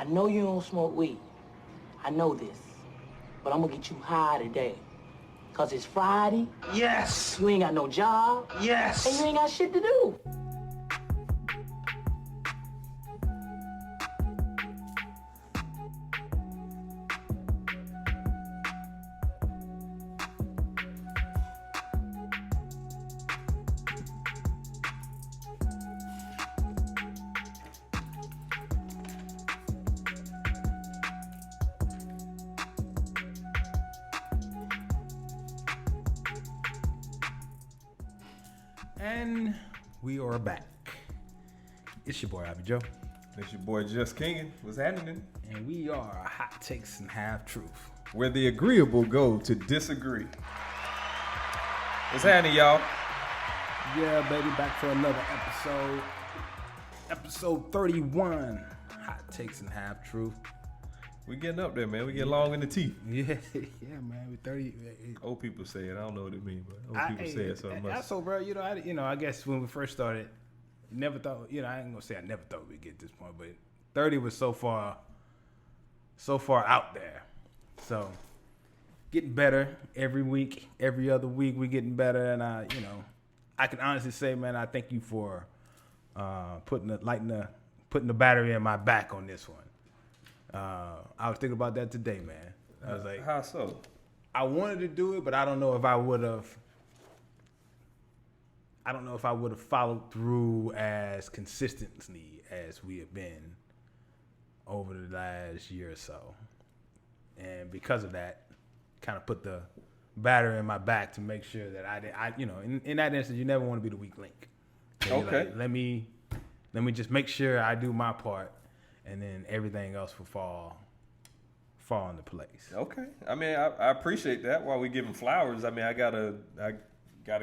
know you don't smoke weed. I know this. But I'm gonna get you high today. Cause it's Friday. Yes. You ain't got no job. Yes. And you ain't got shit to do. And we are back. It's your boy, Abby Joe. It's your boy, Just Kingin'. What's happening? And we are Hot Takes and Half Truth, where the agreeable go to disagree. What's happening, y'all? Yeah, baby, back for another episode. Episode 31, Hot Takes and Half Truth. We getting up there, man. We get long in the teeth. Yeah, man. We 30. Old people say it. I don't know what it means, but old people say it so much. Also, bro, I guess when we first started, never thought, I ain't gonna say I never thought we'd get to this point, but 30 was so far out there. So, getting better every week, every other week, we getting better, and I can honestly say, man, I thank you for putting the battery in my back on this one. I was thinking about that today, man. I was like, how so? I wanted to do it, but I don't know if I would have followed through as consistently as we have been over the last year or so. And because of that, kind of put the battery in my back to make sure that in that instance, you never want to be the weak link. So okay. Like, let me just make sure I do my part, and then everything else will fall into place. Okay. I mean, I appreciate that. While we giving flowers, I mean, I gotta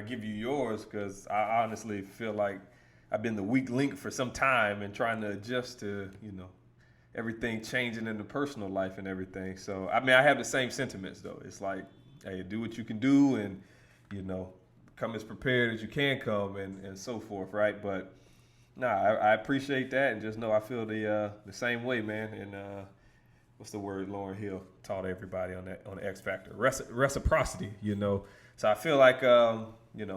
give you yours, because I honestly feel like I've been the weak link for some time and trying to adjust to, everything changing in the personal life and everything. So, I mean, I have the same sentiments, though. It's like, hey, do what you can do, and, come as prepared as you can come, and so forth, right? But nah, I appreciate that, and just know I feel the same way, man. And what's the word Lauryn Hill taught everybody on the X Factor? Reciprocity, So I feel like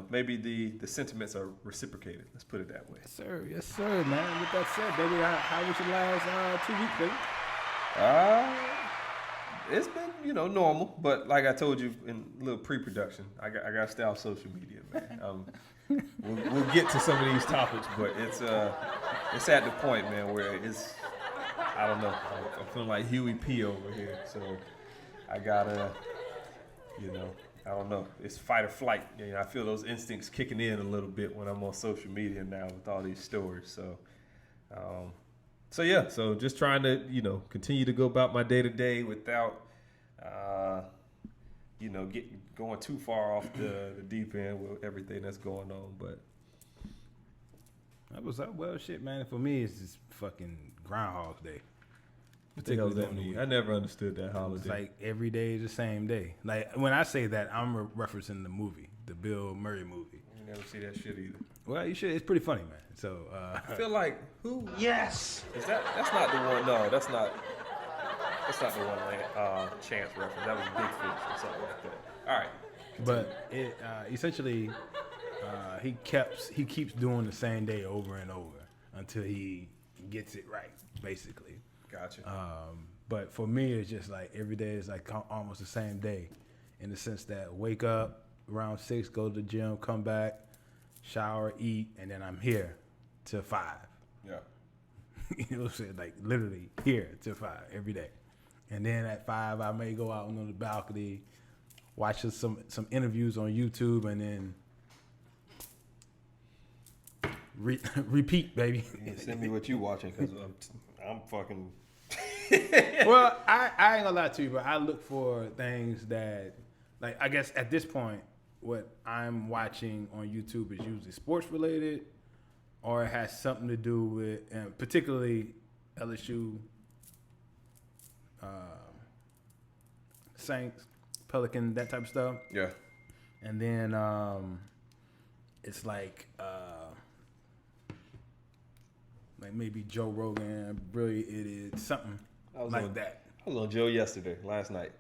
maybe the sentiments are reciprocated. Let's put it that way. Yes, sir, man. With that said, baby, how was your last 2 weeks, baby? It's been normal, but like I told you in a little pre-production, I got to stay off social media, man. We'll get to some of these topics, but it's at the point, man, where I don't know. I'm feeling like Huey P over here, so I gotta, I don't know. It's fight or flight. I feel those instincts kicking in a little bit when I'm on social media now with all these stories. So, so just trying to, continue to go about my day to day without, going too far off the deep end with everything that's going on. But that was well, shit, man. For me, it's just fucking Groundhog Day. What the hell does that mean? I never understood that holiday. It's like every day is the same day. Like when I say that, I'm referencing the movie, the Bill Murray movie. You never see that shit either. Well, you should. It's pretty funny, man. So I feel like who? Yes. Is that's not the one? No, that's not the one. Chance reference. That was Bigfoot or something like that. All right. But it essentially he keeps doing the same day over and over until he gets it right, basically. Gotcha. But for me, it's just like every day is like almost the same day, in the sense that wake up around 6, go to the gym, come back, shower, eat, and then I'm here till 5. Yeah. You know what I'm saying? Like literally here till 5 every day, and then at 5 I may go out on the balcony, watch some interviews on YouTube, and then repeat, baby. Send me what you watching, because I'm fucking. Well, I ain't gonna lie to you, but I look for things that, like, I guess at this point, what I'm watching on YouTube is usually sports related, or it has something to do with, particularly LSU, Saints, Pelican, that type of stuff. Yeah. And then it's like maybe Joe Rogan, Brilliant Idiot, something like that. I was on Joe yesterday, last night.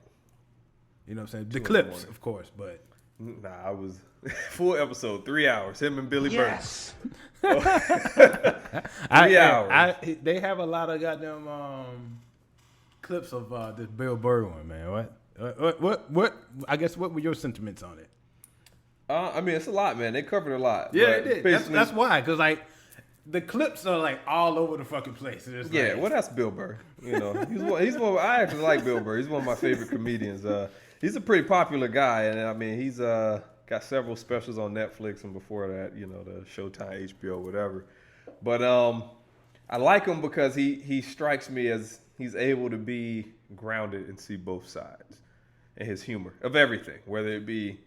You know what I'm saying? The clips, of course, but. Nah, I was full episode, 3 hours. Him and Billy Burr. 3 hours. They have a lot of goddamn clips of this Bill Burr one, man. What? I guess what were your sentiments on it? I mean, it's a lot, man. They covered a lot. Yeah, it did. That's why, because like the clips are like all over the fucking place. Yeah, well, that's Bill Burr. You know, he's one. I actually like Bill Burr. He's one of my favorite comedians. He's a pretty popular guy, and I mean, he's got several specials on Netflix, and before that, you know, the Showtime, HBO, whatever. But I like him because he strikes me as he's able to be grounded and see both sides, and his humor of everything, whether it be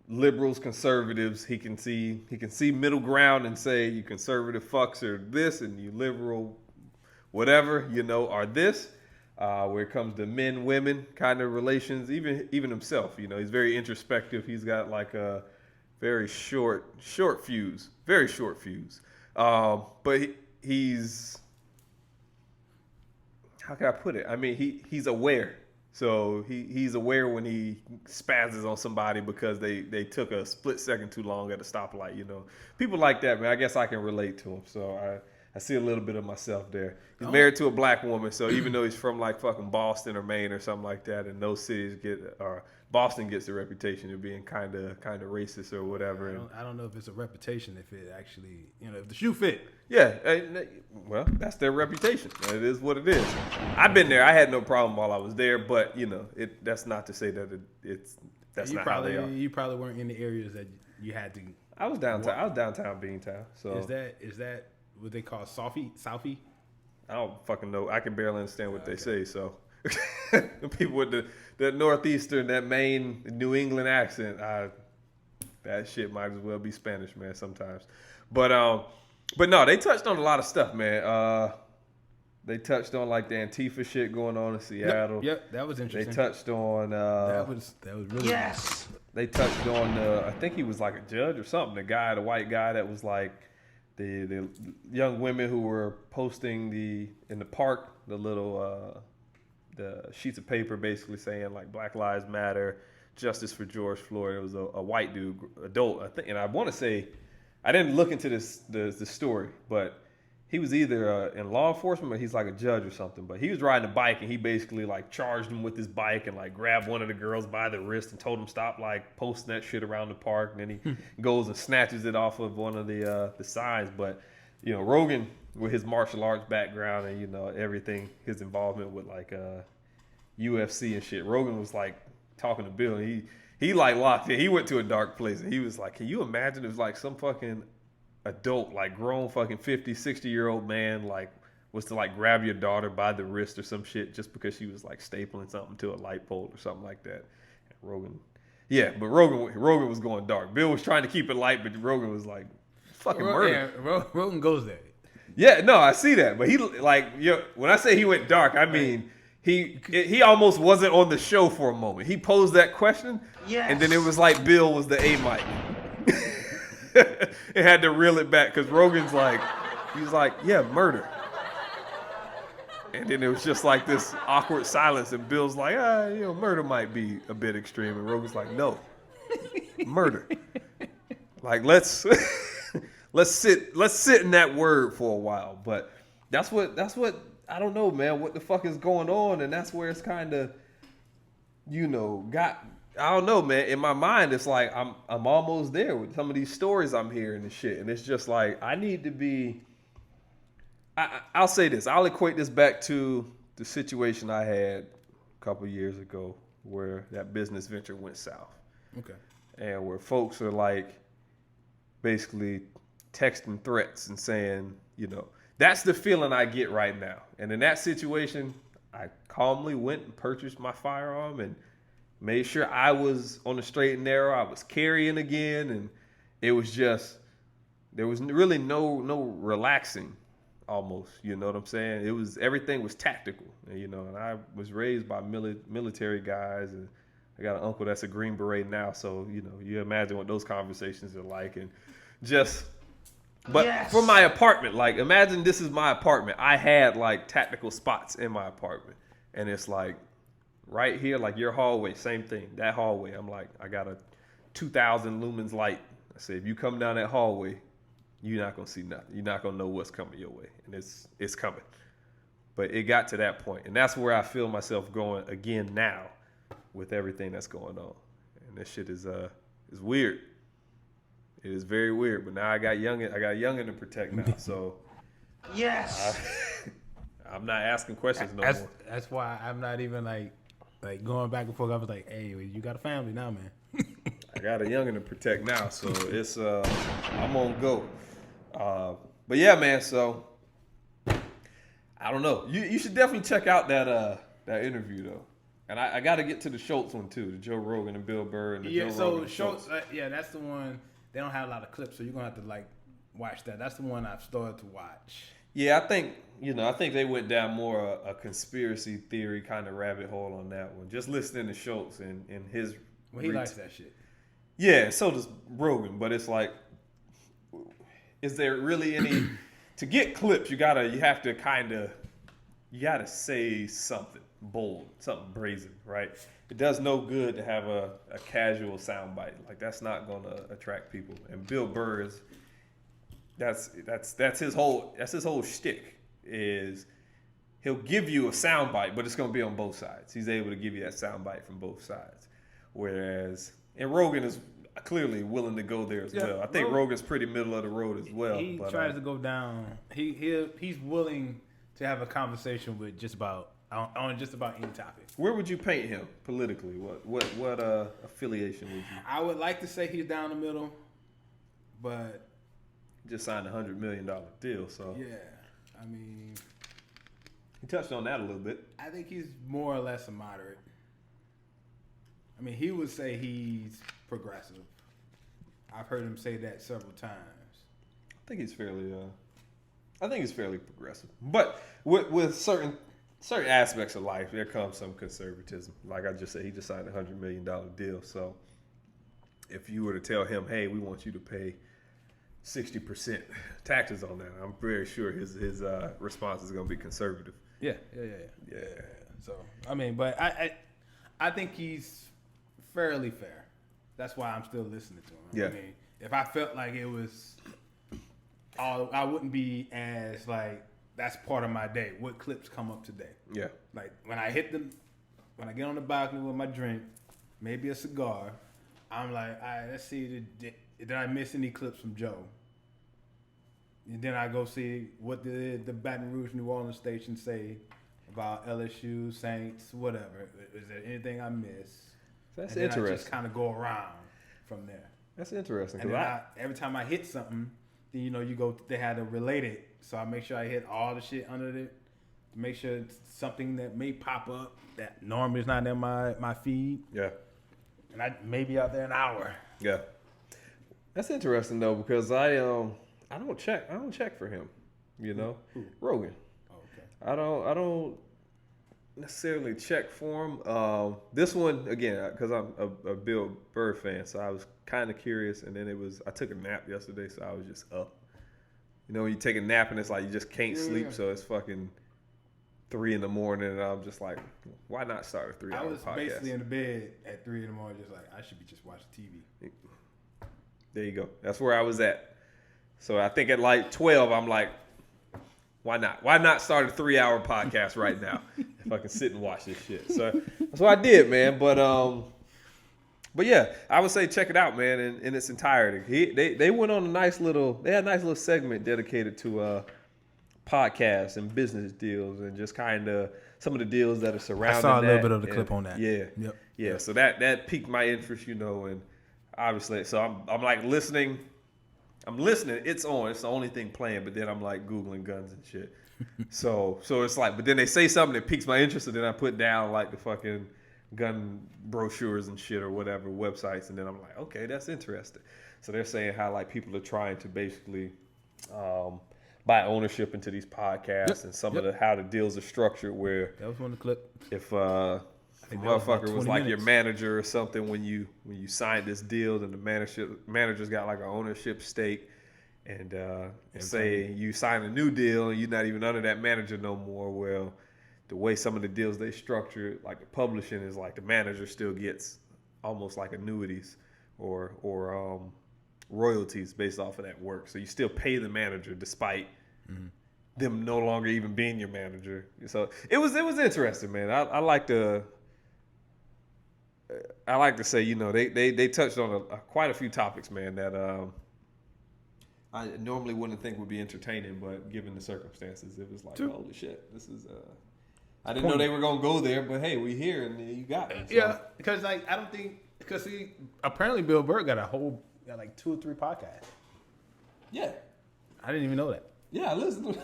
liberals, conservatives. He can see middle ground and say you conservative fucks are this, and you liberal, whatever, you know, are this. Where it comes to men, women kind of relations, even himself, you know, he's very introspective. He's got like a very short fuse, very short fuse. But he's, how can I put it? I mean, he's aware. So he's aware when he spazzes on somebody because they took a split second too long at a stoplight, you know. People like that, man. I guess I can relate to him. So I see a little bit of myself there. He's married to a black woman, so even though he's from like fucking Boston or Maine or something like that, and those cities Boston gets the reputation of being kind of racist or whatever. I don't know if it's a reputation, if it actually, you know, if the shoe fit. Yeah, well, that's their reputation. It is what it is. I've been there. I had no problem while I was there, but you know, that's not to say that that's not how they are. You probably weren't in the areas that you had to. I was downtown. I was downtown Beantown. So is that what they call Southie? I don't fucking know. I can barely understand what they say. So the people with the northeastern, that Maine, New England accent, that shit might as well be Spanish, man. Sometimes, but no, they touched on a lot of stuff, man. They touched on like the Antifa shit going on in Seattle. Yep, that was interesting. They touched on that was really yes. They touched on I think he was like a judge or something. The white guy that was like. The young women who were posting in the park the little the sheets of paper basically saying like Black Lives Matter, justice for George Floyd. It was a white dude, adult, I think, and I want to say I didn't look into the story, but he was either in law enforcement or he's like a judge or something. But he was riding a bike and he basically like charged him with his bike and like grabbed one of the girls by the wrist and told him stop like posting that shit around the park. And then he goes and snatches it off of one of the signs. But you know, Rogan with his martial arts background and you know everything, his involvement with like UFC and shit. Rogan was like talking to Bill and he like locked in. He went to a dark place and he was like, can you imagine if like some fucking adult, like grown fucking 50, 60-year-old man like was to like grab your daughter by the wrist or some shit just because she was like stapling something to a light pole or something like that. And Rogan was going dark. Bill was trying to keep it light, but Rogan was like fucking murder. Yeah, Rogan goes there. Yeah, no, I see that, but he like when I say he went dark, I mean he almost wasn't on the show for a moment. He posed that question, and then it was like Bill was the A mic. It had to reel it back because Rogan's like, he's like, yeah, murder. And then it was just like this awkward silence, and Bill's like, murder might be a bit extreme, and Rogan's like, no, murder. Like let's sit in that word for a while. But that's what I don't know, man. What the fuck is going on? And that's where it's kind of, I don't know, man. In my mind, it's like I'm almost there with some of these stories I'm hearing and shit. And it's just like I need to be. I'll say this. I'll equate this back to the situation I had a couple years ago where that business venture went south. Okay. And where folks are like basically texting threats and saying, that's the feeling I get right now. And in that situation, I calmly went and purchased my firearm and made sure I was on the straight and narrow. I was carrying again, and it was just, there was really no relaxing almost, you know what I'm saying? Everything was tactical, and I was raised by military guys, and I got an uncle that's a Green Beret now, so, you imagine what those conversations are like, and just But for my apartment, like imagine this is my apartment. I had like tactical spots in my apartment, and it's like right here, like your hallway, same thing. That hallway, I'm like, I got a 2,000 lumens light. I said, if you come down that hallway, you're not gonna see nothing. You're not gonna know what's coming your way, and it's coming. But it got to that point, and that's where I feel myself going again now, with everything that's going on. And this shit is weird. It is very weird. But now I got youngin to protect now, so Yes. I'm not asking questions no more. That's why I'm not even like going back and forth. I was like, hey, you got a family now, man. I got a youngin to protect now, so it's I'm on go. But yeah, man. So I don't know. You should definitely check out that interview though. And I got to get to the Schultz one too, the Joe Rogan and Bill Burr and the Joe Rogan. Schultz, that's the one. They don't have a lot of clips, so you're gonna have to like watch that. That's the one I've started to watch. Yeah, I think they went down more a conspiracy theory kind of rabbit hole on that one. Just listening to Schultz and his. Well, he likes that shit. Yeah, so does Rogan, but it's like, is there really any to get clips? You have to say something bold, something brazen, right? It does no good to have a casual soundbite. Like that's not gonna attract people. And Bill Burr is that's his whole shtick is he'll give you a soundbite, but it's gonna be on both sides. He's able to give you that soundbite from both sides. Whereas and Rogan is clearly willing to go there as well. I think Rogan's pretty middle of the road as well. He tries to go down. He's willing to have a conversation with just about any topic. Where would you paint him politically? What affiliation would you? I would like to say he's down the middle, but he just signed a $100 million deal. So yeah, I mean, he touched on that a little bit. I think he's more or less a moderate. I mean, he would say he's progressive. I've heard him say that several times. I think he's fairly progressive, but with certain aspects of life, there comes some conservatism. Like I just said, he just signed a $100 million deal. So if you were to tell him, hey, we want you to pay 60% taxes on that, I'm very sure his response is going to be conservative. Yeah. So I mean, but I think he's fairly fair. That's why I'm still listening to him. Yeah. I mean, if I felt like it was, I wouldn't be as like, that's part of my day. What clips come up today? Yeah. Like when I get on the balcony with my drink, maybe a cigar, I'm like, all right, let's see, did I miss any clips from Joe? And then I go see what the Baton Rouge, New Orleans station say about LSU, Saints, whatever. Is there anything I missed? That's and interesting. Then I just kind of go around from there. That's interesting. And then every time I hit something, then you go. They had to relate it, so I make sure I hit all the shit under it to make sure it's something that may pop up that normally is not in my feed. Yeah, and I may be out there an hour. Yeah, that's interesting though because I don't check for him. Who? Rogan. Oh, okay. I don't necessarily check for him. This one again because I'm a Bill Burr fan, so I was kind of curious, and then I took a nap yesterday, so I was just up. When you take a nap and it's like you just can't sleep, so it's fucking 3 a.m, and I'm just like, why not start a 3-hour podcast? I was basically in the bed at 3 a.m, just like I should be just watching TV. There you go. That's where I was at. So I think at like 12, I'm like, why not? Why not start a 3-hour podcast right now if I can sit and watch this shit? So that's what I did, man. But yeah, I would say check it out, man, in its entirety. They went on they had a nice little segment dedicated to podcasts and business deals and just kind of some of the deals that are surrounding that. I saw a little bit of the clip on that. Yeah. Yep. Yeah. So that piqued my interest, and obviously, so I'm like listening. I'm listening. It's on. It's the only thing playing. But then I'm like Googling guns and shit. so it's like, but then they say something that piques my interest, and then I put down like the fucking gun brochures and shit or whatever websites, and then I'm like, okay, that's interesting. So they're saying how like people are trying to basically buy ownership into these podcasts and some of how the deals are structured. Where that was one of the clip. If the motherfucker was like your manager or something when you signed this deal, then the manager's got like an ownership stake, and say you sign a new deal and you're not even under that manager no more. Well, the way some of the deals they structure, like the publishing, is like the manager still gets almost like annuities or royalties based off of that work. So you still pay the manager despite them no longer even being your manager. So it was interesting, man. I like to say, you know, they touched on quite a few topics, man, that I normally wouldn't think would be entertaining, but given the circumstances, it was like, holy shit, this is I didn't know they were gonna go there, but hey, we here and you got it. So. Yeah, because like I don't think apparently Bill Burr got like 2 or 3 podcasts. Yeah, I didn't even know that. Yeah, listen.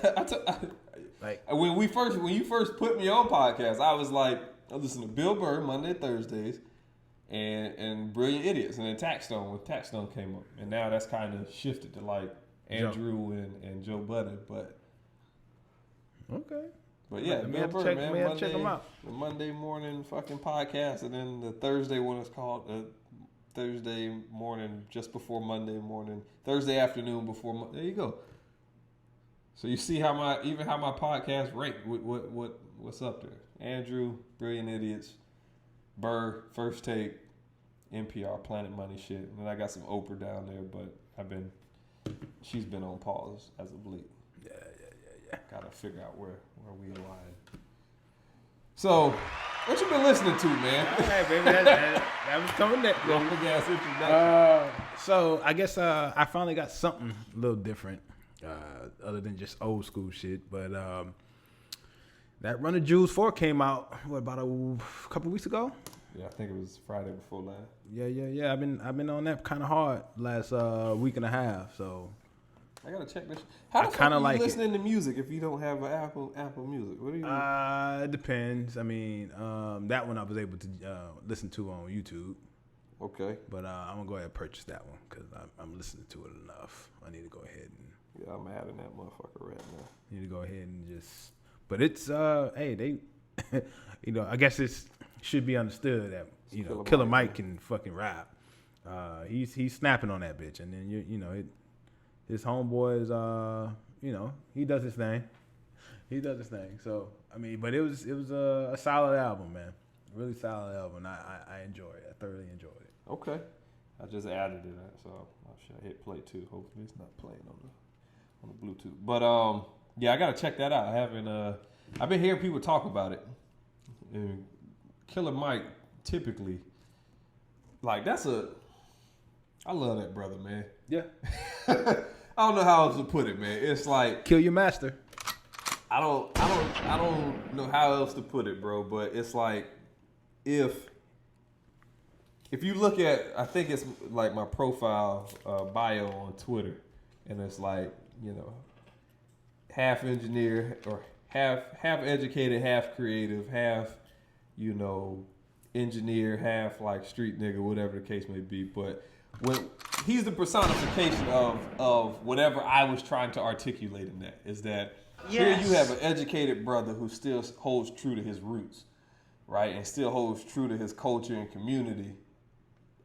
When you first put me on podcast, I was like, I listen to Bill Burr Monday, Thursdays, and Brilliant Idiots, and then Taxstone when Taxstone came up, and now that's kind of shifted to like Andrew and Joe Budden, but okay. But yeah, Bill Burr, man, check him out. The Monday morning fucking podcast, and then the Thursday one is called Thursday morning just before Monday morning, Thursday afternoon before. There you go. So you see how my podcast rank. What's up there? Andrew, Brilliant Idiots, Burr, First Take, NPR, Planet Money shit, and then I got some Oprah down there, but she's been on pause as of late. Yeah. Gotta figure out where we align. So, what you been listening to, man? All right, baby, that was coming next. So I guess I finally got something a little different, other than just old school shit. But that Run the Jewels 4 came out about a couple weeks ago. Yeah, I think it was Friday before last. Yeah. I've been on that kind of hard last week and a half. So. I gotta check this. How the fuck are you listening to music if you don't have an Apple Music? What do you? It depends. I mean, that one I was able to listen to on YouTube. Okay. But I'm gonna go ahead and purchase that one because I'm listening to it enough. I need to go ahead and. Yeah, I'm adding that motherfucker right now. Need to go ahead and just. But it's hey they, you know, I guess it should be understood that Killer Mike can fucking rap. He's snapping on that bitch, and then you know it. His homeboys, he does his thing. So I mean, but it was a solid album, man. Really solid album. I enjoyed it. I thoroughly enjoyed it. Okay, I just added it, so I should hit play too. Hopefully, it's not playing on the Bluetooth. But yeah, I gotta check that out. I haven't. I've been hearing people talk about it. And Killer Mike, typically, like I love that brother, man. Yeah. I don't know how else to put it, man. It's like kill your master. I don't know how else to put it, bro. But it's like if you look at, I think it's like my profile bio on Twitter, and it's like half engineer or half educated, half creative, half engineer, half like street nigga, whatever the case may be, but. When he's the personification of whatever I was trying to articulate in that is that here you have an educated brother who still holds true to his roots, right, and still holds true to his culture and community,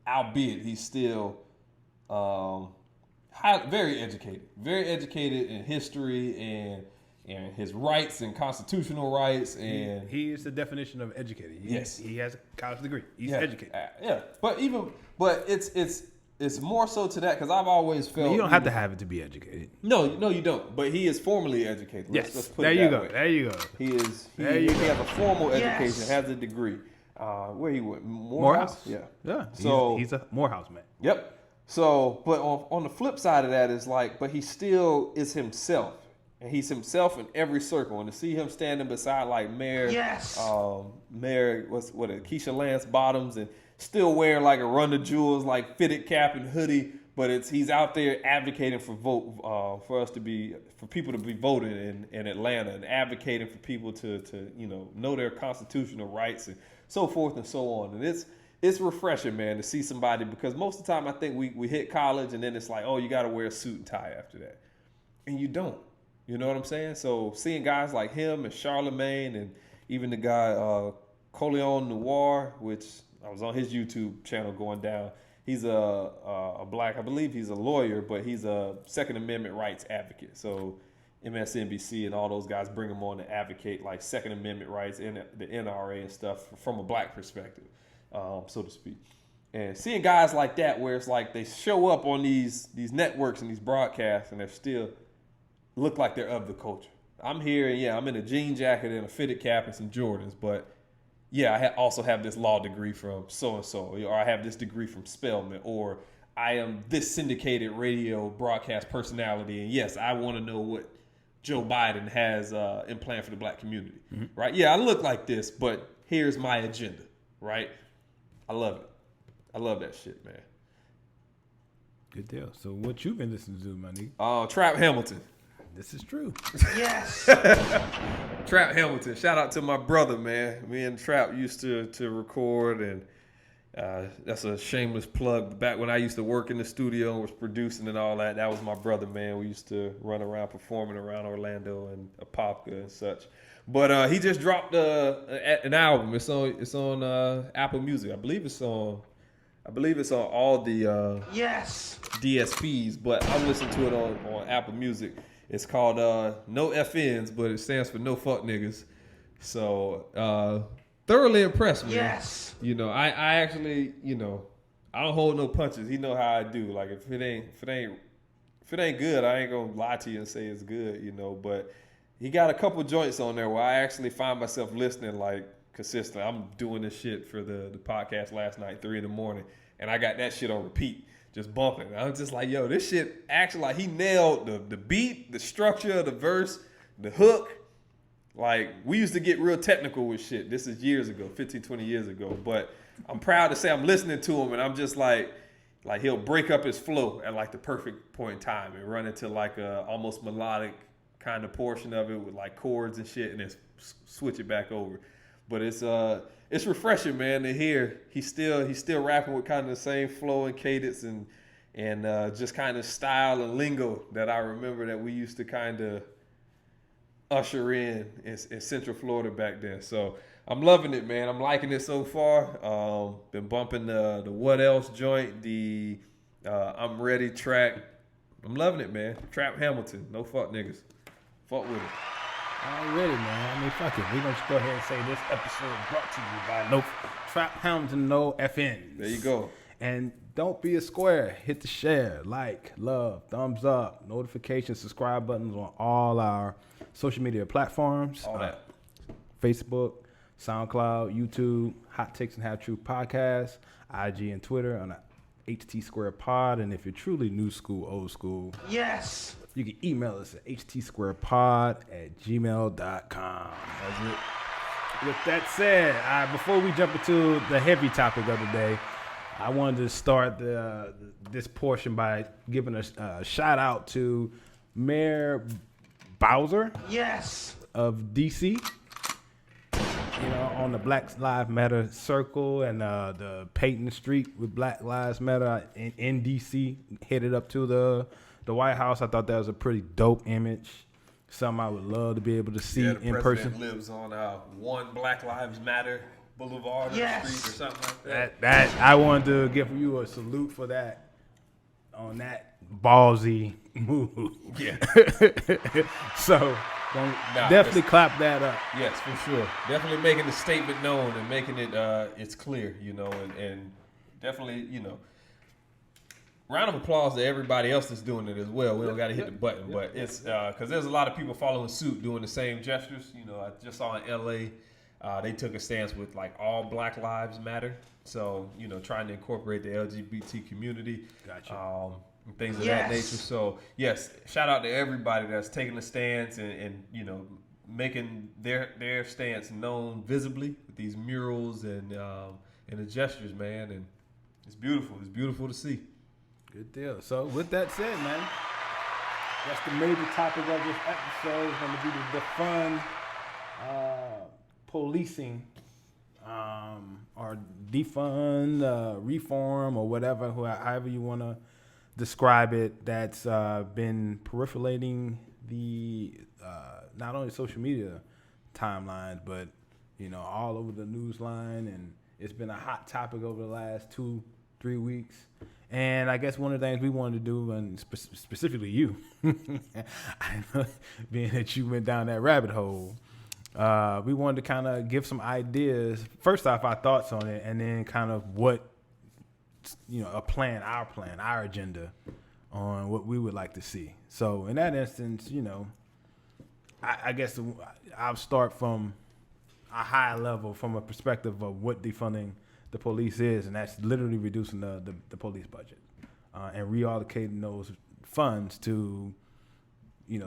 albeit he's still very educated in history and his rights and constitutional rights, and he is the definition of educated. He has a college degree. He's educated. But it's more so to that because I've always felt you don't have to have it to be educated. No, you don't. But he is formally educated. Let's put there it you that go. way. There you go. He has a formal education, has a degree. Where he went? Morehouse? Yeah. So he's a Morehouse man. Yep. So, but on the flip side of that is like, but he still is himself. And he's himself in every circle. And to see him standing beside like Mayor Keisha Lance Bottoms and still wearing like a Run the Jewels like fitted cap and hoodie, but he's out there advocating for people to be voted in Atlanta and advocating for people to know their constitutional rights and so forth and so on. And it's refreshing, man, to see somebody, because most of the time I think we hit college and then it's like, oh, you got to wear a suit and tie after that, and you don't. You know what I'm saying? So seeing guys like him and Charlemagne and even the guy Coleon Noir, which I was on his YouTube channel going down, He's a black, I believe he's a lawyer, but he's a Second Amendment rights advocate. So MSNBC and all those guys bring him on to advocate like Second Amendment rights and the NRA and stuff from a black perspective, so to speak. And seeing guys like that, where it's like they show up on these networks and these broadcasts, and they still look like they're of the culture. I'm here, and I'm in a jean jacket and a fitted cap and some Jordans, but I also have this law degree from so-and-so, or I have this degree from Spelman, or I am this syndicated radio broadcast personality, and yes, I want to know what Joe Biden has in plan for the black community, right? Yeah, I look like this, but here's my agenda, right? I love it. I love that shit, man. Good deal. So what you been listening to, my nigga? TrapHamilton. This is true. Yes. TrapHamilton. Shout out to my brother, man. Me and Trap used to record, and that's a shameless plug. Back when I used to work in the studio and was producing and all that, that was my brother, man. We used to run around performing around Orlando and Apopka and such. But he just dropped an album. It's on Apple Music. I believe it's on all the DSPs, but I'm listening to it on Apple Music. It's called No FNs, but it stands for No Fuck Niggas. So thoroughly impressed, man. Yes. I actually, I don't hold no punches. He know how I do. Like if it ain't good, I ain't gonna lie to you and say it's good, But he got a couple joints on there where I actually find myself listening like consistent. I'm doing this shit for the podcast last night, 3 a.m, and I got that shit on repeat, just bumping. I'm just like, yo, this shit actually, like, he nailed the beat, the structure of the verse, the hook. Like, we used to get real technical with shit. This is years ago, 15, 20 years ago. But I'm proud to say I'm listening to him, and I'm just like he'll break up his flow at like the perfect point in time and run into like a almost melodic kind of portion of it with like chords and shit, and then switch it back over. But it's refreshing, man, to hear he's still rapping with kind of the same flow and cadence and just kind of style and lingo that I remember that we used to kind of usher in Central Florida back then. So I'm loving it, man. I'm liking it so far. Been bumping the What Else joint, the I'm Ready track. I'm loving it, man. TrapHamilton, no fuck niggas. Fuck with it. Already, man. I mean, fuck it. We're going to go ahead and say this episode is brought to you by No TrapHamilton, No FNs. There you go. And don't be a square. Hit the share, like, love, thumbs up, notifications, subscribe buttons on all our social media platforms. All that. Facebook, SoundCloud, YouTube, Hot Takes and Half Truth Podcast, IG and Twitter on HT Square Pod. And if you're truly new school, old school, Yes. you can email us at htsquarepod@gmail.com. That's it. With that said, before we jump into the heavy topic of the day, I wanted to start this portion by giving a shout out to MayorBowser Yes. of DC. On the Black Lives Matter Circle and the Peyton Street with Black Lives Matter in DC, headed up to the White House. I thought that was a pretty dope image. Something I would love to be able to see in person. The president lives on one Black Lives Matter Boulevard or street or something like that. That I wanted to give you a salute for that on that ballsy move. Yeah. So definitely clap that up. Yes, for sure. Definitely making the statement known and making it it's clear, and definitely, round of applause to everybody else that's doing it as well. We don't got to hit the button, but it's because there's a lot of people following suit doing the same gestures. I just saw in LA, they took a stance with like all Black Lives Matter. So, trying to incorporate the LGBT community. Gotcha. And things of that nature. So, yes, shout out to everybody that's taking a stance and making their stance known visibly with these murals and the gestures, man. And it's beautiful. It's beautiful to see. Good deal. So with that said, man, that's the major topic of this episode. It's going to be the defund policing or defund, reform, or whatever, however you want to describe it, that's been proliferating the not only social media timelines, but all over the news line, and it's been a hot topic over the last 2 3 weeks. And I guess one of the things we wanted to do, and specifically you, I know, being that you went down that rabbit hole, we wanted to kind of give some ideas. First off, our thoughts on it, and then kind of what, our agenda on what we would like to see. So in that instance, I guess I'll start from a high level, from a perspective of what defunding the police is, and that's literally reducing the police budget and reallocating those funds to,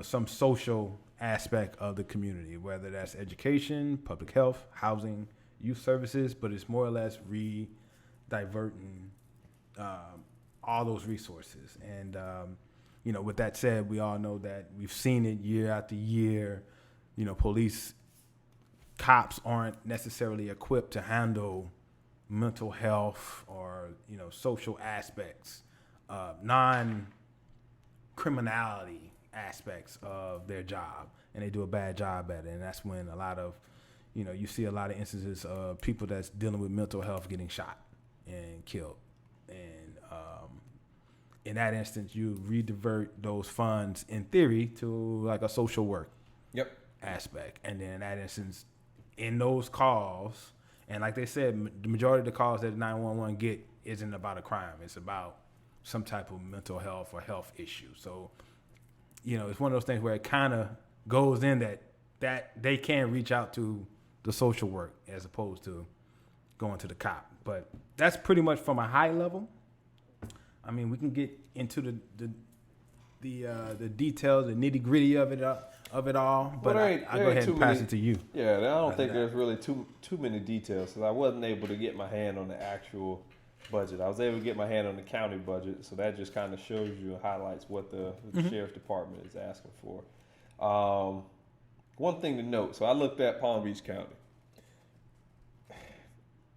some social aspect of the community, whether that's education, public health, housing, youth services, but it's more or less diverting all those resources. And, with that said, we all know that we've seen it year after year. Police cops aren't necessarily equipped to handle mental health or, social aspects, non-criminality aspects of their job, and they do a bad job at it. And that's when a lot of, you see a lot of instances of people that's dealing with mental health getting shot and killed. And in that instance, you redivert those funds in theory to like a social work aspect. And then in that instance, in those calls, and like they said, the majority of the calls that 911 get isn't about a crime. It's about some type of mental health or health issue. So, it's one of those things where it kind of goes in that they can reach out to the social work as opposed to going to the cop. But that's pretty much from a high level. I mean, we can get into the details, the nitty gritty of it all. But I go ahead and pass it to you. Yeah, I don't think there's really too many details, because I wasn't able to get my hand on the actual budget. I was able to get my hand on the county budget, so that just kind of shows you, highlights what the sheriff's department is asking for. One thing to note, so I looked at Palm Beach County.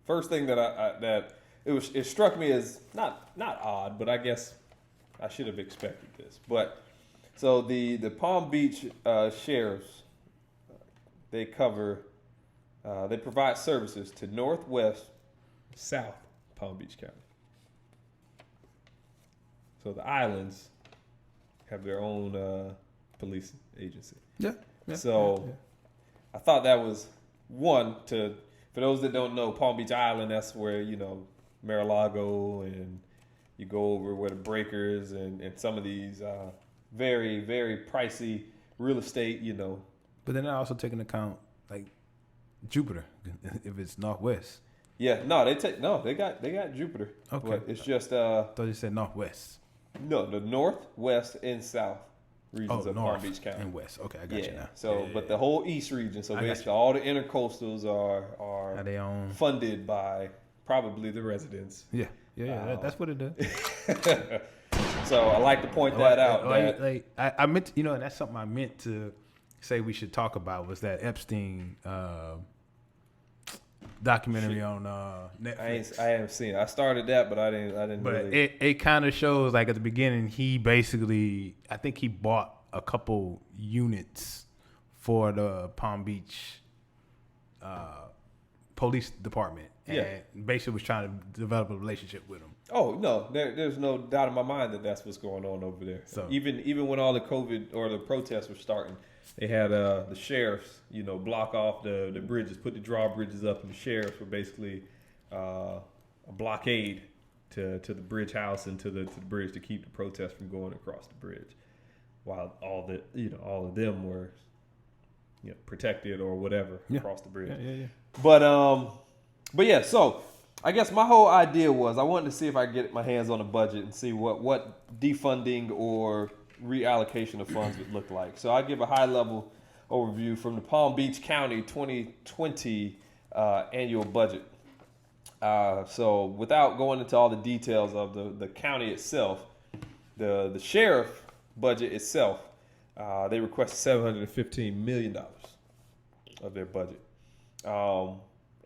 First thing that it struck me as not odd, but I guess I should have expected this. But so the Palm Beach sheriffs, they provide services to Northwest, South Palm Beach County. So the islands have their own police agency. Yeah. So I thought that was one for those that don't know, Palm Beach Island, that's where, Mar-a-Lago, and you go over where the breakers and some of these very, very pricey real estate, But then I also take into account like Jupiter, if it's Northwest. Yeah, they got Jupiter. Okay. But it's just I thought you said Northwest. No, the North, West, and South regions of North Palm Beach County. and West. Okay, I got you now. So, but the whole East region, so basically all the intercoastals are they own? Funded by probably the residents. Yeah, that's what it does. So I like to point that out. I meant to, and that's something I meant to say we should talk about, was that Epstein documentary on Netflix. I haven't seen it. I started that, but I didn't. But really... it kind of shows, like, at the beginning, he basically, I think he bought a couple units for the Palm Beach police department, and basically was trying to develop a relationship with them. Oh no, there's no doubt in my mind that that's what's going on over there. So even when all the COVID or the protests were starting, they had the sheriffs, block off the bridges, put the drawbridges up, and the sheriffs were basically a blockade to the bridge house and to the bridge to keep the protests from going across the bridge, while all of them were protected or whatever across the bridge. Yeah. But yeah, so I guess my whole idea was I wanted to see if I could get my hands on a budget and see what defunding or reallocation of funds would look like. So I give a high level overview from the Palm Beach County 2020 annual budget. So without going into all the details of the county itself, the sheriff budget itself, they requested $715 million of their budget.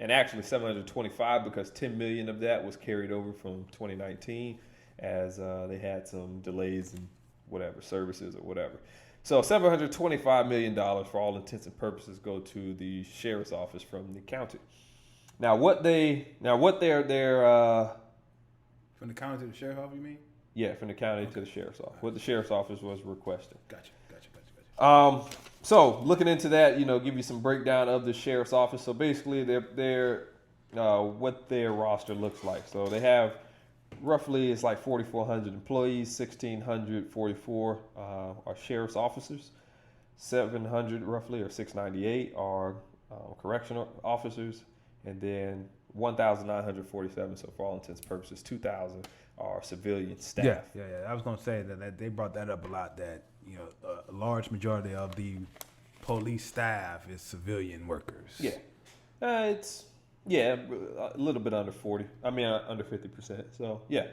And actually 725, because 10 million of that was carried over from 2019 as they had some delays in whatever services or whatever. So $725 million for all intents and purposes go to the sheriff's office from the county. Now what their From the county to the sheriff's office, you mean? Yeah, from the county to the sheriff's office. What the sheriff's office was requesting. Gotcha. So looking into that, give you some breakdown of the sheriff's office. So basically, they're what their roster looks like. So they have roughly, it's like 4,400 employees, 1,644 are sheriff's officers, 700 roughly, or 698 are correctional officers, and then 1,947, so for all intents and purposes, 2,000 are civilian staff. Yeah. I was gonna say that they brought that up a lot. That a large majority of the police staff is civilian workers. Yeah, it's a little bit under 40. I mean, under 50%. So yeah.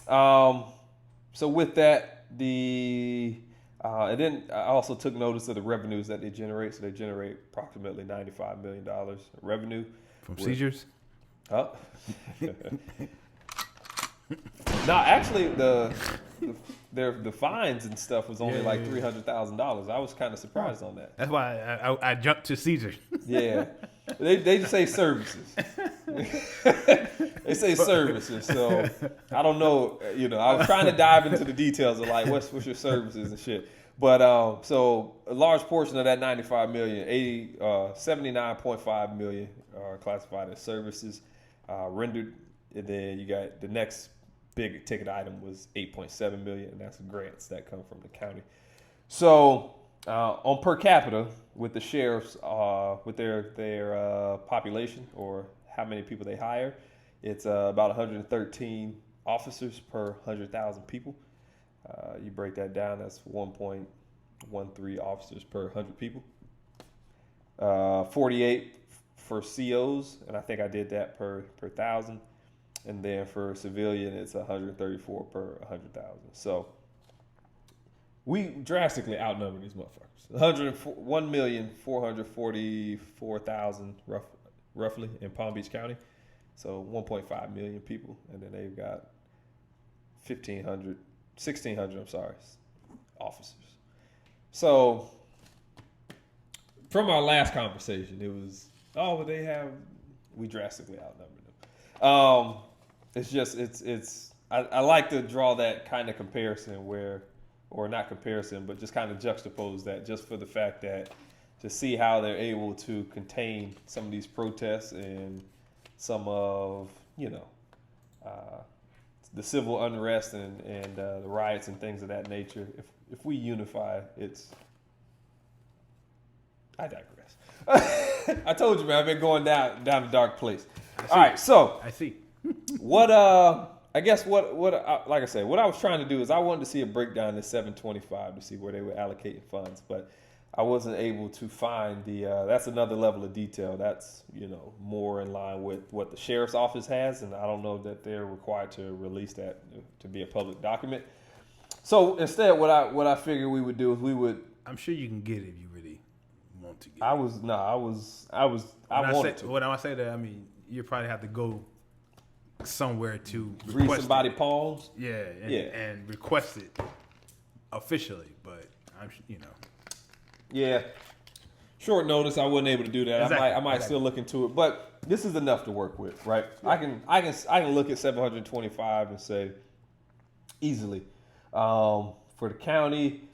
So with that, and then I also took notice of the revenues that they generate. So they generate approximately $95 million revenue from seizures. Huh? No, actually, the fines and stuff was only like $300,000. I was kind of surprised on that. That's why I jumped to seizures. Yeah, they just say services. They say services, so I don't know. I was trying to dive into the details of like what's your services and shit. But so a large portion of that 95 million, 79.5 million are classified as services rendered, and then you got the next big ticket item was 8.7 million, and that's grants that come from the county. So on per capita, with the sheriffs, with their population or how many people they hire, it's about 113 officers per 100,000 people. You break that down, that's 1.13 officers per 100 people. 48 for COs, and I think I did that per 1,000. And then for civilian, it's 134 per 100,000. So we drastically outnumber these motherfuckers. 1,444,000 roughly in Palm Beach County. So 1.5 million people, and then they've got 1,600 officers. So from our last conversation, it was, we drastically outnumber them. It's just, I like to draw that kind of comparison or not comparison, but just kind of juxtapose that, just for the fact that to see how they're able to contain some of these protests and some of, the civil unrest and the riots and things of that nature. If we unify, I digress. I told you, man, I've been going down a dark place. All right, so I see. Like I said, what I was trying to do is I wanted to see a breakdown of 725 to see where they were allocating funds, but I wasn't able to find that's another level of detail. That's, more in line with what the sheriff's office has, and I don't know that they're required to release that to be a public document. So instead, what I figured we would do is I'm sure you can get it if you really want to get it. When I say that, I mean, you probably have to go somewhere to read somebody's palms. Yeah, and request it officially, but Yeah. Short notice, I wasn't able to do that. Exactly. I might still look into it, but this is enough to work with, right? Yeah. I can look at 725 and say easily. For the county,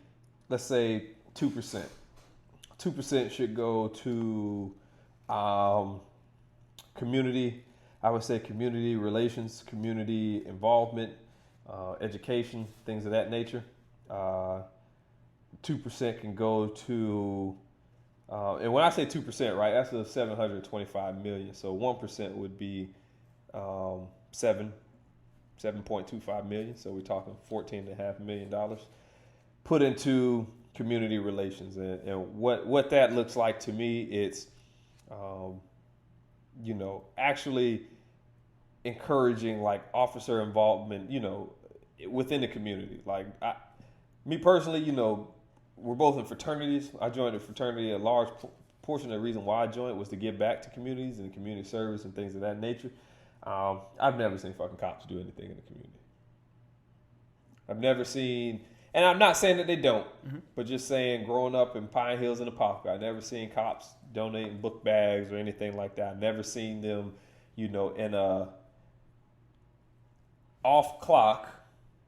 let's say 2%. 2% should go to community. I would say community relations, community involvement, education, things of that nature. 2% can go to, and when I say 2%, right, that's the 725 million. So 1% would be 7.25 million. So we're talking $14.5 million put into community relations. And what that looks like to me, it's, actually encouraging like officer involvement, within the community. Like me personally, we're both in fraternities. I joined a fraternity. A large portion of the reason why I joined was to give back to communities and community service and things of that nature. I've never seen fucking cops do anything in the community. I've never seen, and I'm not saying that they don't, but just saying growing up in Pine Hills in the Park, I've never seen cops donating book bags or anything like that. I've never seen them, in a off clock,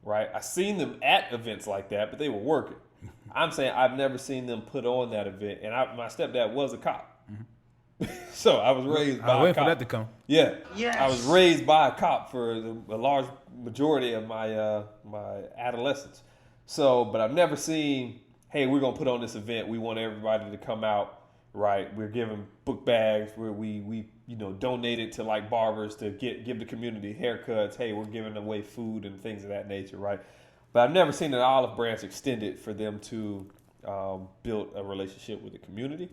right? I seen them at events like that, but they were working. I'm saying I've never seen them put on that event, and my stepdad was a cop. So I was raised by a cop. Waiting for that to come. Yeah. Yes. I was raised by a cop for a large majority of my my adolescence. So, but I've never seen, hey, we're gonna put on this event. We want everybody to come out, right? We're giving book bags where we donate it to like barbers to give the community haircuts. Hey, we're giving away food and things of that nature, right? But I've never seen an olive branch extended for them to build a relationship with the community.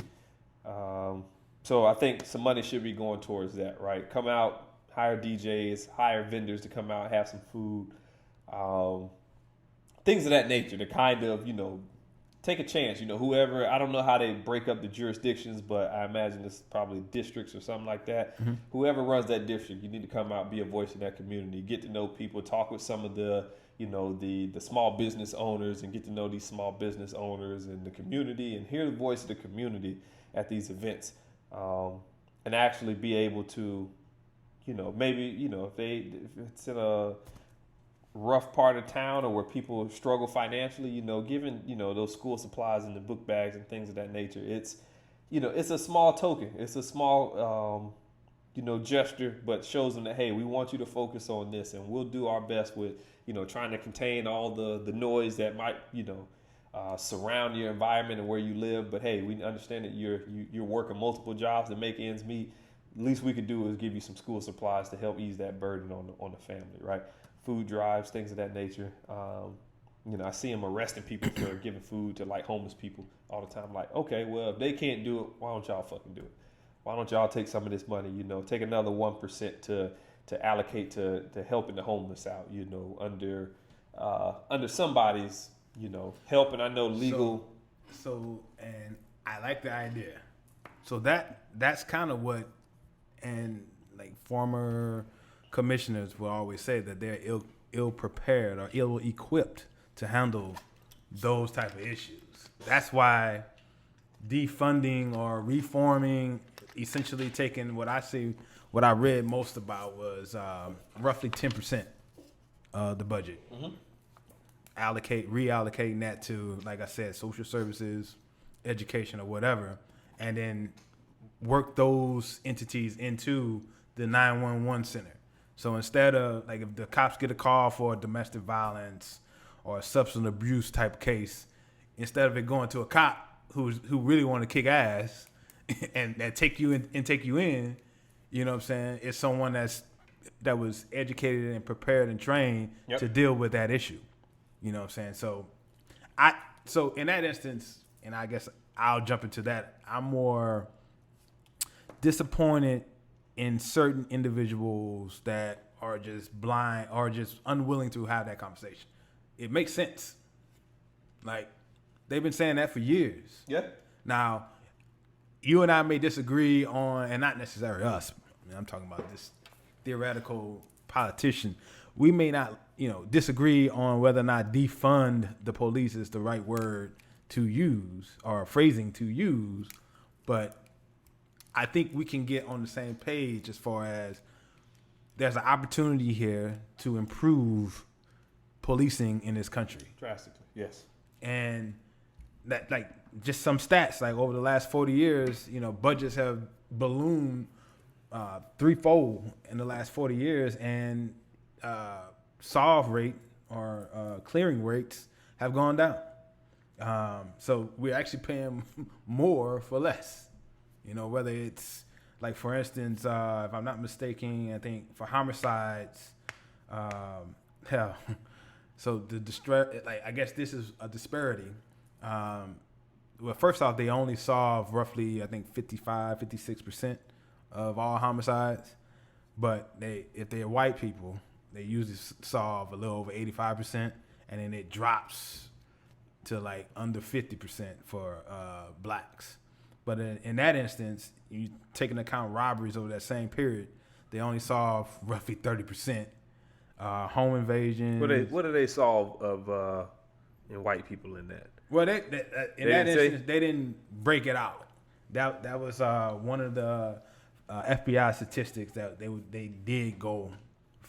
So I think some money should be going towards that, right? Come out, hire DJs, hire vendors to come out, have some food, things of that nature to kind of, take a chance. Whoever, I don't know how they break up the jurisdictions, but I imagine it's probably districts or something like that. Mm-hmm. Whoever runs that district, you need to come out, be a voice in that community, get to know people, talk with some of the small business owners and get to know these small business owners in the community and hear the voice of the community at these events. And actually be able to, maybe, if it's in a rough part of town or where people struggle financially, giving, those school supplies and the book bags and things of that nature, it's a small token. It's a small, gesture, but shows them that, hey, we want you to focus on this and we'll do our best with, trying to contain all the noise that might, surround your environment and where you live. But hey, we understand that you're working multiple jobs to make ends meet. Least we could do is give you some school supplies to help ease that burden on the family, right? Food drives, things of that nature. I see them arresting people for giving food to like homeless people all the time. Like, okay, well, if they can't do it, why don't y'all fucking do it? Why don't y'all take some of this money, take another 1% to allocate to helping the homeless out, under somebody's help. And I know legal. So and I like the idea. So that's kind of what, and like former commissioners will always say that they're ill prepared or ill equipped to handle those type of issues. That's why defunding or reforming, essentially taking what I read most about was roughly 10% of the budget. Mm-hmm. Reallocating that to, like I said, social services, education, or whatever, and then work those entities into the 911 center. So instead of, like, if the cops get a call for a domestic violence or a substance abuse type case, instead of it going to a cop who really want to kick ass and take you in, you know what I'm saying? It's someone that was educated and prepared and trained to deal with that issue. You know what I'm saying? So in that instance, and I guess I'll jump into that, I'm more disappointed in certain individuals that are just blind or just unwilling to have that conversation. It makes sense. Like, they've been saying that for years. Yeah. Now, you and I may disagree on, and not necessarily us, I'm talking about this theoretical politician. We may not, disagree on whether or not defund the police is the right word to use or phrasing to use, but I think we can get on the same page as far as there's an opportunity here to improve policing in this country. Drastically, yes. And that, like, just some stats, like over the last 40 years, budgets have ballooned threefold in the last 40 years, and solve rate or clearing rates have gone down. So we're actually paying more for less. Whether it's, like, for instance, if I'm not mistaken, I think for homicides, so I guess this is a disparity. Well, first off, they only solve roughly, I think, 56% of all homicides. But if they're white people, they usually solve a little over 85%, and then it drops to like under 50% for blacks. But in that instance, you take into account robberies over that same period, they only solve roughly 30%. Home invasion. What do they solve of in white people in that? Well, in that instance, they didn't break it out. That was one of the FBI statistics that they did go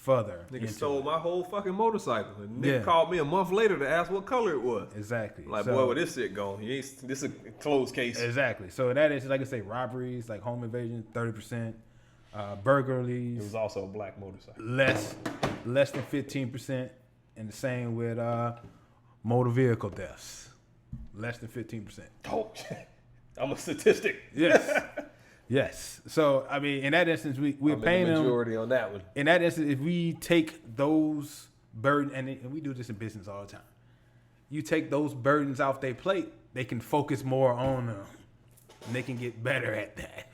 further. Nigga stole my whole fucking motorcycle. And Nick Yeah. called me a month later to ask what color it was. Exactly. I'm like, So- boy, where this shit going? This is a closed case. Exactly. So that is, like I say, robberies, like home invasion, 30%. Burglaries. It was also a black motorcycle. less than 15%, and the same with motor vehicle deaths, less than 15%. Oh, I'm a statistic. Yes. Yes. So I mean, in that instance, we're I'm paying in the them. majority on that one. In that instance, if we take those burdens, and we do this in business all the time, you take those burdens off their plate, they can focus more on them, and they can get better at that.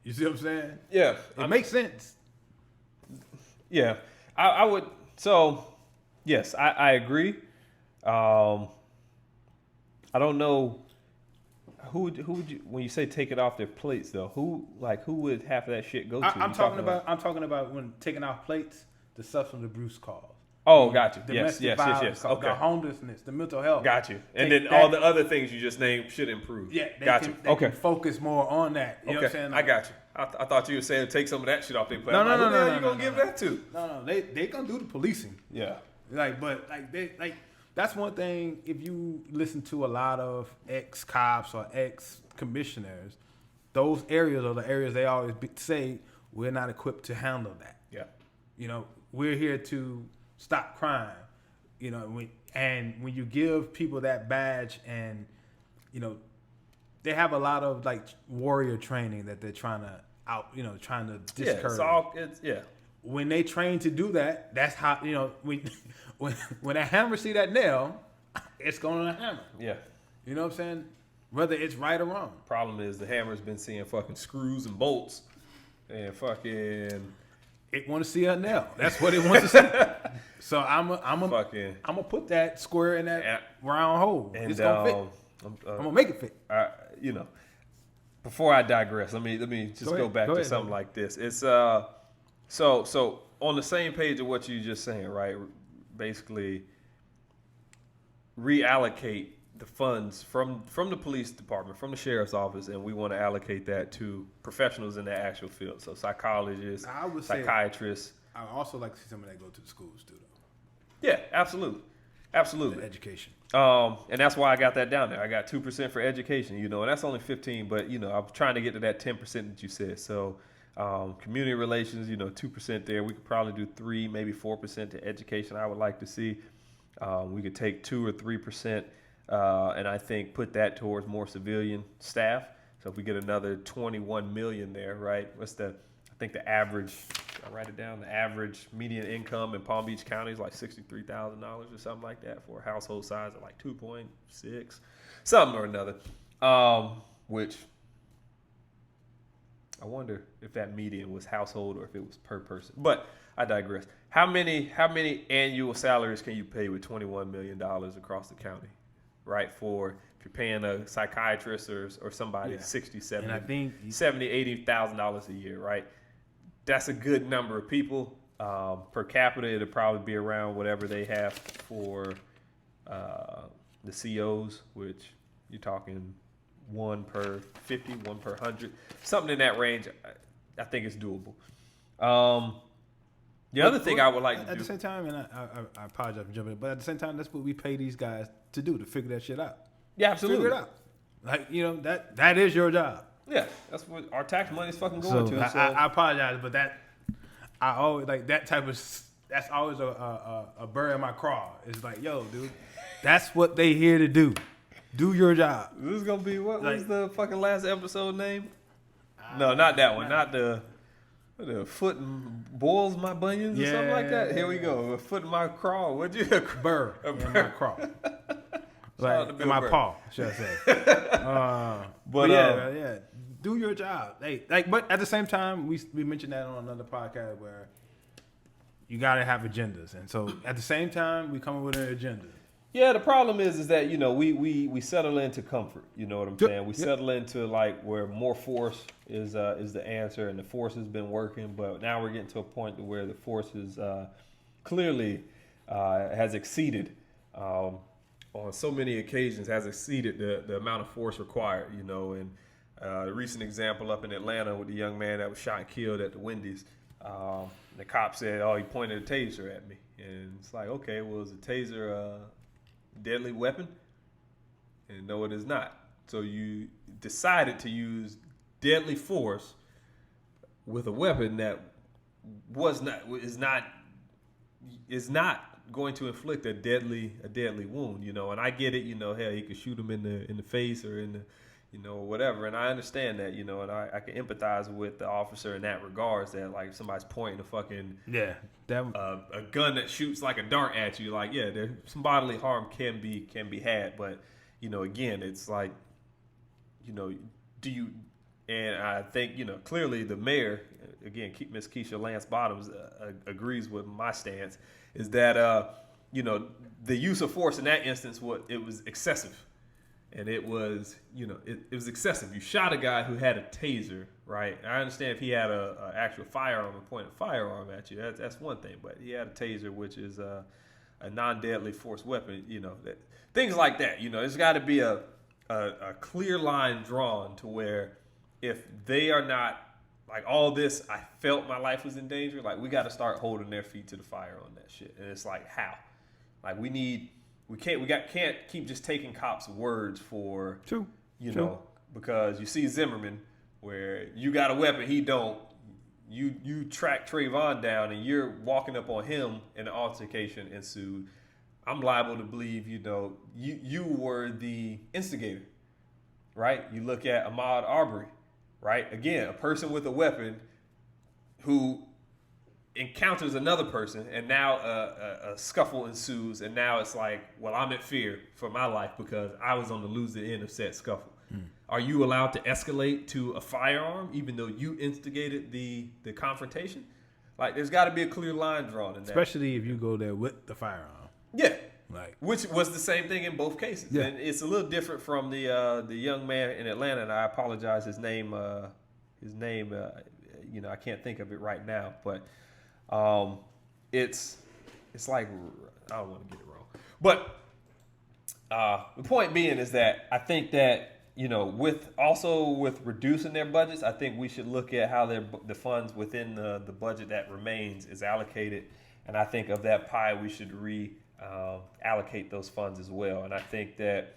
You see what I'm saying? Yeah, It makes sense. Yeah, I would. So, yes, I agree. I don't know who would you, when you say take it off their plates though, who would half of that shit go to? I'm talking about when taking off plates, the substance abuse calls. Oh, got you. Yes. Violence, Okay, the homelessness, the mental health. got you. And Take then that- all the other things you just named should improve. Yeah, got you. They can focus more on that. You know what I'm Okay, saying? I got you. I thought you were saying take some of that shit off their plate. No, I'm like, no, who the hell no, you no, gonna no, give no. that to? No, they gonna do the policing. Yeah. That's one thing. If you listen to a lot of ex-cops or ex-commissioners, those areas are the areas they always say we're not equipped to handle that. Yeah. You know, we're here to stop crime. You know, when you give people that badge, and you know, they have a lot of like warrior training that they're trying to discourage. When they train to do that, that's how, you know, when a hammer see that nail, it's going to hammer. Yeah. You know what I'm saying? Whether it's right or wrong. Problem is the hammer's been seeing fucking screws and bolts and fucking. It want to see a nail. That's what it wants to see. So I'm gonna put that square in that round hole. And, it's gonna fit. I'm gonna make it fit. You know, before I digress, let me just go back to something like this. It's so on the same page of what you just saying, right? Basically, reallocate the funds from the police department, from the sheriff's office, and we want to allocate that to professionals in the actual field. So psychologists, psychiatrists. I would also like to see some of that go to the schools too, though. Yeah, absolutely. The education. And that's why I got that down there. I got 2% for education, you know, and that's only 15, but you know, I'm trying to get to that 10% that you said. So community relations, you know, 2% there. We could probably do 3, maybe 4% to education. I would like to see. We could take 2 or 3%, and I think put that towards more civilian staff. So if we get another 21 million there, right? I think the average, I write it down, the average median income in Palm Beach County is like $63,000 or something like that for a household size of like 2.6, something or another. Which I wonder if that median was household or if it was per person. But I digress. How many annual salaries can you pay with $21 million across the county, right? For if you're paying a psychiatrist or somebody $60,000, $70,000, and I think $70,000, $80,000 a year, right? That's a good number of people. Per capita, it'll probably be around whatever they have for the COs, which you're talking 1 per 50, 1 per 100, something in that range. I think it's doable. The other thing I would like to do at the same time, and I apologize for jumping in, but at the same time, that's what we pay these guys to do, to figure that shit out. Yeah, absolutely. Figure it out. Like, you know, that is your job. Yeah, that's what our tax money is fucking going to. So I apologize, but I always like that type of. That's always a burr in my craw. It's like, yo, dude, that's what they here to do. Do your job. This is gonna be what was the fucking last episode name? No, not that one. Not the foot and boils my bunions or something like that. Here we go. A foot in my craw. What'd you? Burr in my craw. Like in my paw, should I say? But yeah. Do your job. Hey, but at the same time, we mentioned that on another podcast where you gotta have agendas, and so at the same time, we come up with an agenda. Yeah, the problem is that, you know, we settle into comfort. You know what I'm saying? We settle into like where more force is the answer, and the force has been working. But now we're getting to a point where the force is clearly has exceeded on so many occasions has exceeded the amount of force required. You know, and the recent example up in Atlanta with the young man that was shot and killed at the Wendy's. The cop said, "Oh, he pointed a taser at me," and it's like, okay, well, is a taser a deadly weapon? And no, it is not. So you decided to use deadly force with a weapon that is not going to inflict a deadly wound, And I get it, hell, he could shoot him in the face or in the, whatever. And I understand that, and I can empathize with the officer in that regards, that like if somebody's pointing a fucking a gun that shoots like a dart at you, like there some bodily harm can be had, but again, it's like, do you? And I think clearly the mayor, again, Miss Keisha Lance Bottoms, agrees with my stance, is that the use of force in that instance was excessive. And it was, it was excessive. You shot a guy who had a taser, right? I understand if he had a actual firearm and pointed a firearm at you, that's one thing. But he had a taser, which is a non-deadly force weapon. Things like that. There's got to be a clear line drawn to where if they are not like all this, I felt my life was in danger. Like we got to start holding their feet to the fire on that shit. And it's like how, like we can't keep just taking cops' words for, True. Because you see Zimmerman where you got a weapon, he don't. You track Trayvon down and you're walking up on him and an altercation ensued. I'm liable to believe, you were the instigator, right? You look at Ahmaud Arbery, right? Again, a person with a weapon who encounters another person, and now a scuffle ensues, and now it's like, well, I'm in fear for my life because I was on the losing end of said scuffle. Are you allowed to escalate to a firearm even though you instigated the confrontation? Like, there's got to be a clear line drawn in that. Especially if you go there with the firearm. Yeah. Like, which was the same thing in both cases. Yeah. And it's a little different from the young man in Atlanta, and I apologize, his name, I can't think of it right now, but it's like, I don't want to get it wrong. But the point being is that I think that, with reducing their budgets, I think we should look at how the funds within the budget that remains is allocated. And I think of that pie, we should allocate those funds as well. And I think that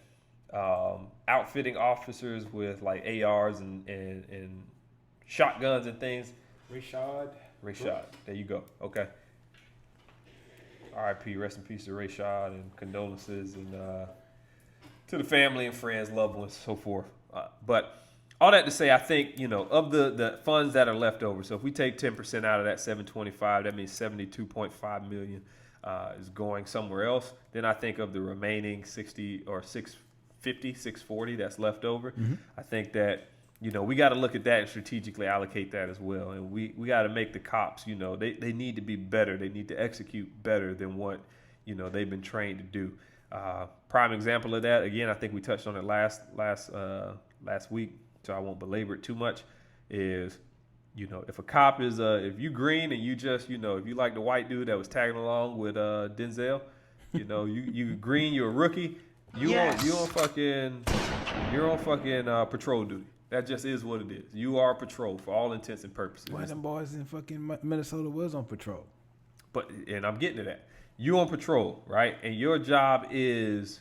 outfitting officers with like ARs and shotguns and things. Rashad, there you go. Okay. R.I.P. Rest in peace to Rashad, and condolences and to the family and friends, loved ones, so forth. But all that to say, I think, of the funds that are left over. So if we take 10% out of that 725, that means 72.5 million is going somewhere else. Then I think of the remaining 60 or 650, 640 that's left over. Mm-hmm. I think that, we got to look at that and strategically allocate that as well. And we got to make the cops, they need to be better. They need to execute better than what, they've been trained to do. Prime example of that, again, I think we touched on it last week, so I won't belabor it too much, is, if a cop is, if you green and you just, if you like the white dude that was tagging along with Denzel, you green, you're a rookie, you're on fucking patrol duty. That just is what it is. You are patrol for all intents and purposes. Why them boys in fucking Minnesota was on patrol? And I'm getting to that. You on patrol, right? And your job is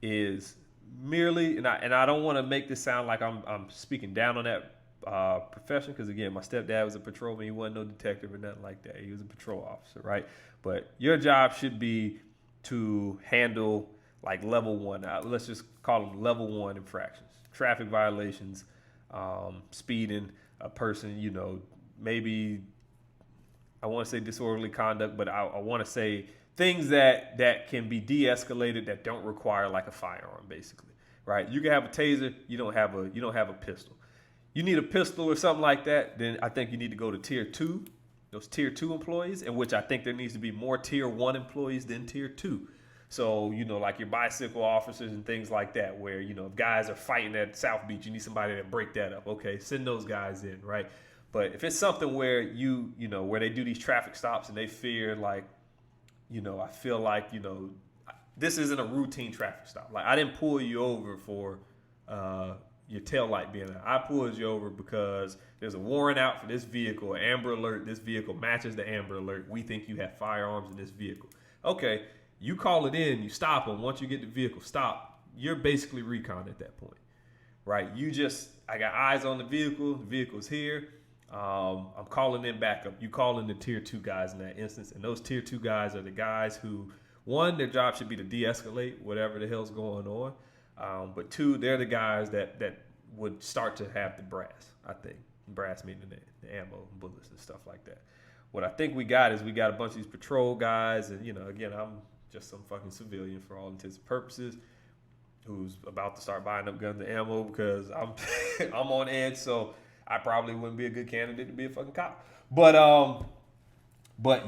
merely, and I don't want to make this sound like I'm speaking down on that profession, because again, my stepdad was a patrolman. He wasn't no detective or nothing like that. He was a patrol officer, right? But your job should be to handle like level 1. Let's just call them level 1 infractions, traffic violations, speeding, a person, maybe I want to say disorderly conduct, but I want to say things that can be de-escalated that don't require like a firearm, basically, right? You can have a taser, you don't have a pistol. You need a pistol or something like that, then I think you need to go to tier 2, those tier 2 employees, in which I think there needs to be more tier 1 employees than tier 2. So, like your bicycle officers and things like that, where, if guys are fighting at South Beach, you need somebody to break that up. Okay, send those guys in, right? But if it's something where where they do these traffic stops and they fear like, I feel like, this isn't a routine traffic stop. Like, I didn't pull you over for, your tail light being out. I pulled you over because there's a warrant out for this vehicle, an Amber Alert. This vehicle matches the Amber Alert. We think you have firearms in this vehicle. Okay, you call it in, you stop them. Once you get the vehicle stopped, you're basically recon at that point, right? I got eyes on the vehicle's here. I'm calling in backup. You call in the tier 2 guys in that instance, and those tier 2 guys are the guys who, one, their job should be to de-escalate whatever the hell's going on. But 2, they're the guys that would start to have the brass, I think. Brass meaning the ammo, bullets, and stuff like that. What I think we got a bunch of these patrol guys, and, again, I'm just some fucking civilian for all intents and purposes who's about to start buying up guns and ammo because I'm I'm on edge, so I probably wouldn't be a good candidate to be a fucking cop. But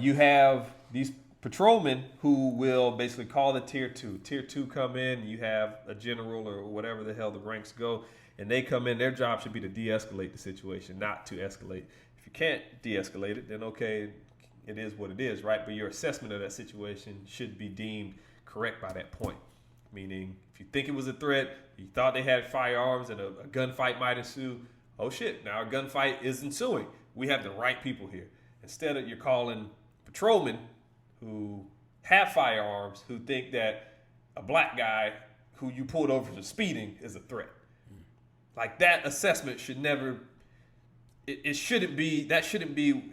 you have these patrolmen who will basically call the tier 2. Tier 2 come in, you have a general or whatever the hell the ranks go, and they come in, their job should be to de-escalate the situation, not to escalate. If you can't de-escalate it, then okay, it is what it is, right? But your assessment of that situation should be deemed correct by that point. Meaning, if you think it was a threat, you thought they had firearms and a gunfight might ensue, oh shit, now a gunfight is ensuing. We have the right people here. Instead of you're calling patrolmen who have firearms who think that a black guy who you pulled over for speeding is a threat. Like that assessment should never, that shouldn't be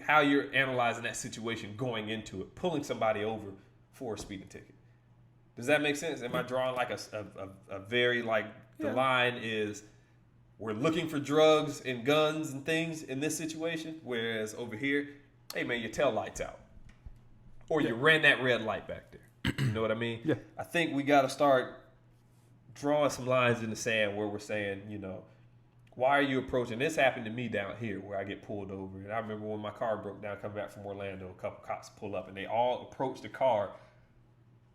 how you're analyzing that situation going into it, pulling somebody over for a speeding ticket. Does that make sense? Am I drawing like a very like the line is we're looking for drugs and guns and things in this situation, whereas over here, hey man, your tail light's out. Or you ran that red light back there. You know what I mean? Yeah. I think we got to start drawing some lines in the sand where we're saying, why are you approaching? This happened to me down here where I get pulled over. And I remember when my car broke down coming back from Orlando, a couple cops pull up and they all approach the car.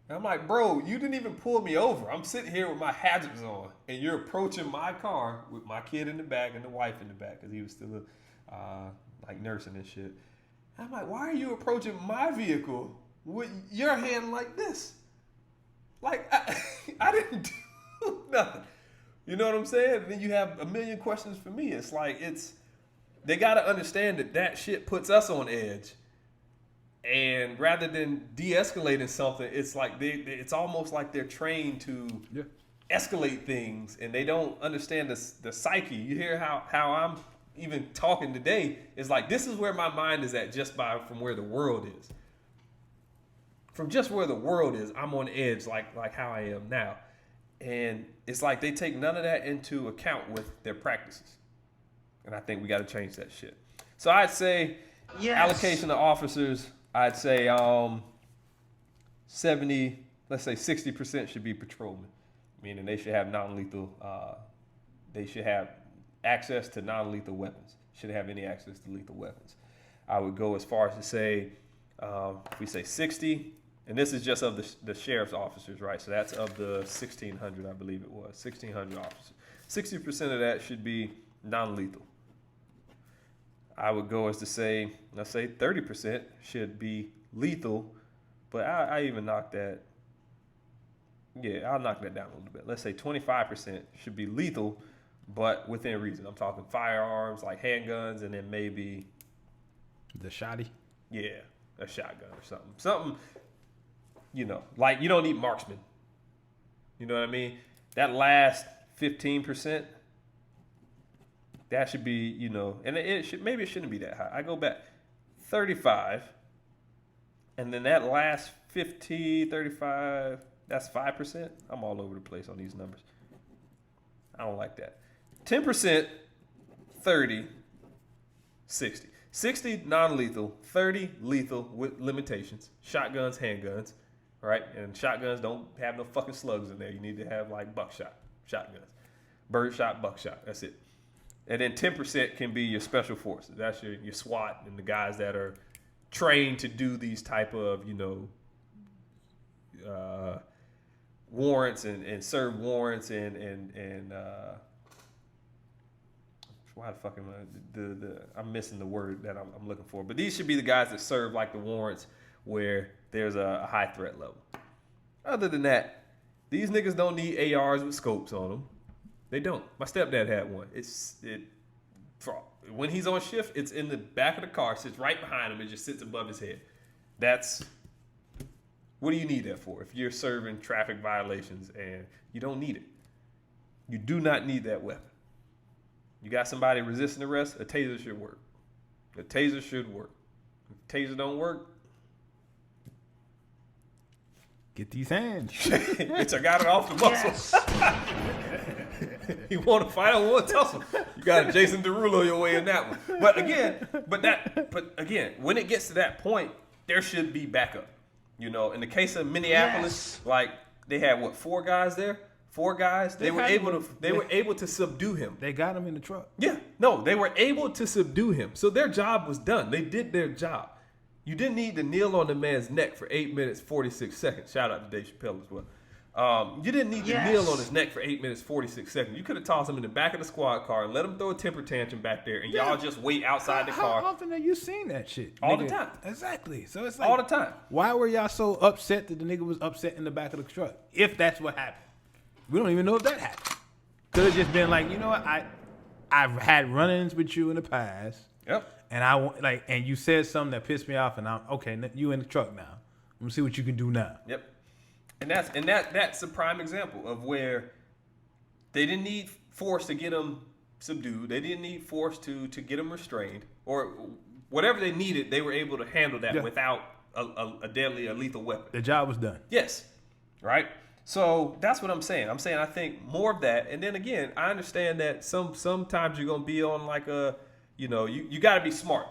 And I'm like, bro, you didn't even pull me over. I'm sitting here with my hazards on and you're approaching my car with my kid in the back and the wife in the back because he was still like nursing and shit. I'm like, why are you approaching my vehicle with your hand like this? Like, I didn't do nothing. You know what I'm saying? And then you have a million questions for me. It's like, they got to understand that shit puts us on edge. And rather than de-escalating something, it's like it's almost like they're trained to escalate things and they don't understand the psyche. You hear how I'm even talking today is like, this is where my mind is at from where the world is. From just where the world is, I'm on edge like how I am now. And it's like they take none of that into account with their practices. And I think we got to change that shit. So I'd say allocation of officers, I'd say 60% should be patrolmen, meaning they should have non-lethal, they should have access to non-lethal weapons, shouldn't have any access to lethal weapons. I would go as far as to say, if we say 60, and this is just of the sheriff's officers, right? So that's of the 1,600, I believe it was, 1,600 officers. 60% of that should be non-lethal. I would go as to say, let's say 30% should be lethal, but I even knock that, I'll knock that down a little bit. Let's say 25% should be lethal, but within reason. I'm talking firearms, like handguns, and then maybe... The shotty? Yeah, a shotgun or something. Something, like you don't need marksman. You know what I mean? That last 15%, that should be, and it shouldn't be that high. I go back 35, and then that last 50, 35, that's 5%. I'm all over the place on these numbers. I don't like that. 10%, 30, 60. 60 non-lethal, 30 lethal with limitations. Shotguns, handguns, right? And shotguns don't have no fucking slugs in there. You need to have like buckshot shotguns. Birdshot, buckshot. That's it. And then 10% can be your special forces. That's your SWAT and the guys that are trained to do these type of, warrants and serve warrants and why the fuck am I'm missing the word that I'm looking for. But these should be the guys that serve like the warrants where there's a high threat level. Other than that, these niggas don't need ARs with scopes on them. They don't. My stepdad had one. When he's on shift, it's in the back of the car, sits right behind him, it just sits above his head. What do you need that for? If you're serving traffic violations and you don't need it. You do not need that weapon. You got somebody resisting arrest, a taser should work. A taser should work. If taser don't work, get these hands. I got it off the muscle. You want to fight? I want to tussle. You got a Jason Derulo your way in that one. But again, when it gets to that point, there should be backup. You know, in the case of Minneapolis, like they had 4 guys there. 4 guys. They were able to subdue him. They got him in the truck. Yeah, no, they were able to subdue him. So their job was done. They did their job. You didn't need to kneel on the man's neck for 8 minutes 46 seconds. Shout out to Dave Chappelle as well. You didn't need to kneel on his neck for 8 minutes 46 seconds. You could have tossed him in the back of the squad car and let him throw a temper tantrum back there, and y'all just wait outside the car. How often have you seen that shit? All the time. Exactly. So it's like all the time. Why were y'all so upset that the nigga was upset in the back of the truck? If that's what happened, we don't even know if that happened. Could have just been like, you know what? I've had run-ins with you in the past. Yep. And and you said something that pissed me off, and I'm okay. You in the truck now. I'm gonna see what you can do now. Yep. And that's a prime example of where they didn't need force to get them subdued. They didn't need force to get them restrained, or whatever they needed. They were able to handle that without a lethal weapon. The job was done. Yes. Right. So that's what I'm saying. I think more of that. And then again, I understand that sometimes you're gonna be on like a, you got to be smart.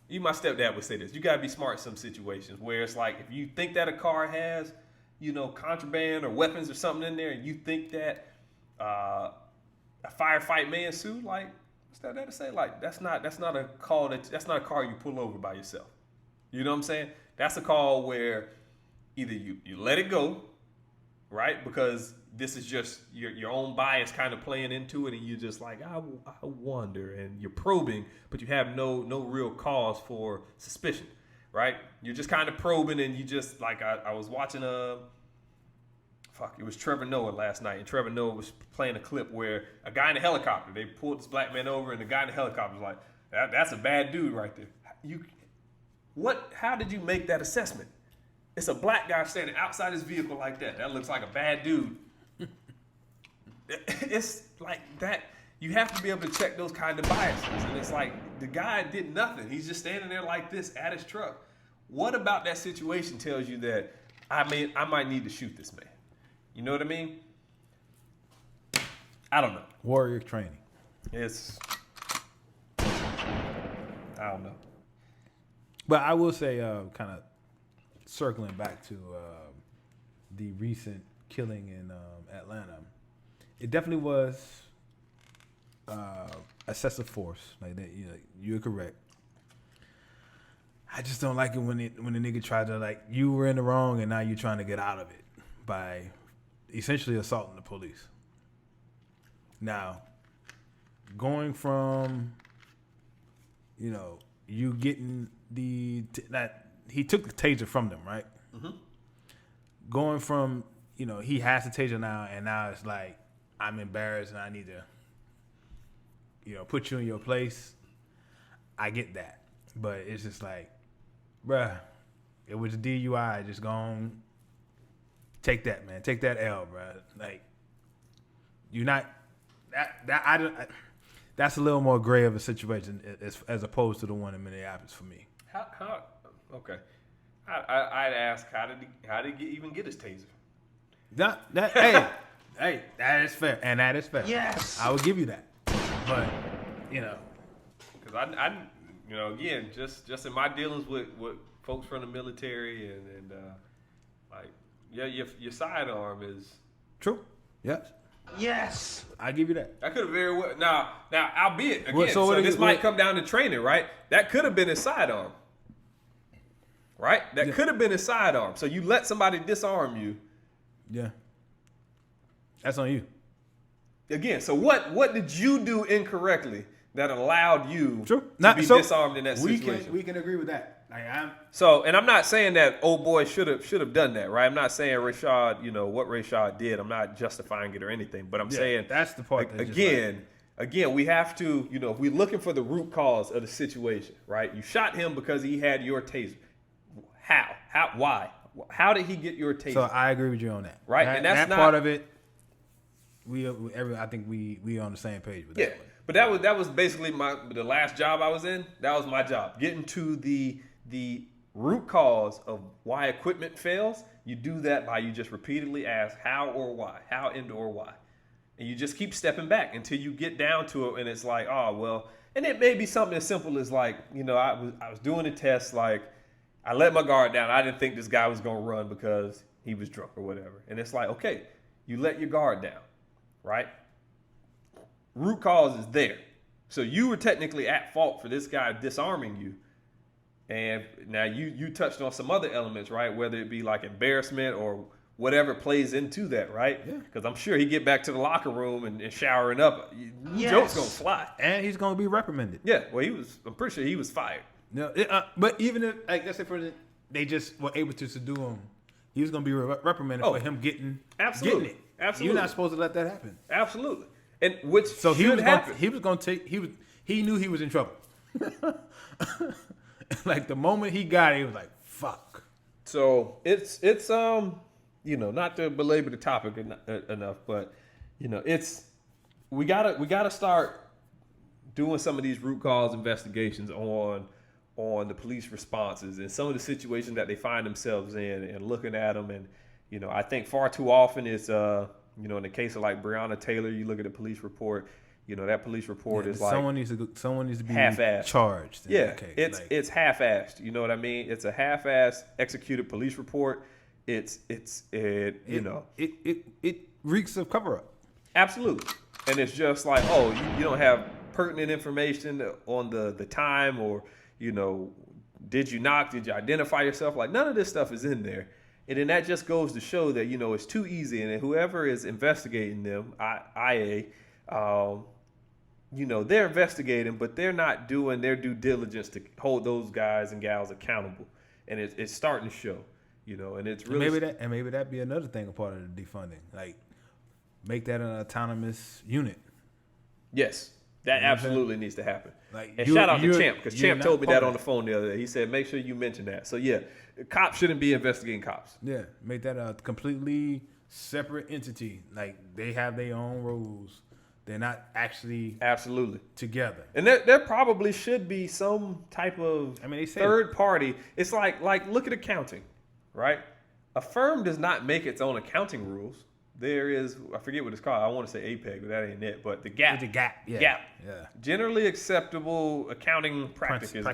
Even my stepdad would say this. You got to be smart in some situations where it's like if you think that a car has, contraband or weapons or something in there, and you think that a firefight may ensue, like what's that to say? Like that's not a call that's not a car you pull over by yourself. You know what I'm saying? That's a call where either you let it go, right? Because this is just your own bias kind of playing into it, and you're just like, I wonder, and you're probing, but you have no real cause for suspicion, right? You're just kind of probing, and you just like I was watching it was Trevor Noah last night, and Trevor Noah was playing a clip where a guy in a helicopter, they pulled this black man over, and the guy in the helicopter was like, that's a bad dude right there. How did you make that assessment? It's a black guy standing outside his vehicle like that. That looks like a bad dude. It's like that. You have to be able to check those kind of biases. And it's like the guy did nothing. He's just standing there like this at his truck. What about that situation tells you that I might need to shoot this man? You know what I mean? I don't know. Warrior training. I don't know. But I will say, kind of circling back to the recent killing in Atlanta, it definitely was excessive force. Like that, you're correct. I just don't like it when the nigga tried to, like, you were in the wrong and now you're trying to get out of it by essentially assaulting the police. Now, going from, you getting that he took the taser from them, right? Mm-hmm. Going from, he has the taser now, and now it's like, I'm embarrassed and I need to, put you in your place. I get that. But it's just like, bruh, it was a DUI. Just go on, take that, man. Take that L, bruh. Like, you're not, that's a little more gray of a situation as opposed to the one in Minneapolis for me. Okay. I'd ask, how did he even get his taser? Hey, that is fair, and that is fair. Yes, I will give you that. But because I again, just in my dealings with folks from the military and your sidearm is true. Yes. Yes, I give you that. That could have very well now. Albeit again, so this might come down to training, right? That could have been his sidearm, right? That could have been his sidearm. So you let somebody disarm you. Yeah. That's on you. Again, so what did you do incorrectly that allowed you True. to be disarmed in that situation. We can agree with that. And I'm not saying that old boy should have done that, right? I'm not saying Rashad, what Rashad did. I'm not justifying it or anything, but I'm saying that's the part. Again, we have to, if we're looking for the root cause of the situation, right? You shot him because he had your taser. How? Why? How did he get your taser? So I agree with you on that, right? And that's that part of it. I think we on the same page with that. Yeah, but that was basically the last job I was in. That was my job, getting to the root cause of why equipment fails. You do that by you just repeatedly ask how or why, how and or why. And you just keep stepping back until you get down to it, and it's like, oh, well, and it may be something as simple as like, I was doing a test, like I let my guard down. I didn't think this guy was going to run because he was drunk or whatever. And it's like, okay, you let your guard down, right? Root cause is there. So you were technically at fault for this guy disarming you. And now you touched on some other elements, right? Whether it be like embarrassment or whatever plays into that, right? Yeah. Because I'm sure he get back to the locker room and showering up. Joke's gonna fly, and he's gonna be reprimanded. Yeah. Well, I'm pretty sure he was fired. No, but even if, like, let's say for instance, they just were able to subdue him, he was gonna be reprimanded for him getting it. Absolutely. You're not supposed to let that happen. Absolutely. And he knew he was in trouble. Like the moment he got it, he was like, "Fuck." So it's not to belabor the topic enough, but we gotta start doing some of these root cause investigations on the police responses and some of the situations that they find themselves in, and looking at them. And I think far too often it's in the case of like Breonna Taylor, you look at the police report. That police report is like someone needs to be half-assed. Charged. Yeah, it's half-assed. You know what I mean? It's a half-assed executed police report. It reeks of cover-up. Absolutely. And it's just like, oh, you don't have pertinent information on the time, or did you knock? Did you identify yourself? Like, none of this stuff is in there. And then that just goes to show that it's too easy, and whoever is investigating them, IA. They're investigating, but they're not doing their due diligence to hold those guys and gals accountable, and it's starting to show. And it's really maybe that be another thing, a part of the defunding, like make that an autonomous unit. Yes, that absolutely needs to happen. Like, and shout out to Champ, because Champ told me that on the phone the other day. He said, make sure you mention that. So yeah, cops shouldn't be investigating cops. Yeah, make that a completely separate entity. Like, they have their own rules. They're not actually absolutely together. And there probably should be some type of third party. It's like look at accounting, right? A firm does not make its own accounting rules. There is, I forget what it's called. I want to say APEG, but that ain't it. But the GAP. The GAP, yeah. GAP. Yeah. Generally acceptable accounting practices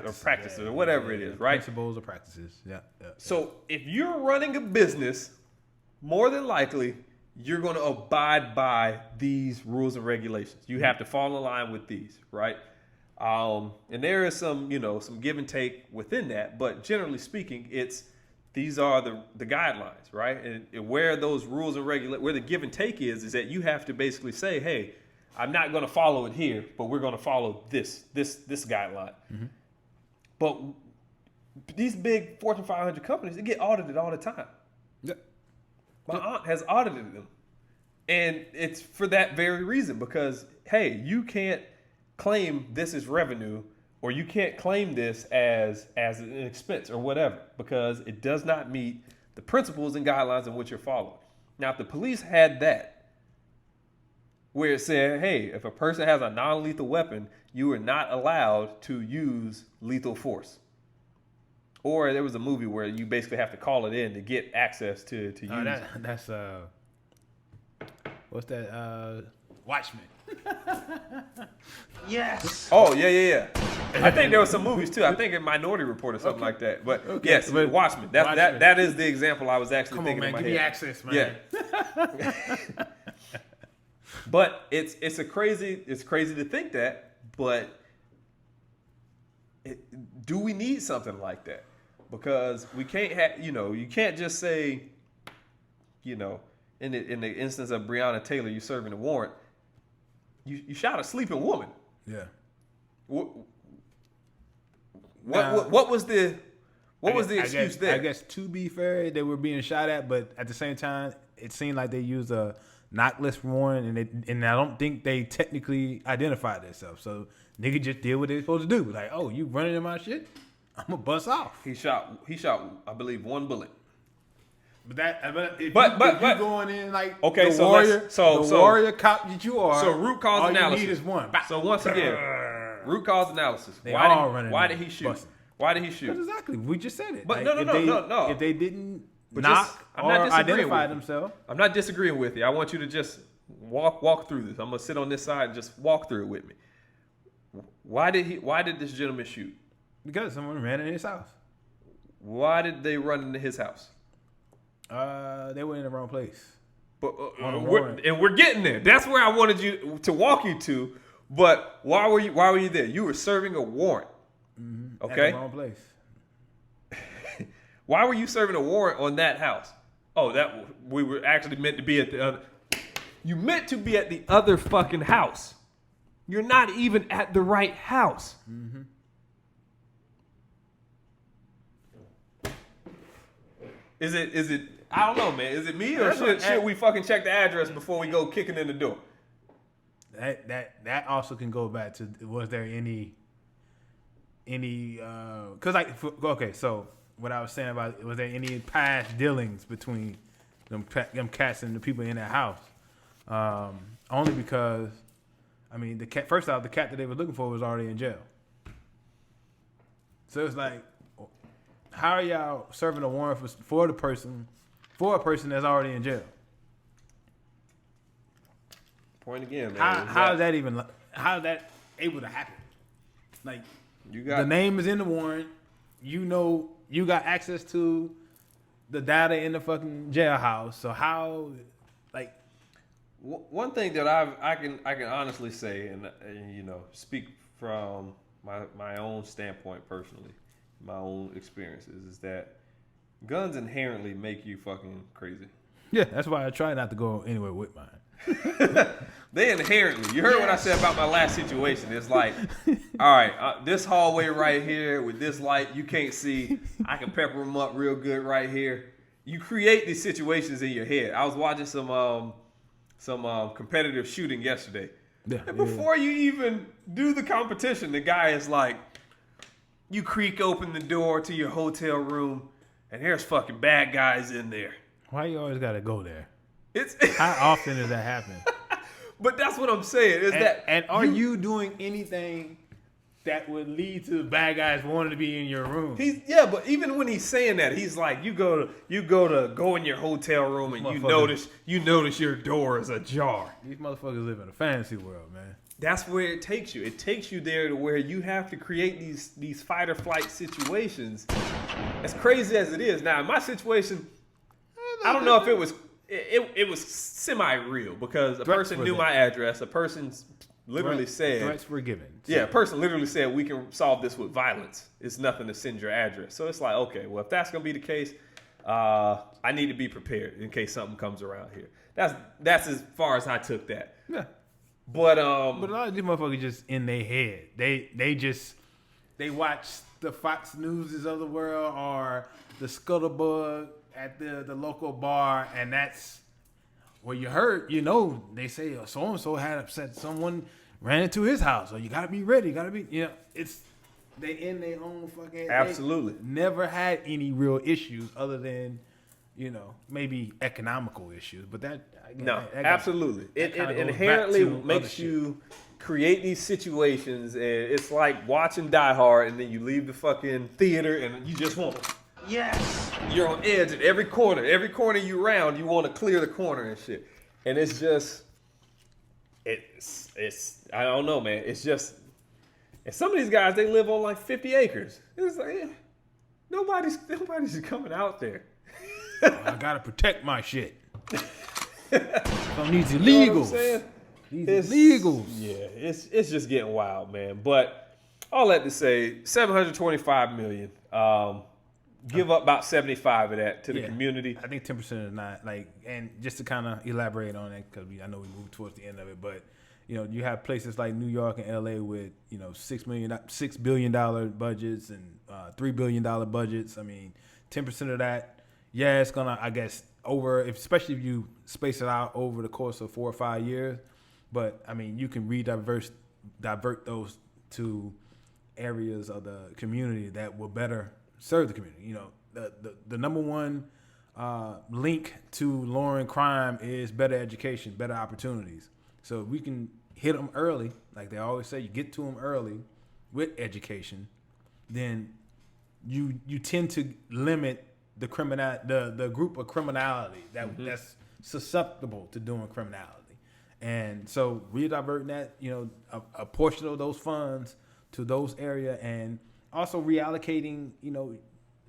or whatever it is, right? Principles or practices, yeah. So if you're running a business, more than likely, you're going to abide by these rules and regulations. You have to fall in line with these, right? And there is some give and take within that, but generally speaking, these are the guidelines, right? And where those rules and where the give and take is that you have to basically say, hey, I'm not going to follow it here, but we're going to follow this guideline. Mm-hmm. But these big Fortune 500 companies, they get audited all the time. Yeah. My aunt has audited them. And it's for that very reason, because, hey, you can't claim this as revenue, or you can't claim this as an expense or whatever, because it does not meet the principles and guidelines in which you're following. Now, if the police had that, where it said, hey, if a person has a non-lethal weapon, you are not allowed to use lethal force. Or there was a movie where you basically have to call it in to get access to use. That's what's that? Watchmen. Yes. Oh yeah. I think there were some movies too. I think in Minority Report or something like that. But yes, Watchmen. That is the example I was actually thinking in my head. Give me access, man. Yeah. But it's crazy to think that. But do we need something like that? Because we can't have, you can't just say, in the instance of Breonna Taylor, you serving a warrant, you shot a sleeping woman. Yeah. What was the excuse there? I guess to be fair, they were being shot at, but at the same time, it seemed like they used a knock list warrant, and I don't think they technically identified themselves. So nigga just did what they supposed to do. Like, oh, you running in my shit? I'm gonna bust off. He shot, I believe, one bullet. But if you going in like okay, the warrior cop that you are. So root cause all analysis. You need is one. So once again, root cause analysis. Why did he shoot? Busting. Why did he shoot? Exactly. We just said it. But like, no. If they didn't but knock or identify themselves, I'm not disagreeing with you. I want you to just walk through this. I'm gonna sit on this side and just walk through it with me. Why did this gentleman shoot? Because someone ran in his house. Why did they run into his house? They were in the wrong place. But we're getting there. That's where I wanted you to walk you to. But why were you there? You were serving a warrant. Mm-hmm. Okay. At the wrong place. Why were you serving a warrant on that house? Oh, that we were actually meant to be at the other. You meant to be at the other fucking house. You're not even at the right house. Mm-hmm. Is it? I don't know, man. Is it me or should we fucking check the address before we go kicking in the door? That also can go back to, was there any because okay, so what I was saying about, was there any past dealings between them cats and the people in that house? Only because, I mean, the cat that they were looking for was already in jail. So it's like, how are y'all serving a warrant for a person that's already in jail? Point again, man. How is that able to happen? Like, the name is in the warrant. You know, you got access to the data in the fucking jailhouse. So how, like, one thing that I can honestly say, and you know, speak from my own standpoint personally, my own experiences, is that guns inherently make you fucking crazy. Yeah, that's why I try not to go anywhere with mine. They inherently, you heard what I said about my last situation. It's like, all right, this hallway right here with this light, you can't see. I can pepper them up real good right here. You create these situations in your head. I was watching some competitive shooting yesterday. Yeah, and before you even do the competition, the guy is like, you creak open the door to your hotel room, and there's fucking bad guys in there. Why you always gotta go there? It's how often does that happen? But that's what I'm saying. And are you doing anything that would lead to bad guys wanting to be in your room? But even when he's saying that, he's like, you go in your hotel room and you notice your door is ajar. These motherfuckers live in a fantasy world, man. That's where it takes you. It takes you there to where you have to create these fight or flight situations. As crazy as it is. Now, in my situation, I don't know if it was semi-real, because a person knew my address. A person literally said threats were given. So. Yeah, a person literally said, we can solve this with violence. It's nothing to send your address. So it's like, okay, well, if that's gonna be the case, I need to be prepared in case something comes around here. That's as far as I took that. Yeah. But a lot of these motherfuckers just in their head. They watch the Fox Newses of the world or the Scuttlebutt at the local bar, and that's where you heard, you know, they say so and so had upset someone ran into his house, or you gotta be ready, it's they in their own fucking absolutely never had any real issues other than, you know, maybe economical issues, but absolutely it inherently makes you create these situations, and it's like watching Die Hard, and then you leave the fucking theater and you just want to. Yes. You're on edge at every corner. Every corner you round, you want to clear the corner and shit. And it's just, I don't know, man. It's just, and some of these guys, they live on like 50 acres. It's like, nobody's coming out there. I gotta protect my shit. Some these illegals. These illegals. Yeah, it's just getting wild, man. But all that to say, $725 million. Give up about 75 of that to the community. I think 10% is not, like, and just to kind of elaborate on it, because I know we moved towards the end of it, but you have places like New York and LA with, $6 billion budgets and $3 billion budgets. I mean, 10% of that, yeah, it's gonna, I guess, especially if you space it out over the course of 4 or 5 years. But I mean, you can divert those to areas of the community that will better serve the community. The number one link to lowering crime is better education, better opportunities. So if we can hit them early, like they always say, you get to them early with education, then you tend to limit the group of criminality that's susceptible to doing criminality. And so rediverting that, a portion of those funds to those areas, and also reallocating,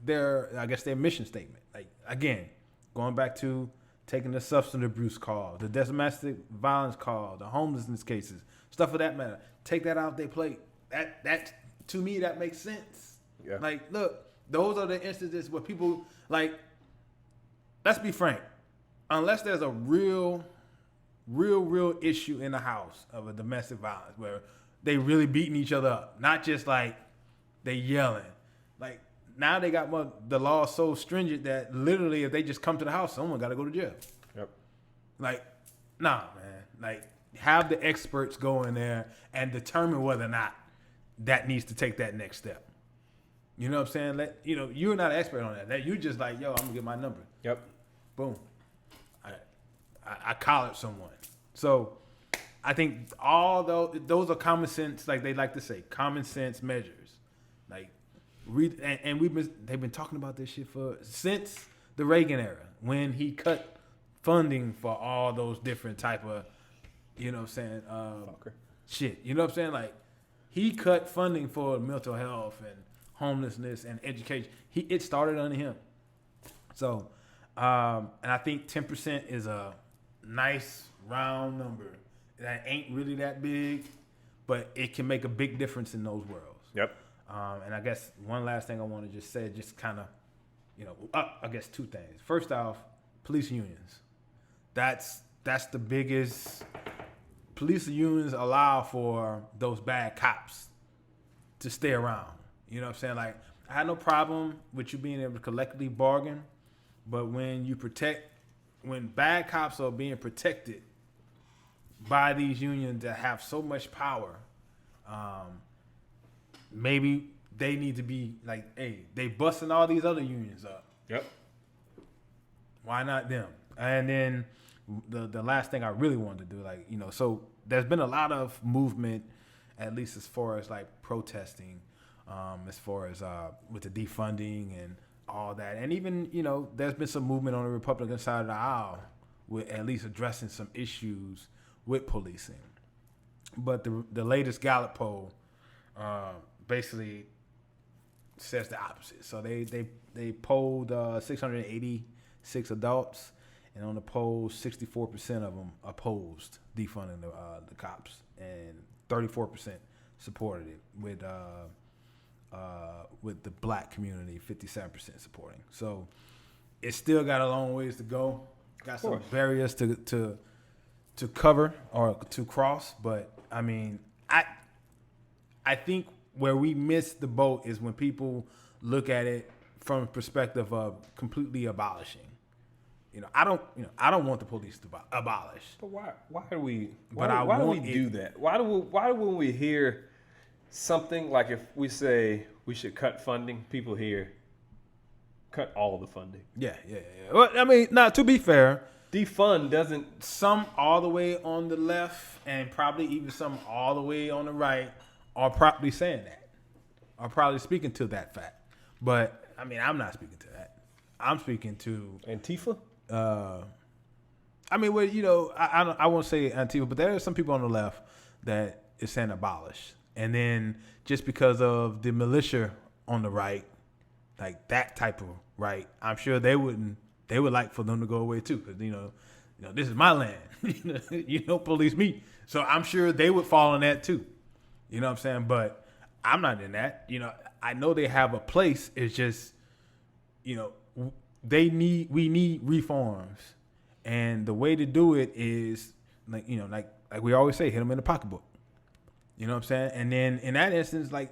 their mission statement. Like, again, going back to taking the substance abuse call, the domestic violence call, the homelessness cases, stuff of that matter. Take that out of their plate. That to me, that makes sense. Yeah. Like, look, those are the instances where people, like, let's be frank, unless there's a real issue in the house of a domestic violence where they really beating each other up, not just like they yelling. Like, now they got the law so stringent that literally if they just come to the house, someone got to go to jail. Yep. Like, nah, man. Like, have the experts go in there and determine whether or not that needs to take that next step. You know what I'm saying? You're not an expert on that. You just like, yo, I'm gonna get my number. Yep. Boom. I collared someone. So I think all those are common sense, like they like to say, common sense measures. Like, they've been talking about this shit since the Reagan era, when he cut funding for all those different type of, shit. You know what I'm saying? Like, he cut funding for mental health and homelessness and education. It started under him. So, and I think 10% is a nice round number. That ain't really that big, but it can make a big difference in those worlds. Yep. And I guess one last thing I want to just say, just kind of, I guess two things. First off, police unions. That's the biggest. Police unions allow for those bad cops to stay around. You know what I'm saying? Like, I had no problem with you being able to collectively bargain, but when bad cops are being protected by these unions that have so much power, maybe they need to be like, hey, they busting all these other unions up. Yep. Why not them? And then the last thing I really wanted to do, so there's been a lot of movement, at least as far as like protesting, as far as with the defunding and all that. And even, there's been some movement on the Republican side of the aisle with at least addressing some issues with policing. But the latest Gallup poll basically says the opposite. So they polled 686 adults, and on the poll, 64% of them opposed defunding the cops, and 34% supported it, with the black community 57% supporting. So it's still got a long ways to go. Got some barriers to cover or to cross, but I mean, I think where we miss the boat is when people look at it from a perspective of completely abolishing. I don't want the police to abolish. But why do we do that? Why do when we hear something like, if we say we should cut funding, people hear cut all the funding? Yeah. Well, I mean, now to be fair, defund doesn't. Some all the way on the left and probably even some all the way on the right are probably saying that, are probably speaking to that fact. But I mean, I'm not speaking to that. I'm speaking to Antifa. I mean, well, I won't say Antifa, but there are some people on the left that is saying abolish, and then just because of the militia on the right, like that type of right, I'm sure they would like for them to go away too, because this is my land. Police me, so I'm sure they would fall in that too. You know what I'm saying? But I'm not in that. I know they have a place. It's just, we need reforms, and the way to do it is like like we always say, hit them in the pocketbook. You know what I'm saying? And then in that instance, like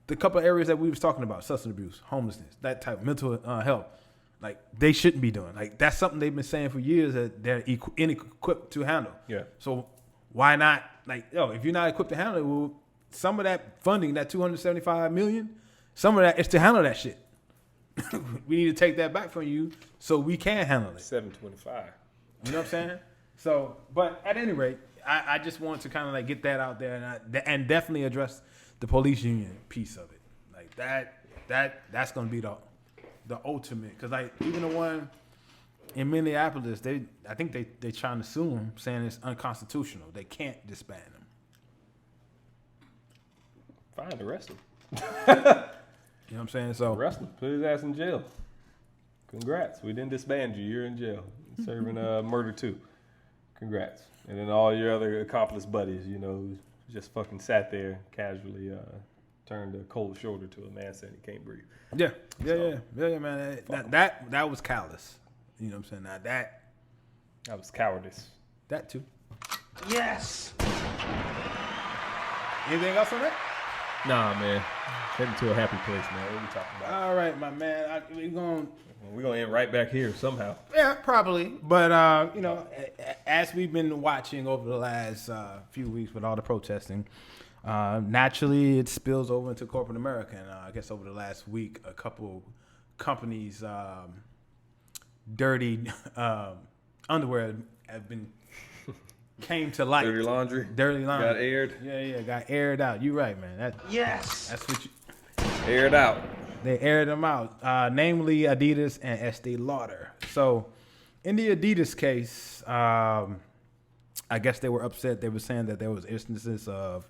the couple of areas that we was talking about, substance abuse, homelessness, that type of mental health, like they shouldn't be doing. Like that's something they've been saying for years that they're inequipped to handle. Yeah. So why not, like, if you're not equipped to handle it, well, some of that funding, that $275 million, some of that is to handle that shit. We need to take that back from you so we can handle it. 725. You know what I'm saying? So, but at any rate, I just want to kind of like get that out there and definitely address the police union piece of it. Like that's gonna be the ultimate, because like even the one in Minneapolis, I think they trying to sue them, saying it's unconstitutional. They can't disband them. Fine, arrest him. You know what I'm saying? So Arrest him. Put his ass in jail. Congrats. We didn't disband you. You're in jail. Serving murder too. Congrats. And then all your other accomplice buddies, you know, just fucking sat there casually, turned a cold shoulder to a man saying he can't breathe. Yeah, man. That was callous. You know what I'm saying? Now that was cowardice. That too. Yes. Anything else on that? Nah, man. Heading to a happy place, man. What are we talking about? All right, my man. We're going to end right back here somehow. Yeah, probably. But, you know, as we've been watching over the last few weeks with all the protesting, naturally it spills over into corporate America. And I guess over the last week, a couple companies' dirty underwear came to light. Dirty laundry. Got aired. Yeah, got aired out. You're right, man. Yes. That's what you... Aired out. They aired them out, namely Addias and Este Lauder. So, in the Addias case, I guess they were upset. They were saying that there was instances of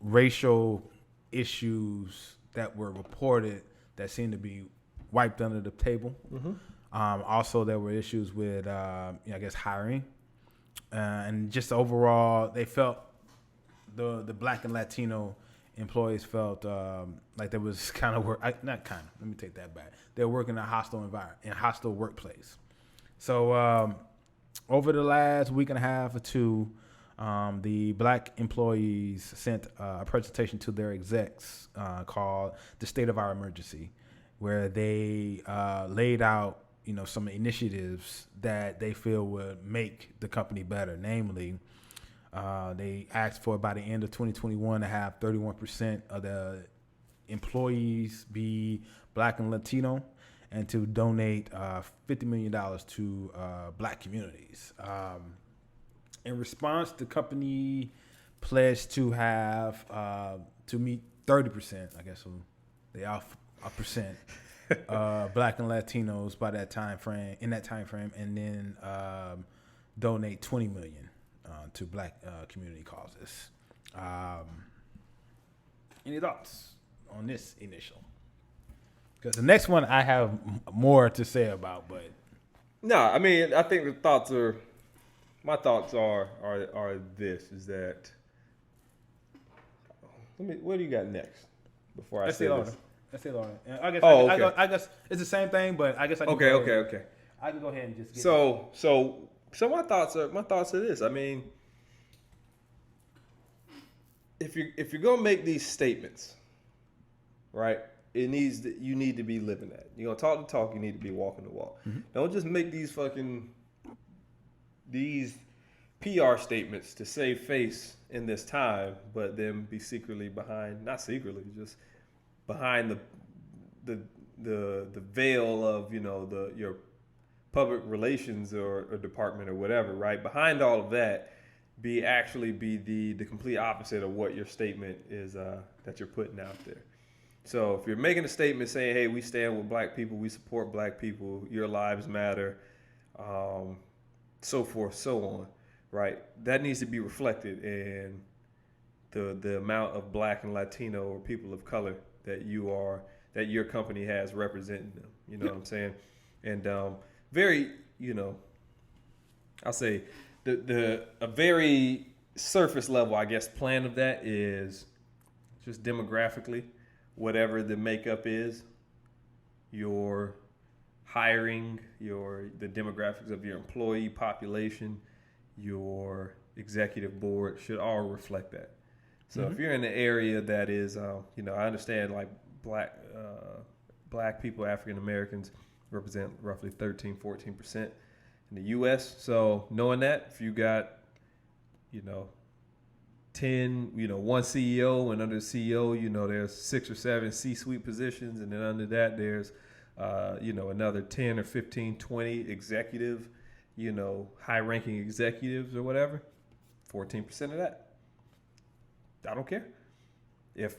racial issues that were reported that seemed to be wiped under the table. Mm-hmm. Also, there were issues with, I guess, hiring. And just overall, they felt the Black and Latino employees felt like there was kind of work. Not kind of. Let me take that back. They were working in a hostile environment, in a hostile workplace. So over the last week and a half or two, the Black employees sent a presentation to their execs called "The State of Our Emergency," where they laid out, you know, some initiatives that they feel would make the company better. Namely, they asked for by the end of 2021 to have 31% of the employees be Black and Latino, and to donate $50 million to Black communities. In response, the company pledged to have to meet 30%. I guess so they off a percent. Black and Latinos by that time frame, and then donate $20 million to Black community causes. Any thoughts on this initial? Because the next one I have more to say about, but no, I mean, I think my thoughts are this, is that, what do you got next before I say this? That's it, Lauren. I guess. Okay. I guess it's the same thing, but I guess I can. Okay. I can go ahead and just. Get So my thoughts are this. I mean, if you're gonna make these statements, right? You need to be living that. You're gonna talk the talk. You need to be walking the walk. Mm-hmm. Don't just make these PR statements to save face in this time, but then be secretly behind. Not secretly, just behind the veil of, you know, your public relations or department or whatever, right? Behind all of that, be the complete opposite of what your statement is that you're putting out there. So if you're making a statement saying, hey, we stand with Black people, we support Black people, your lives matter, so forth, so on, right? That needs to be reflected in the amount of Black and Latino or people of color that your company has representing them. You know what I'm saying? And very, you know, I'll say a very surface level, I guess, plan of that is just demographically, whatever the makeup is, your hiring, the demographics of your employee population, your executive board should all reflect that. So if you're in an area that is, I understand like black people, African Americans represent roughly 13-14% in the U.S. So knowing that, if you got, 10, one CEO, and under the CEO, there's 6 or 7 C-suite positions, and then under that there's, another 10 or 15, 20 executive, high-ranking executives or whatever, 14% of that. I don't care. If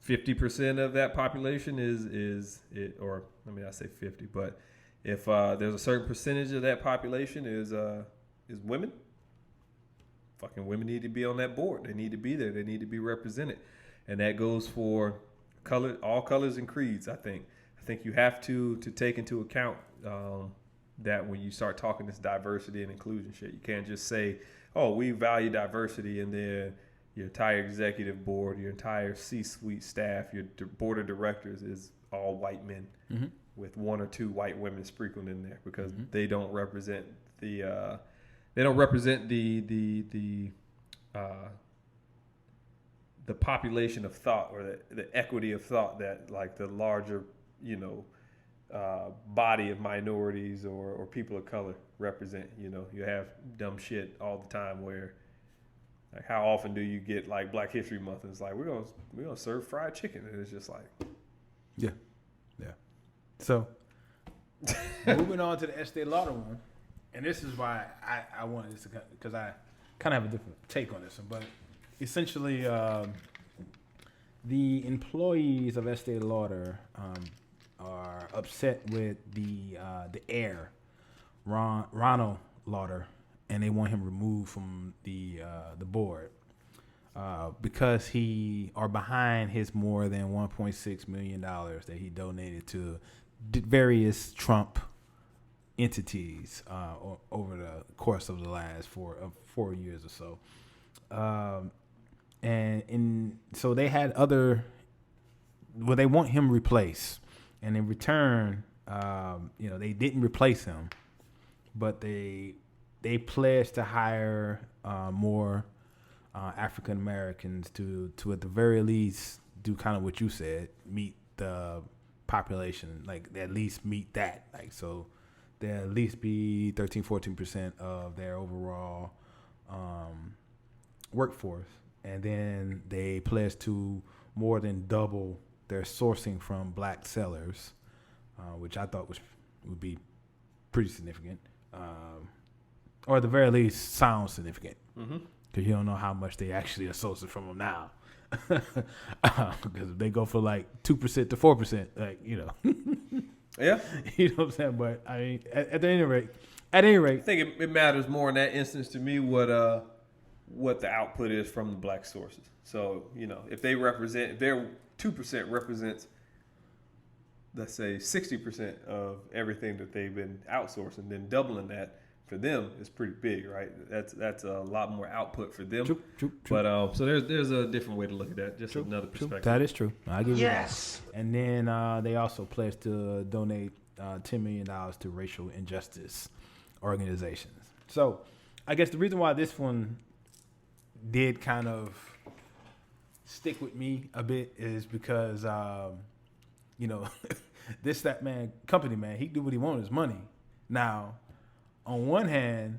50% of that population I say 50, but if there's a certain percentage of that population is women, fucking women need to be on that board. They need to be there. They need to be represented, and that goes for all colors and creeds. I think you have to take into account that when you start talking this diversity and inclusion shit, you can't just say, "Oh, we value diversity," and then your entire executive board, your entire C-suite staff, your board of directors is all white men with 1 or 2 white women sprinkled in there because they don't represent the population of thought or the equity of thought that like the larger body of minorities or people of color represent. You have dumb shit all the time where, like, how often do you get like Black History Month and it's like we're gonna serve fried chicken, and it's just like yeah. So moving on to the Estee Lauder one, and this is why I wanted this to, because I kind of have a different take on this one, but essentially the employees of Estee Lauder are upset with the heir, Ronald Lauder, and they want him removed from the board because he are behind his more than $1.6 million that he donated to various Trump entities over the course of the last 4 years or so. And so they had they want him replaced. And in return, they didn't replace him, but they pledged to hire more African Americans to at the very least do kind of what you said, meet the population, like at least meet that, like so there at least be 13-14% of their overall workforce, and then they pledged to more than double their sourcing from black sellers, which I thought would be pretty significant, or at the very least sound significant, because you don't know how much they actually are sourcing from them now. Because if they go for like 2% to 4%, like yeah, you know what I'm saying. But I mean, at any rate, I think it matters more in that instance to me what the output is from the black sources. So if their 2% represents, let's say 60% of everything that they've been outsourcing, then doubling that for them is pretty big, right? That's a lot more output for them. True. But so there's a different way to look at that. Just another perspective. That is true. I give you that. And then they also pledged to donate $10 million to racial injustice organizations. So I guess the reason why this one did kind of stick with me a bit is because company man, he do what he want with his money. Now, on one hand,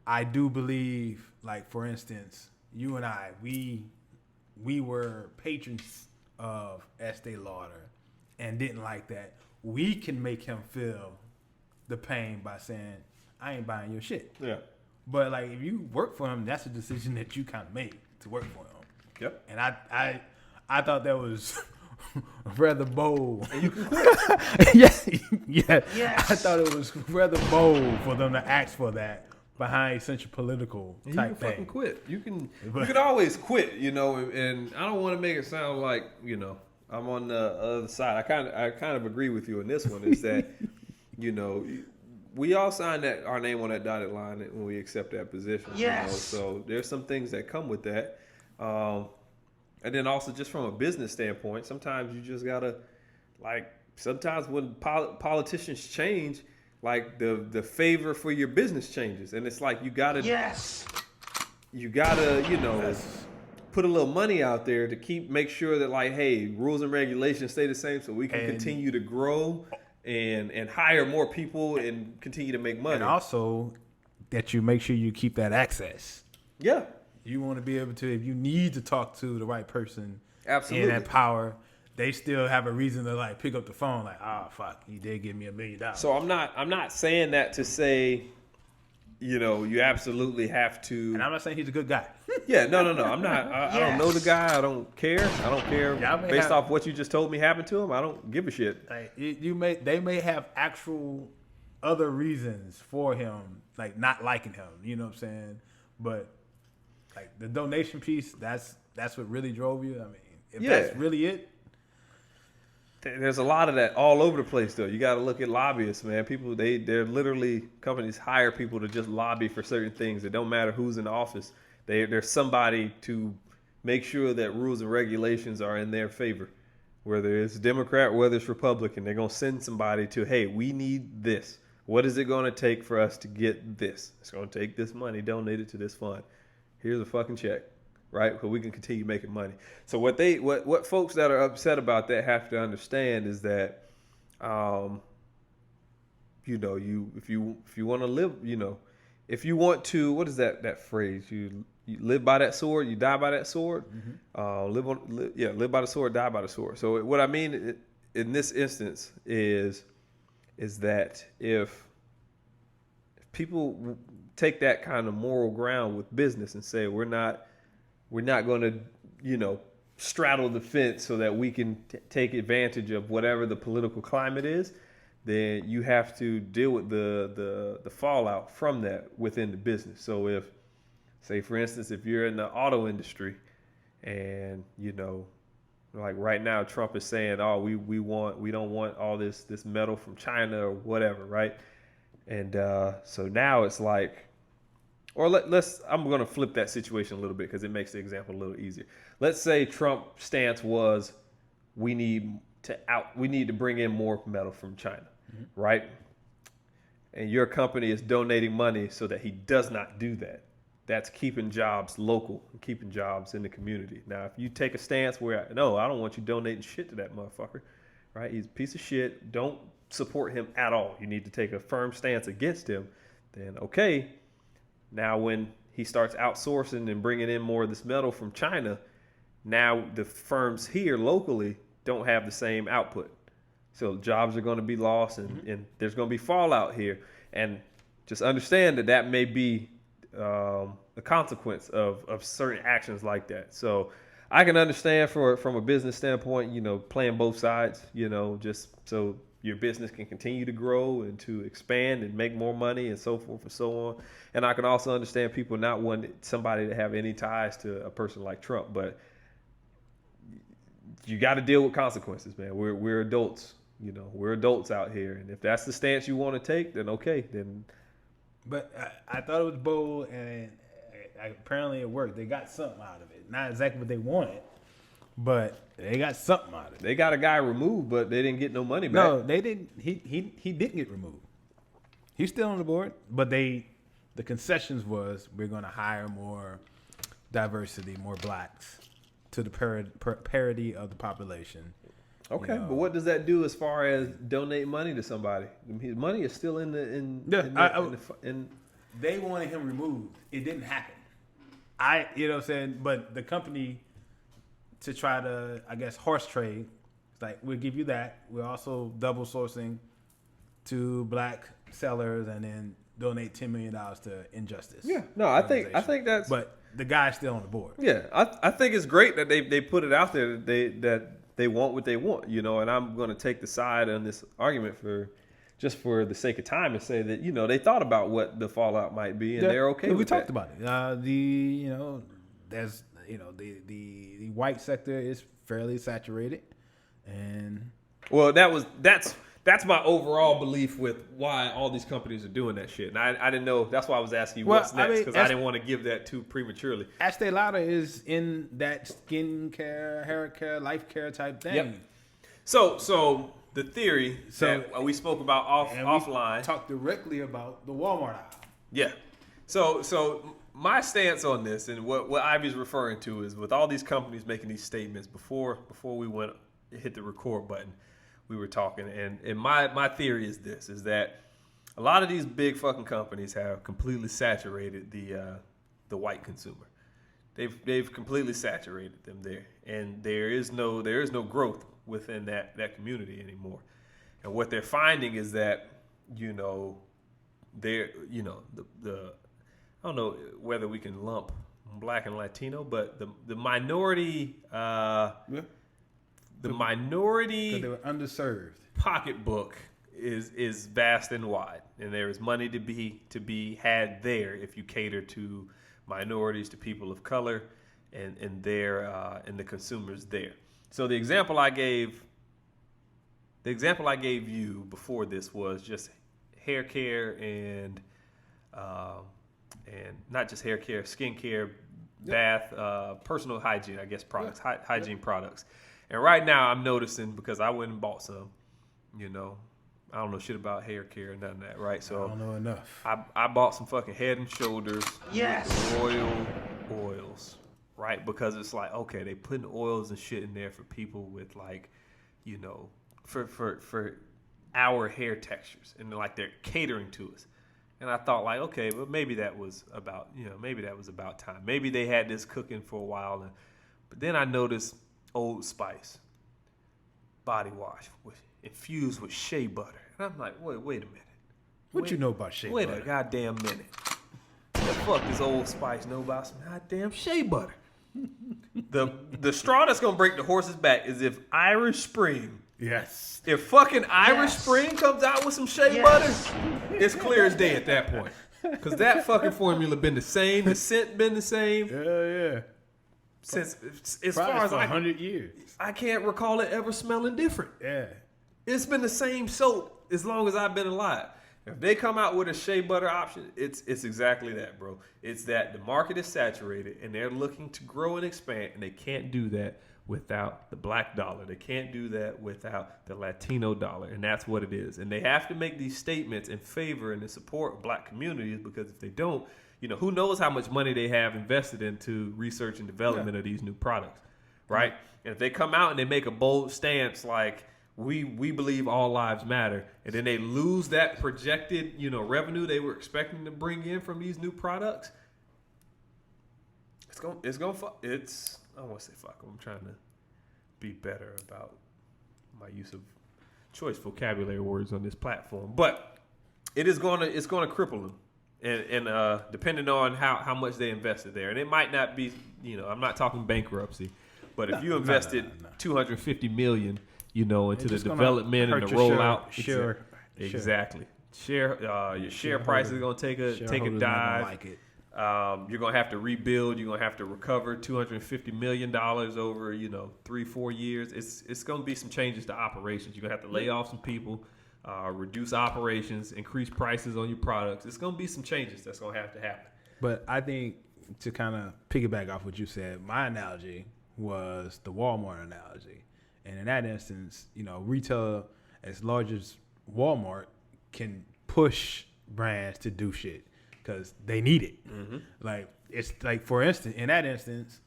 I do believe, like, for instance, you and I, we were patrons of Estee Lauder and didn't like that. We can make him feel the pain by saying, I ain't buying your shit. Yeah. But, like, if you work for him, that's a decision that you kind of made to work for him. Yep. And I thought that was rather bold. And you can quit. yeah. I thought it was rather bold for them to ask for that behind essential political type thing. You can fucking quit. You can always quit, and I don't want to make it sound like, I'm on the other side. I kind of agree with you on this one, is that, we all sign our name on that dotted line when we accept that position. Yes. So there's some things that come with that. And then also just from a business standpoint, sometimes you just gotta, like, sometimes when politicians change, like the favor for your business changes, and it's like you gotta put a little money out there to make sure that like, hey, rules and regulations stay the same so we can continue to grow and hire more people and continue to make money. And also that you make sure you keep that access. Yeah. You want to be able to, if you need to talk to the right person Absolutely. in that power, they still have a reason to like pick up the phone like, fuck, he did give me $1 million. So I'm not saying that to say, you absolutely have to. And I'm not saying he's a good guy. Yeah, no. I'm not. I don't know the guy. I don't care. Based off what you just told me happened to him, I don't give a shit. Like they may have actual other reasons for him, like not liking him. You know what I'm saying? But like the donation piece, that's what really drove you. I mean, if that's really it. There's a lot of that all over the place, though. You got to look at lobbyists, man. People, they're literally, companies hire people to just lobby for certain things. It don't matter who's in office. There's somebody to make sure that rules and regulations are in their favor. Whether it's Democrat, whether it's Republican, they're going to send somebody to, hey, we need this. What is it going to take for us to get this? It's going to take this money donated to this fund. Here's a fucking check. Right, so we can continue making money. So what folks that are upset about that have to understand is that, if you want to live, if you want to, what is that phrase? You live by that sword, you die by that sword. Mm-hmm. Live by the sword, die by the sword. So what I mean in this instance is that if people take that kind of moral ground with business and say we're not going to, straddle the fence so that we can take advantage of whatever the political climate is, then you have to deal with the fallout from that within the business. So if, say, for instance, if you're in the auto industry and, like right now Trump is saying, we don't want all this metal from China or whatever, right? And so now it's like, or I'm going to flip that situation a little bit because it makes the example a little easier. Let's say Trump's stance was we need to bring in more metal from China, mm-hmm. right? And your company is donating money so that he does not do that. That's keeping jobs local and keeping jobs in the community. Now, if you take a stance where, no, I don't want you donating shit to that motherfucker, right? He's a piece of shit. Don't support him at all. You need to take a firm stance against him. Then, okay. Now, when he starts outsourcing and bringing in more of this metal from China, now the firms here locally don't have the same output. So jobs are going to be lost and there's going to be fallout here. And just understand that may be a consequence of certain actions like that. So I can understand from a business standpoint, playing both sides, just so your business can continue to grow and to expand and make more money and so forth and so on. And I can also understand people not wanting somebody to have any ties to a person like Trump, but you got to deal with consequences, man. We're adults, we're adults out here. And if that's the stance you want to take, then okay, then. But I thought it was bold and apparently it worked. They got something out of it. Not exactly what they wanted, but they got something out of it. They got a guy removed, but they didn't get no money back. No, they didn't. He didn't get removed. He's still on the board, but the concessions was we're going to hire more diversity, more blacks to the parity of the population. Okay, but what does that do as far as donate money to somebody? His money is still in They wanted him removed. It didn't happen. You know what I'm saying? But the company, to try to, I guess, horse trade, it's like, we'll give you that. We're also double sourcing to black sellers and then donate $10 million to Injustice. Yeah, no, I think that's. But the guy's still on the board. Yeah, I think it's great that they put it out there that they want what they want, and I'm going to take the side on this argument for the sake of time and say that, they thought about what the fallout might be and they're okay with that. We talked about it. There's, the white sector is fairly saturated and. Well, that's my overall belief with why all these companies are doing that shit. And I didn't know, that's why I was asking you what's next, because I didn't want to give that too prematurely. Este Lauder is in that skin care, hair care, life care type thing. Yep. So the theory that we spoke about offline. Talk directly about the Walmart aisle. Yeah. So my stance on this and what Ivy's referring to is with all these companies making these statements before we hit the record button, we were talking, and my theory is this, is that a lot of these big fucking companies have completely saturated the white consumer. They've completely saturated them there, and there is no growth within that community anymore. And what they're finding is that they're I don't know whether we can lump Black and Latino, but the minority minority they were underserved pocketbook is vast and wide, and there is money to be had there if you cater to minorities, to people of color, and the consumers there. So the example I gave you before this was just hair care and not just hair care, skin care, bath, personal hygiene, I guess products, hygiene products. And right now I'm noticing, because I went and bought some, I don't know shit about hair care and none of that, right? So I don't know enough. I bought some fucking Head and Shoulders royal oils, right? Because it's like, okay, they putting oils and shit in there for people with like, for our hair textures, and like they're catering to us. And I thought like, okay, but maybe that was about time. Maybe they had this cooking for a while, but then I noticed Old Spice body wash infused with shea butter. And I'm like, wait a minute. What you know about shea butter? Wait a goddamn minute. The fuck does Old Spice know about some goddamn shea butter? The straw that's gonna break the horse's back is if Irish Spring. Yes. If fucking Irish Spring comes out with some shea butter, it's clear as day at that point. Because that fucking formula been the same, the scent been the same. Yeah. Since as probably far as for 100 years. I can't recall it ever smelling different. Yeah. It's been the same soap as long as I've been alive. If they come out with a shea butter option, it's exactly that, bro. It's that the market is saturated and they're looking to grow and expand, and they can't do that without the black dollar. They can't do that without the Latino dollar, and that's what it is. And they have to make these statements in favor and in support of black communities, because if they don't, who knows how much money they have invested into research and development of these new products, right? And if they come out and they make a bold stance like, we believe all lives matter, and then they lose that projected, revenue they were expecting to bring in from these new products, I don't want to say fuck. I'm trying to be better about my use of choice vocabulary words on this platform, but it's going to cripple them. And depending on how much they invested there. And it might not be, I'm not talking bankruptcy, but if you invested $250 million, into the development and the rollout. Exactly. Your share price is going to take a dive. Like it. You're going to have to rebuild. You're going to have to recover $250 million over, 3-4 years. It's going to be some changes to operations. You're going to have to lay off some people. Reduce operations, increase prices on your products. It's going to be some changes that's going to have to happen. But I think, to kind of piggyback off what you said, my analogy was the Walmart analogy. And in that instance, retail as large as Walmart can push brands to do shit because they need it. Mm-hmm. Like, it's like, for instance, in that instance,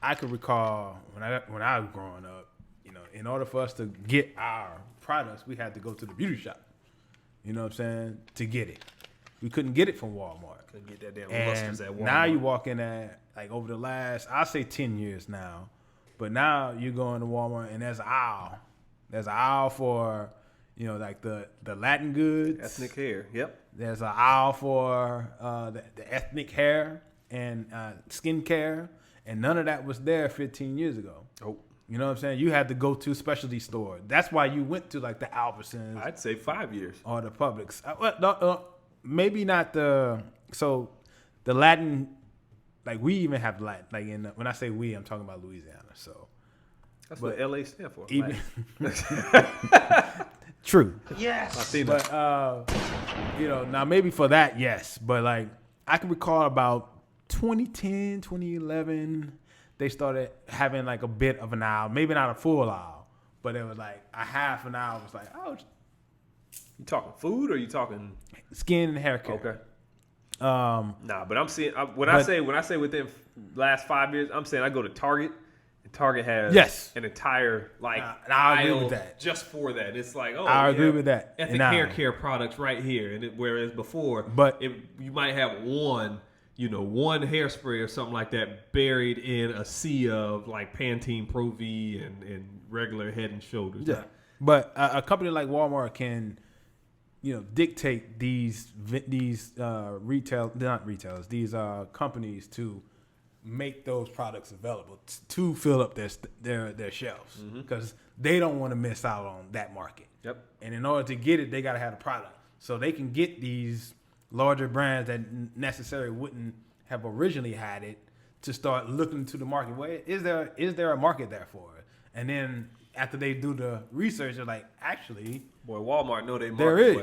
I could recall when I was growing up, in order for us to get our products, we had to go to the beauty shop. You know what I'm saying? To get it. We couldn't get it from Walmart. Couldn't get that damn lustrous at Walmart. Now you walk in at, like, over the last, I'll say 10 years now, but now you go into Walmart and there's an aisle. There's an aisle for, like the Latin goods. Ethnic hair, yep. There's an aisle for the ethnic hair and skin care, and none of that was there 15 years ago. Oh. You know what I'm saying? You had to go to a specialty store. That's why you went to like the Albertsons. I'd say 5 years. Or the Publix. Maybe not the Latin. Like, we even have Latin. Like, when I say we, I'm talking about Louisiana. So that's what LA stand for. Even true. Yes. Latino. But now maybe for that, yes. But like, I can recall about 2010, 2011. They started having like a bit of an aisle, maybe not a full aisle, but but it was like a half an hour. Was like, oh, You talking food or you talking skin and hair care. Okay. Nah, but I'm seeing when I say within last 5 years, I'm saying I go to Target. And Target has an entire I agree with that. Just for that. It's like I agree with that. Ethnic hair care products right here, and whereas before, you might have one hairspray or something like that buried in a sea of like Pantene Pro V and regular Head and Shoulders. Yeah, but a company like Walmart can, dictate these companies to make those products available to fill up their shelves because they don't want to miss out on that market. Yep. And in order to get it, they got to have the product, so they can get these larger brands that necessarily wouldn't have originally had it to start looking to the market. Well, is there a market there for it? And then after they do the research, they're like, actually, Walmart know they market. There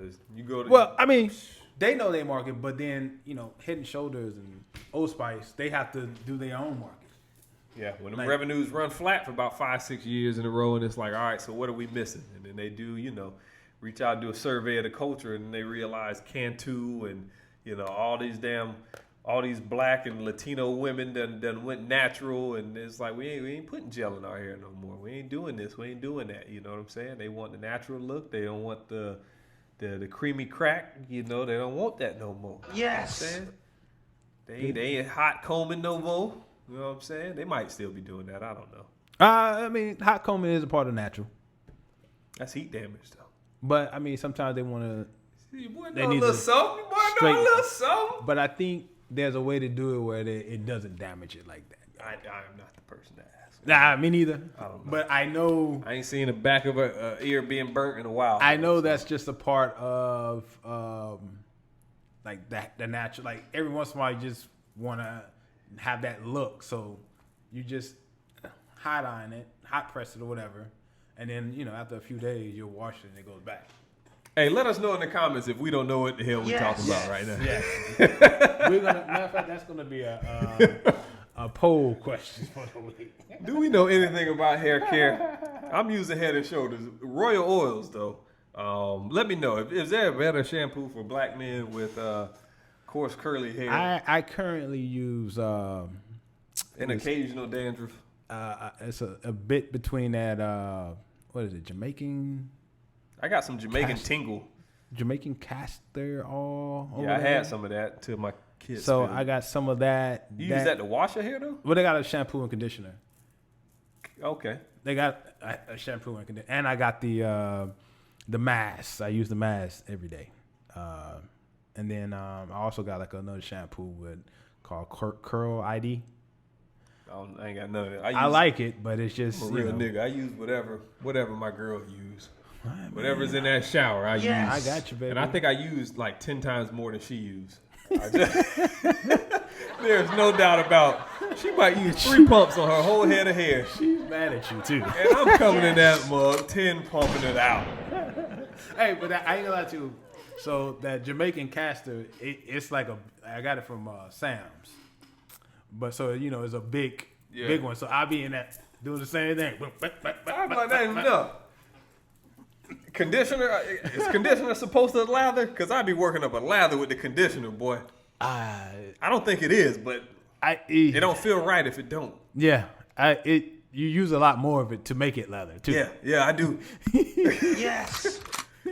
is. You go to they know they market, but then Head and Shoulders and Old Spice, they have to do their own market. Yeah, when the revenues run flat for about 5-6 years in a row, and it's like, all right, so what are we missing? And then they do, reach out and do a survey of the culture, and they realize Cantu and all these black and Latino women done went natural, and it's like we ain't putting gel in our hair no more. We ain't doing this. We ain't doing that. You know what I'm saying? They want the natural look. They don't want the creamy crack. They don't want that no more. Yes. You know what I'm saying? They ain't hot combing no more. You know what I'm saying? They might still be doing that. I don't know. Hot combing is a part of natural. That's heat damage though. But sometimes they want to. They need a little something. A little something. But I think there's a way to do it where it doesn't damage it like that. I am not the person to ask. Nah, me neither. I don't know. But I know. I ain't seen the back of a ear being burnt in a while. I know that's just a part of like that, the natural. Like every once in a while, you just want to have that look, so you just hot iron it, hot press it or whatever, and then after a few days, you'll wash it and it goes back. Hey, let us know in the comments if we don't know what the hell we're talking about right now. Yeah. Matter of fact, that's gonna be a poll question for the week. Do we know anything about hair care? I'm using Head and Shoulders. Royal Oils, though. Let me know. Is there a better shampoo for black men with coarse curly hair? I currently use an occasional dandruff. It's a bit between that. What is it? Jamaican. I got some Jamaican tingle. Jamaican castor oil. Yeah, I had some of that to my kids. So I got some of that. You use that to wash your hair though? Well, they got a shampoo and conditioner. Okay. They got a shampoo and conditioner, and I got the mask. I use the mask every day, and then I also got like another shampoo called Craw ID. I ain't got none of that. I like it, but it's just I'm a real nigga. I use whatever my girl use. Whatever's in that shower, I use. I got you, baby. And I think I used like 10 times more than she used. There's no doubt about she might use 3 pumps on her whole head of hair. She's mad at you too. And I'm coming in that mug, 10 pumping it out. Hey, but I ain't gonna lie to you. So that Jamaican castor, it's like I got it from Sam's. But so it's a big one. So I'll be in that doing the same thing. I'm like, that ain't enough. Conditioner? Is conditioner supposed to lather? Because I'd be working up a lather with the conditioner, boy. I don't think it is, but it don't feel right if it don't. Yeah, you use a lot more of it to make it lather too. Yeah, I do. Yes.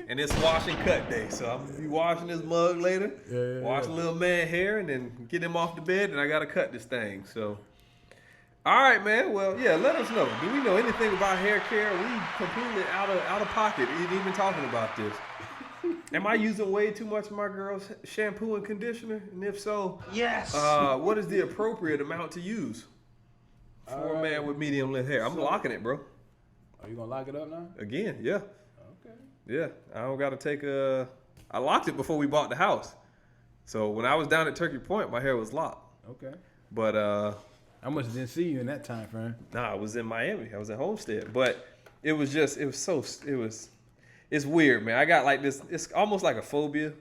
And it's wash and cut day, so I'm gonna be washing this mug later. Wash a little man hair and then get him off the bed, and I gotta cut this thing. So. All right, man. Well, yeah, let us know. Do we know anything about hair care? We completely out of pocket even talking about this. Am I using way too much of my girl's shampoo and conditioner? And if so, yes. What is the appropriate amount to use for a man with medium length hair? I'm locking it, bro. Are you gonna lock it up now? Again, yeah. Okay. Yeah, I don't got to take I locked it before we bought the house. So when I was down at Turkey Point, my hair was locked. Okay. But I must didn't see you in that time frame. Nah, I was in Miami. I was at Homestead. But it's weird, man. I got like this, it's almost like a phobia.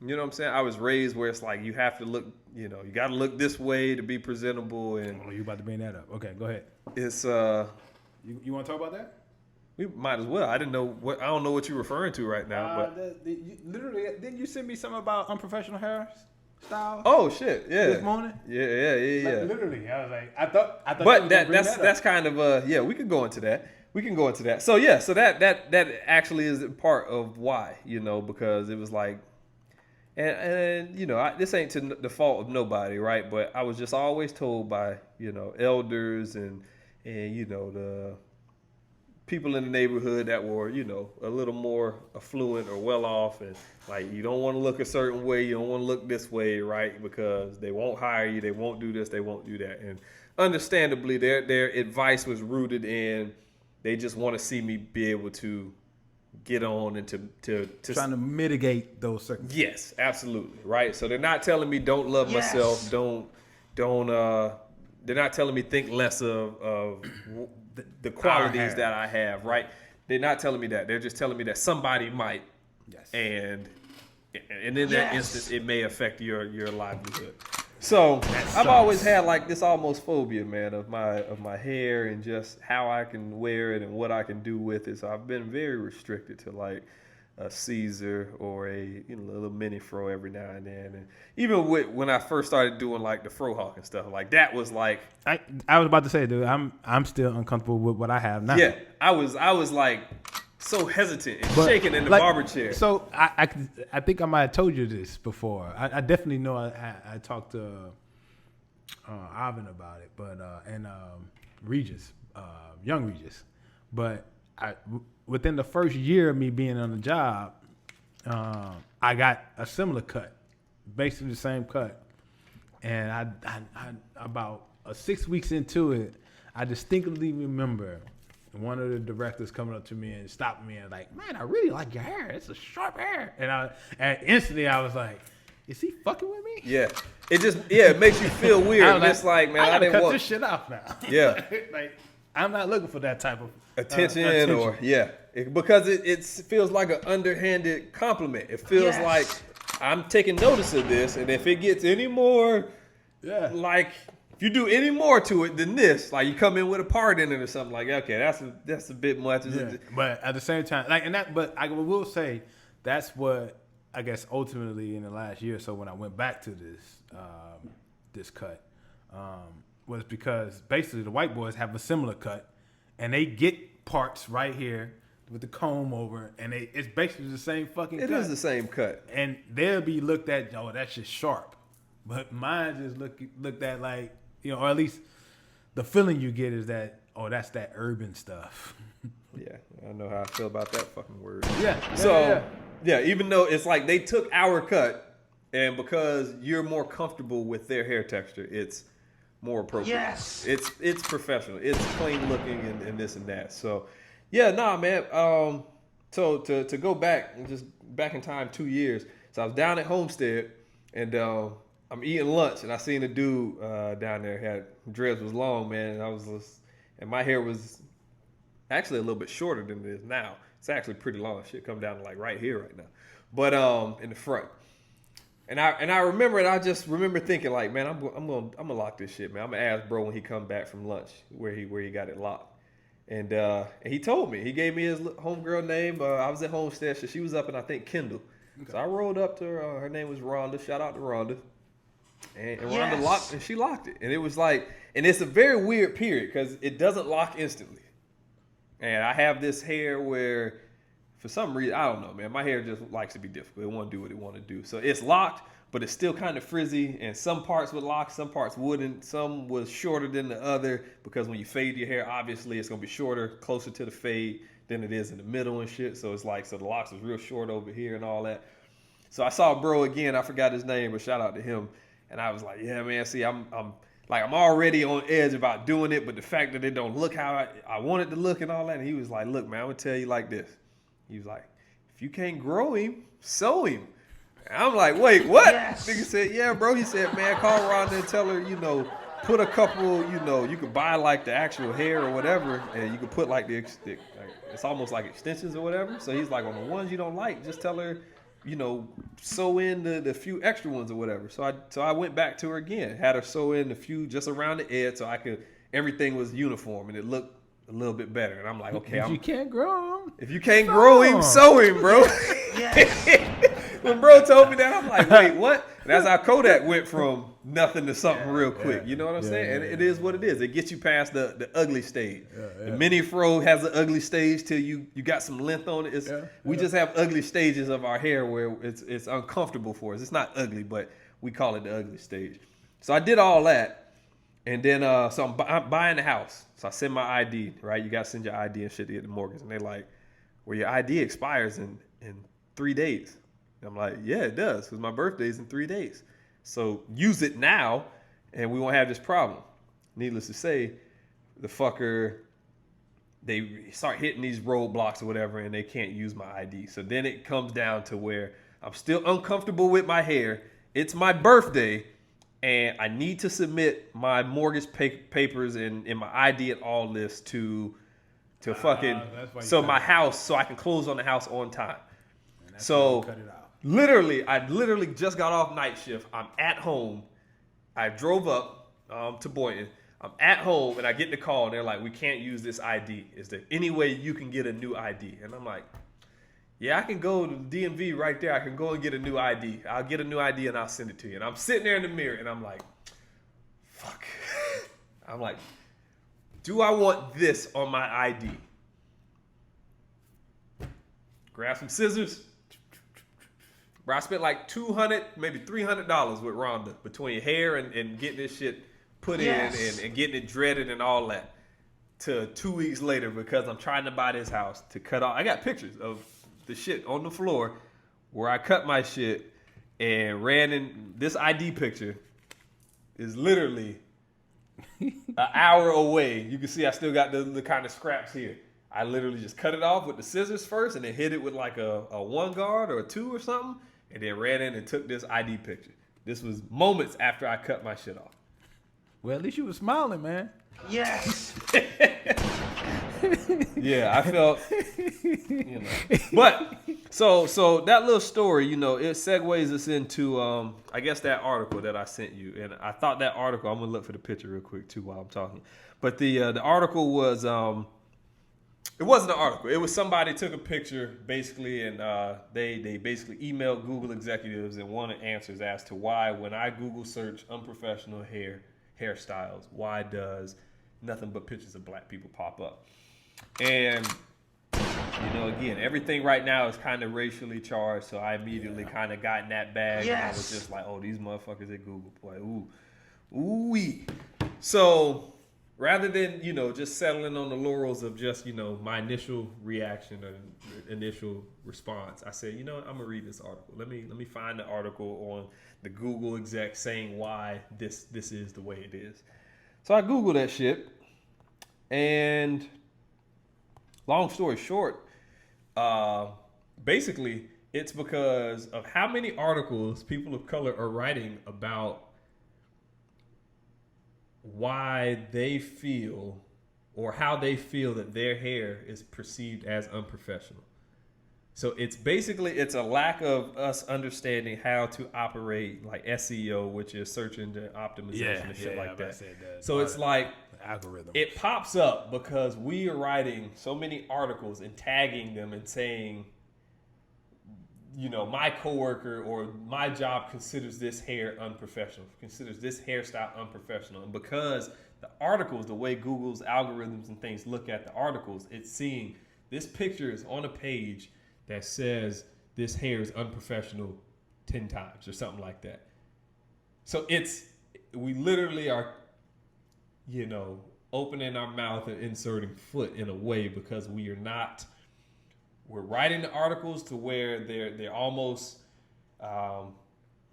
You know what I'm saying? I was raised where it's like you have to look, you got to look this way to be presentable. And you about to bring that up. Okay, go ahead. It's, You want to talk about that? We might as well. I don't know what you're referring to right now, but literally, didn't you send me something about unprofessional hairstyles? Oh shit! Yeah. This morning. Yeah. Like, literally, I was like, I thought. But that's kind of yeah. We could go into that. So yeah. So that actually is part of why, because it was like, and this ain't to the fault of nobody, right? But I was just always told by elders and the people in the neighborhood that were, a little more affluent or well off, and like, you don't want to look a certain way, you don't want to look this way, right? Because they won't hire you, they won't do this, they won't do that. And understandably, their advice was rooted in they just want to see me be able to get on and to trying to mitigate those circumstances. Yes, absolutely, right. So they're not telling me don't love myself, don't. They're not telling me think less of the qualities that I have, right? They're not telling me that. They're just telling me that somebody might. Yes. And in that instance, it may affect your livelihood. So I've always had like this almost phobia, man, of my hair and just how I can wear it and what I can do with it. So I've been very restricted to like a Caesar or a little mini fro every now and then. And even when I first started doing like the fro hawk and stuff, like that was like I was about to say, dude, I'm still uncomfortable with what I have now. Yeah, I was like so hesitant and shaking in the barber chair. So I think I might have told you this before. I definitely know I talked to Ivan about it, but and Regis, young Regis, but within the first year of me being on the job, I got a similar cut, basically the same cut, and I about 6 weeks into it, I distinctly remember one of the directors coming up to me and stopping me and like, man, I really like your hair. It's a sharp hair. And instantly I was like, is he fucking with me? Yeah. It makes you feel weird. It's like, man, I didn't cut this shit off now. Yeah. Like, I'm not looking for that type of attention. Or because it feels like an underhanded compliment. It feels like I'm taking notice of this, and if it gets any more, like if you do any more to it than this, like you come in with a part in it or something, like okay, that's a bit much. Yeah. But at the same time, but I will say that's what I guess ultimately in the last year or so when I went back to this cut was because basically the white boys have a similar cut, and they get parts right here with the comb over, and it's basically the same fucking cut. It is the same cut. And they'll be looked at, oh, that's just sharp. But mine just looked at like, or at least the feeling you get is that, oh, that's that urban stuff. Yeah, I know how I feel about that fucking word. Yeah. Even though it's like they took our cut, and because you're more comfortable with their hair texture, it's more appropriate. Yes. It's professional. It's clean looking and this and that. So, yeah, man. So to go back in time 2 years. So I was down at Homestead, and I'm eating lunch, and I seen a dude down there had dreads was long, man, and my hair was actually a little bit shorter than it is now. It's actually pretty long. Shit come down to like right here right now, but in the front. And I remember, and I just remember thinking like, man, I'm gonna lock this shit, man. I'm gonna ask bro when he come back from lunch where he got it locked. And he told me, he gave me his homegirl name. I was at Homestead, so she was up in I think Kendall. Okay. So I rolled up to her. Her name was Rhonda. Shout out to Rhonda. And Rhonda locked, and she locked it. And it was like, and it's a very weird period because it doesn't lock instantly. And I have this hair where, for some reason, I don't know, man, my hair just likes to be difficult. It won't do what it want to do. So it's locked, but it's still kind of frizzy. And some parts would lock, some parts wouldn't. Some was shorter than the other because when you fade your hair, obviously it's going to be shorter, closer to the fade than it is in the middle and shit. So it's like, so the locks was real short over here and all that. So I saw bro again. I forgot his name, but shout out to him. And I was like, yeah, man, see, I'm already on edge about doing it, but the fact that it don't look how I want it to look and all that. And he was like, look, man, I'm going to tell you like this. He was like, if you can't grow him, sew him. And I'm like, wait, what? Yes. Nigga said, yeah, bro. He said, man, call Rhonda and tell her, put a couple, you could buy like the actual hair or whatever, and you could put like it's almost like extensions or whatever. So he's like, on the ones you don't like, just tell her, sew in the few extra ones or whatever. So I went back to her again, had her sew in the few just around the edge so everything was uniform and it looked a little bit better. And I'm like, okay, If you can't grow him. If you can't grow him, sow him, bro. When bro told me that, I'm like, wait, what? And that's how Kodak went from nothing to something real quick. You know what I'm saying? And it is what it is. It gets you past the ugly stage. The mini fro has an ugly stage till you got some length on it. We just have ugly stages of our hair where it's uncomfortable for us. It's not ugly, but we call it the ugly stage. So I did all that. And then, so I'm buying the house. So I send my ID, right? You got to send your ID and shit to get the mortgage. And they're like, well, your ID expires in 3 days. And I'm like, yeah, it does, because my birthday's in 3 days. So use it now, and we won't have this problem. Needless to say, the fucker, they start hitting these roadblocks or whatever, and they can't use my ID. So then it comes down to where I'm still uncomfortable with my hair. It's my birthday, and I need to submit my mortgage papers and my ID and all this to fucking, so my house, so I can close on the house on time. So I literally just got off night shift. I'm at home. I drove up to Boynton. I'm at home, and I get the call, and they're like, we can't use this ID. Is there any way you can get a new ID? And I'm like, yeah, I can go to the DMV right there. I can go and get a new ID. I'll get a new ID, and I'll send it to you. And I'm sitting there in the mirror, and I'm like, fuck. I'm like, do I want this on my ID? Grab some scissors. Bro, I spent like $200, maybe $300 with Rhonda between hair and getting this shit put in and getting it dreaded and all that. To 2 weeks later, because I'm trying to buy this house to cut off. I got pictures of the shit on the floor where I cut my shit and ran in. This ID picture is literally an hour away. You can see I still got the kind of scraps here. I literally just cut it off with the scissors first and then hit it with like a 1 guard or a 2 or something. And then ran in and took this ID picture. This was moments after I cut my shit off. Well, at least you were smiling, man. Yes. Yeah, I felt, you know. But, so that little story, you know, it segues us into, I guess, that article that I sent you. And I thought that article, I'm going to look for the picture real quick, too, while I'm talking. But the article was... It wasn't an article. It was somebody took a picture, basically, and they basically emailed Google executives and wanted answers as to why, when I Google search unprofessional hairstyles, why does nothing but pictures of black people pop up? And, you know, again, everything right now is kind of racially charged, so I immediately kind of got in that bag. And I was just like, oh, these motherfuckers at Google, boy, ooh-wee. So... rather than, you know, just settling on the laurels of just, you know, my initial reaction or initial response, I said, you know what, I'm going to read this article. Let me find the article on the Google exec saying why this is the way it is. So I Googled that shit. And long story short, basically, it's because of how many articles people of color are writing about why they feel or how they feel that their hair is perceived as unprofessional. So it's a lack of us understanding how to operate like SEO, which is search engine optimization and shit like that. So it's like algorithm. It pops up because we are writing so many articles and tagging them and saying, you know, my coworker or my job considers this hair unprofessional, considers this hairstyle unprofessional. And because the articles, the way Google's algorithms and things look at the articles, it's seeing this picture is on a page that says this hair is unprofessional 10 times or something like that. So we literally are, you know, opening our mouth and inserting foot in a way because we're writing the articles to where they're almost,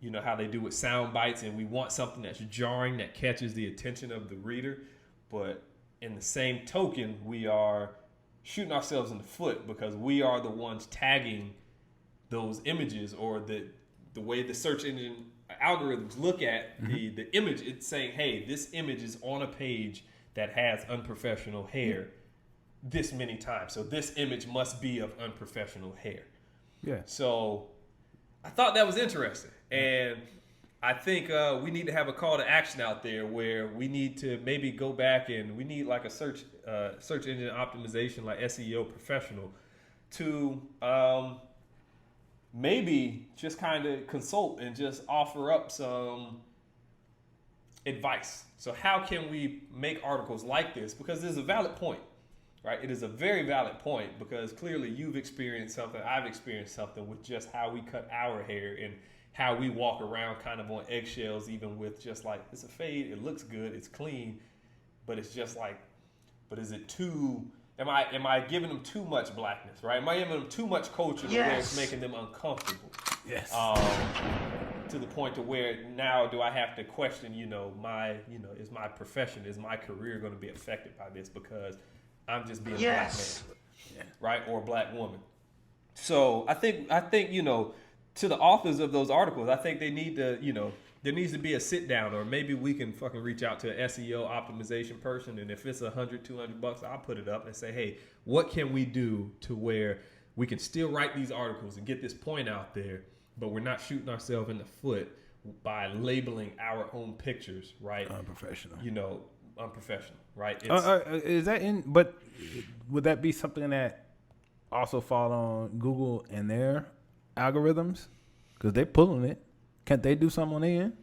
you know, how they do with sound bites, and we want something that's jarring that catches the attention of the reader. But in the same token, we are shooting ourselves in the foot because we are the ones tagging those images, or the way the search engine algorithms look at the image. It's saying, hey, this image is on a page that has unprofessional hair this many times. So this image must be of unprofessional hair. Yeah. So I thought that was interesting. And I think we need to have a call to action out there where we need to maybe go back and we need like a search engine optimization, like SEO professional, to maybe just kind of consult and just offer up some advice. So how can we make articles like this? Because there's a valid point, right? It is a very valid point because clearly you've experienced something, I've experienced something with just how we cut our hair and how we walk around kind of on eggshells, even with just like, it's a fade, it looks good, it's clean, but it's just like, but is it too, am I giving them too much blackness, right? Am I giving them too much culture to where it's making them uncomfortable? Yes. To the point to where now do I have to question, is my profession, is my career going to be affected by this because I'm just being a black man, right? Or a black woman. So I think, to the authors of those articles, I think they need to, there needs to be a sit down, or maybe we can fucking reach out to an SEO optimization person. And if it's $100-$200, I'll put it up and say, hey, what can we do to where we can still write these articles and get this point out there, but we're not shooting ourselves in the foot by labeling our own pictures, right? Unprofessional. Unprofessional, right? Is that but would that be something that also fall on Google and their algorithms? Because they're pulling it. Can't they do something on their end?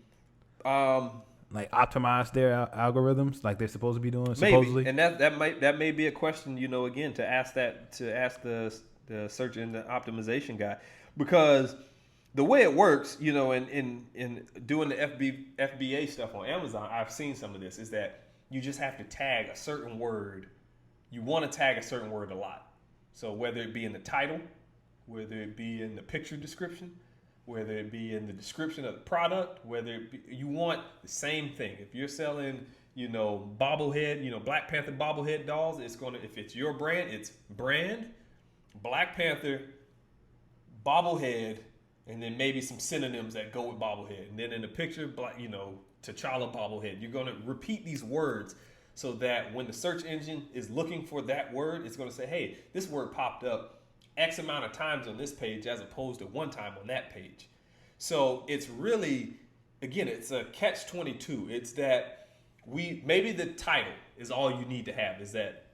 Like optimize their algorithms like they're supposed to be doing, supposedly? Maybe. And that may be a question, again, to ask the search engine optimization guy. Because the way it works, in doing the FBA stuff on Amazon, I've seen some of this, is that you just have to tag a certain word. You want to tag a certain word a lot. So whether it be in the title, whether it be in the picture description, whether it be in the description of the product, whether it be, you want the same thing. If you're selling, bobblehead, Black Panther bobblehead dolls, if it's your brand, it's brand, Black Panther, bobblehead, and then maybe some synonyms that go with bobblehead. And then in the picture, T'Challa bobblehead. You're going to repeat these words so that when the search engine is looking for that word, it's going to say, hey, this word popped up X amount of times on this page as opposed to one time on that page. So it's really, again, it's a catch-22. It's that maybe the title is all you need to have, is that,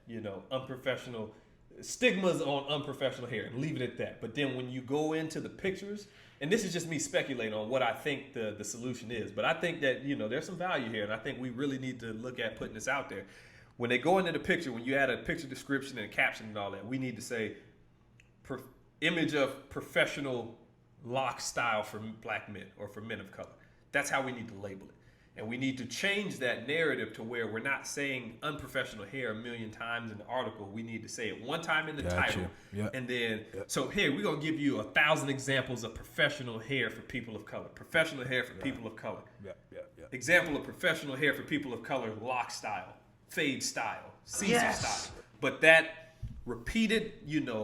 unprofessional, stigmas on unprofessional hair, and leave it at that. But then when you go into the pictures, and this is just me speculating on what I think the solution is, but I think that, there's some value here, and I think we really need to look at putting this out there. When they go into the picture, when you add a picture description and a caption and all that, we need to say, image of professional lock style for black men or for men of color. That's how we need to label it. And we need to change that narrative to where we're not saying unprofessional hair a million times in the article. We need to say it one time in the title. Yep. And then, so here, we're going to give you 1,000 examples of professional hair for people of color. Professional hair for people of color. Example of professional hair for people of color, lock style, fade style, Caesar style. But that repeated,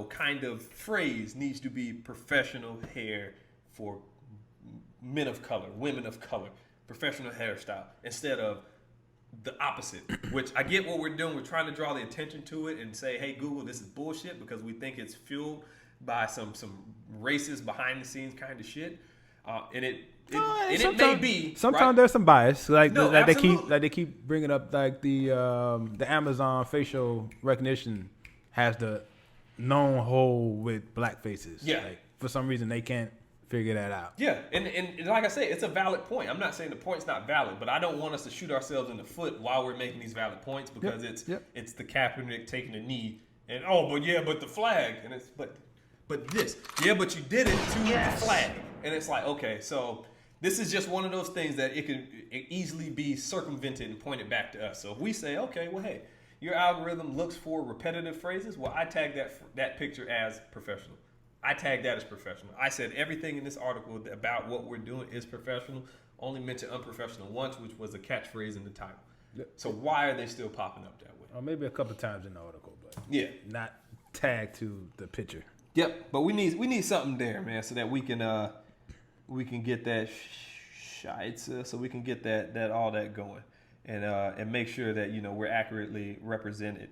kind of phrase needs to be professional hair for men of color, women of color, professional hairstyle, instead of the opposite, which I get what we're doing. We're trying to draw the attention to it and say, hey, Google, this is bullshit, because we think it's fueled by some racist behind the scenes kind of shit. And it may be. Sometimes right? There's some bias, they keep bringing up, like the Amazon facial recognition has the known hole with black faces. Yeah. Like, for some reason, they can't figure that out. Yeah, and like I say, it's a valid point. I'm not saying the point's not valid, but I don't want us to shoot ourselves in the foot while we're making these valid points, because it's the Kaepernick taking a knee and but the flag, and it's but this, but you did it to the flag, and it's like, okay, so this is just one of those things that it can easily be circumvented and pointed back to us. So if we say, okay, well, hey, your algorithm looks for repetitive phrases, well, I tag that picture as professional. I tag that as professional. I said everything in this article about what we're doing is professional. Only mentioned unprofessional once, which was a catchphrase in the title. Yep. So why are they still popping up that way? Or maybe a couple of times in the article, but not tagged to the picture. Yep, but we need something there, man, so that we can get that so we can get that all that going, and make sure that we're accurately represented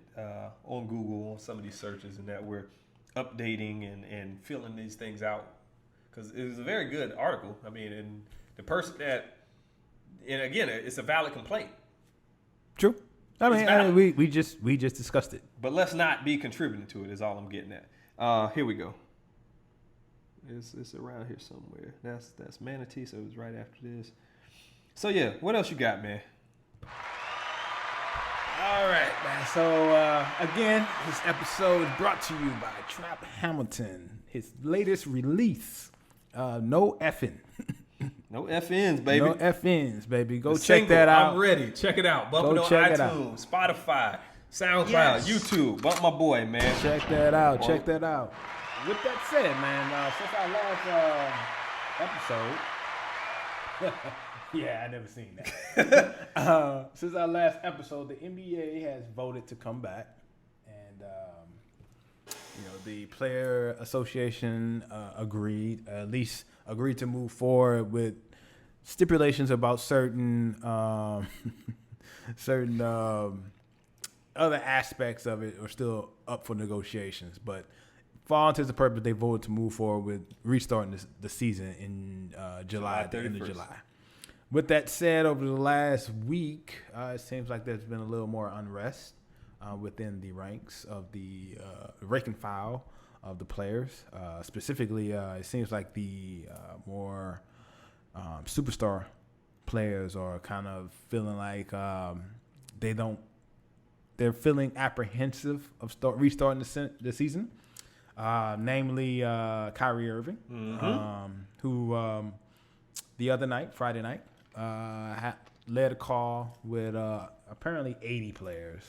on Google on some of these searches, and that we're updating and filling these things out, because it was a very good article. I mean, and the person that and again, it's a valid complaint. True. I mean, we just discussed it. But let's not be contributing to it. Is all I'm getting at. Here we go. It's around here somewhere. That's Manatee. So it was right after this. So yeah, what else you got, man? All right, man. So again, this episode is brought to you by TrapHamilton. His latest release, No Effin'. No FNs, baby. No FNs, baby. Go check that out. I'm ready. Check it out. Bump it on iTunes, Spotify, SoundCloud, YouTube. Bump my boy, man. Check that out. Check that out. With that said, man, since our last episode, yeah, I never seen that. Since our last episode, the NBA has voted to come back, and the Player Association agreed to move forward with stipulations about certain other aspects of it are still up for negotiations, but for all intents and purposes, they voted to move forward with restarting the season in July, at the end of July. With that said, over the last week, it seems like there's been a little more unrest within the ranks of the rank and file of the players. Specifically, it seems like the more superstar players are kind of feeling like they're feeling apprehensive of restarting the season. Namely Kyrie Irving, who the other night, Friday night, led a call with apparently 80 players.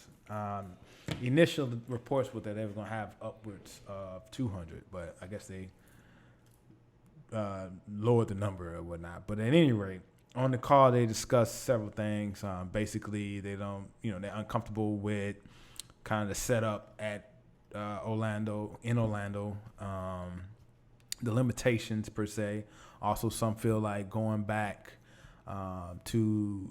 Initial reports were that they were going to have upwards of 200, but I guess they lowered the number or whatnot. But at any rate, on the call, they discussed several things. Basically, they're uncomfortable with kind of the setup at Orlando, the limitations per se. Also, some feel like going back to,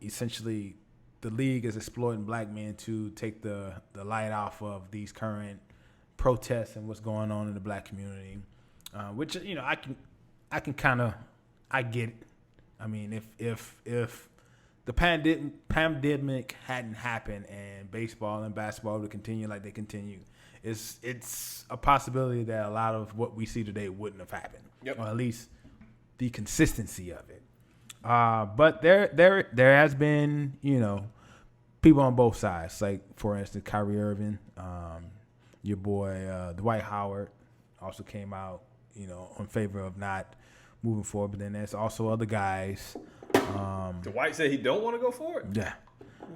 essentially the league is exploiting black men to take the light off of these current protests and what's going on in the black community, which, I get it. I mean, if the pandemic hadn't happened and baseball and basketball would continue like they continue, it's a possibility that a lot of what we see today wouldn't have happened, or at least the consistency of it. But there has been, people on both sides. Like, for instance, Kyrie Irving, your boy Dwight Howard also came out, in favor of not moving forward. But then there's also other guys. Dwight said he don't want to go forward? Yeah.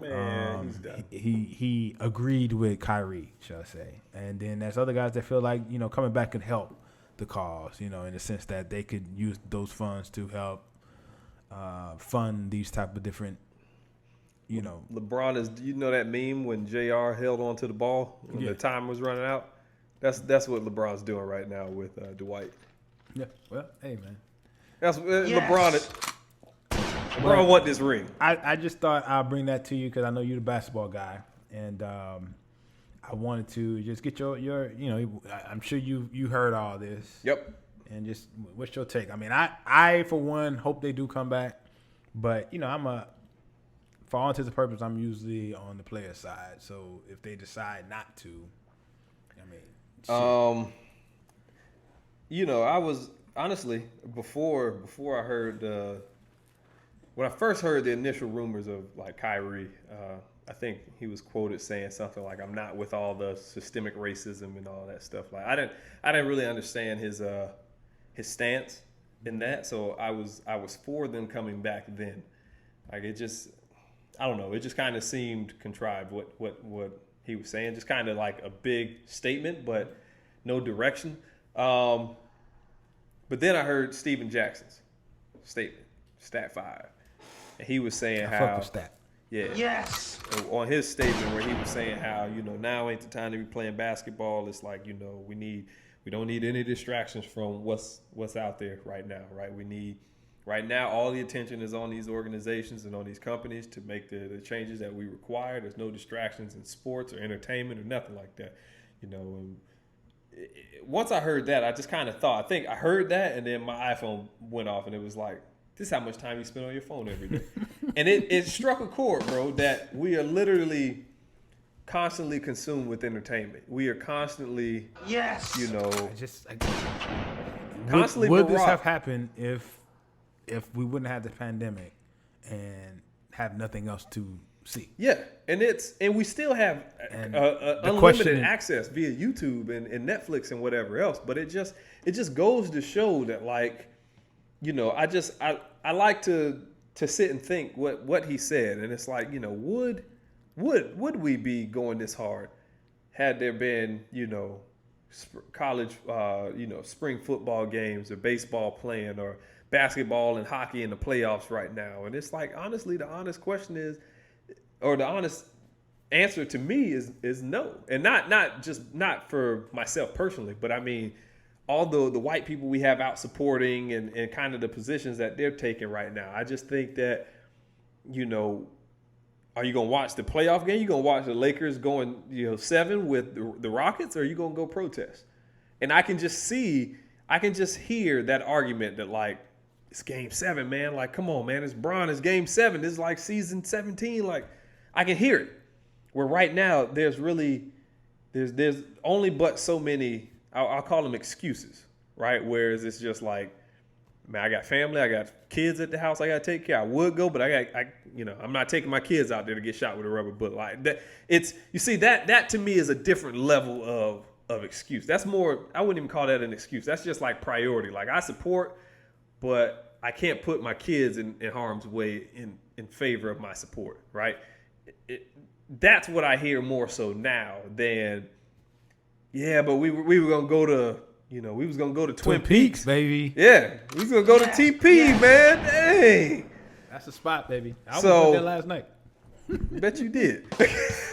Man, he's done. He agreed with Kyrie, shall I say. And then there's other guys that feel like, coming back could help the cause, in the sense that they could use those funds to help fund these type of different, LeBron is, that meme when JR held onto the ball when the time was running out? That's what LeBron's doing right now with Dwight. Yeah, well, hey, man. That's LeBron. LeBron want this ring. I just thought I'll bring that to you because I know you're the basketball guy, and I wanted to just get your I'm sure you heard all this. Yep. And just what's your take? I mean, I for one hope they do come back, but for all intents and purposes, I'm usually on the player side. So if they decide not to, I was honestly before I heard when I first heard the initial rumors of like Kyrie, I think he was quoted saying something like, "I'm not with all the systemic racism and all that stuff." Like I didn't really understand his stance in that, so I was for them coming back then. Like it just, I don't know, it just kind of seemed contrived what he was saying, just kind of like a big statement, but no direction. But then I heard Steven Jackson's statement, Stat 5, and he was saying how, yes, on his statement where he was saying how now ain't the time to be playing basketball. It's like we don't need any distractions from what's out there right now, right? Right now, all the attention is on these organizations and on these companies to make the changes that we require. There's no distractions in sports or entertainment or nothing like that. Once I heard that, I just kind of thought, I think I heard that, and then my iPhone went off, and it was like, This is how much time you spend on your phone every day. And it struck a chord, bro, that we are literally constantly consumed with entertainment. We are constantly, constantly. Would this have happened if we wouldn't have the pandemic and have nothing else to see? Yeah, and we still have unlimited access via YouTube and Netflix and whatever else. But it just goes to show that, like, you know, I like to sit and think what he said, and it's like, you know, would we be going this hard had there been, you know, college, spring football games or baseball playing or basketball and hockey in the playoffs right now? And it's like, honestly, the honest question is, or the honest answer to me is no. And not for myself personally, but I mean, all the white people we have out supporting and kind of the positions that they're taking right now. I just think that, you know, are you going to watch the playoff game? You going to watch the Lakers going, 7 with the Rockets, or are you going to go protest? And I can just hear that argument that, like, it's game 7, man. Like, come on, man. It's Bron. It's game 7. This is like season 17. Like, I can hear it. Where right now there's only but so many, I'll call them excuses, right? Whereas it's just like, man, I got family, I got kids at the house I got to take care. I would go, but I'm not taking my kids out there to get shot with a rubber bullet. Like that, that to me is a different level of excuse. That's more, I wouldn't even call that an excuse. That's just like priority. Like, I support, but I can't put my kids in harm's way in favor of my support, right? That's what I hear more so now than, yeah, but we were gonna go to, we was gonna go to Twin Peaks, baby. Yeah, we was gonna go to TP, man. Dang, that's the spot, baby. I went there last night. Bet you did.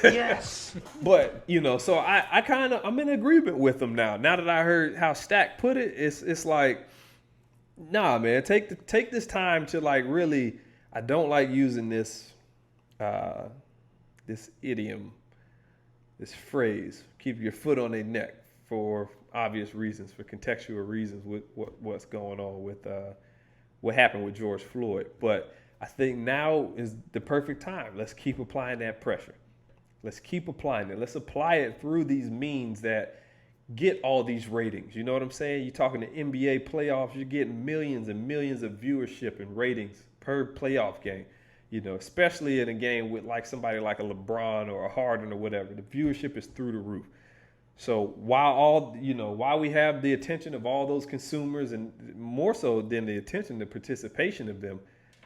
Yes. But so I'm in agreement with them now. Now that I heard how Stack put it, it's like, nah, man, take this time to, like, really. I don't like using this idiom, this phrase, keep your foot on their neck, for obvious reasons, for contextual reasons with what's going on with what happened with George Floyd. But I think now is the perfect time. Let's keep applying that pressure. Let's keep applying it. Let's apply it through these means that get all these ratings. You know what I'm saying? You're talking to NBA playoffs, you're getting millions and millions of viewership and ratings per playoff game. Especially in a game with, like, somebody like a LeBron or a Harden or whatever, the viewership is through the roof. So while we have the attention of all those consumers, and more so than the attention, the participation of them,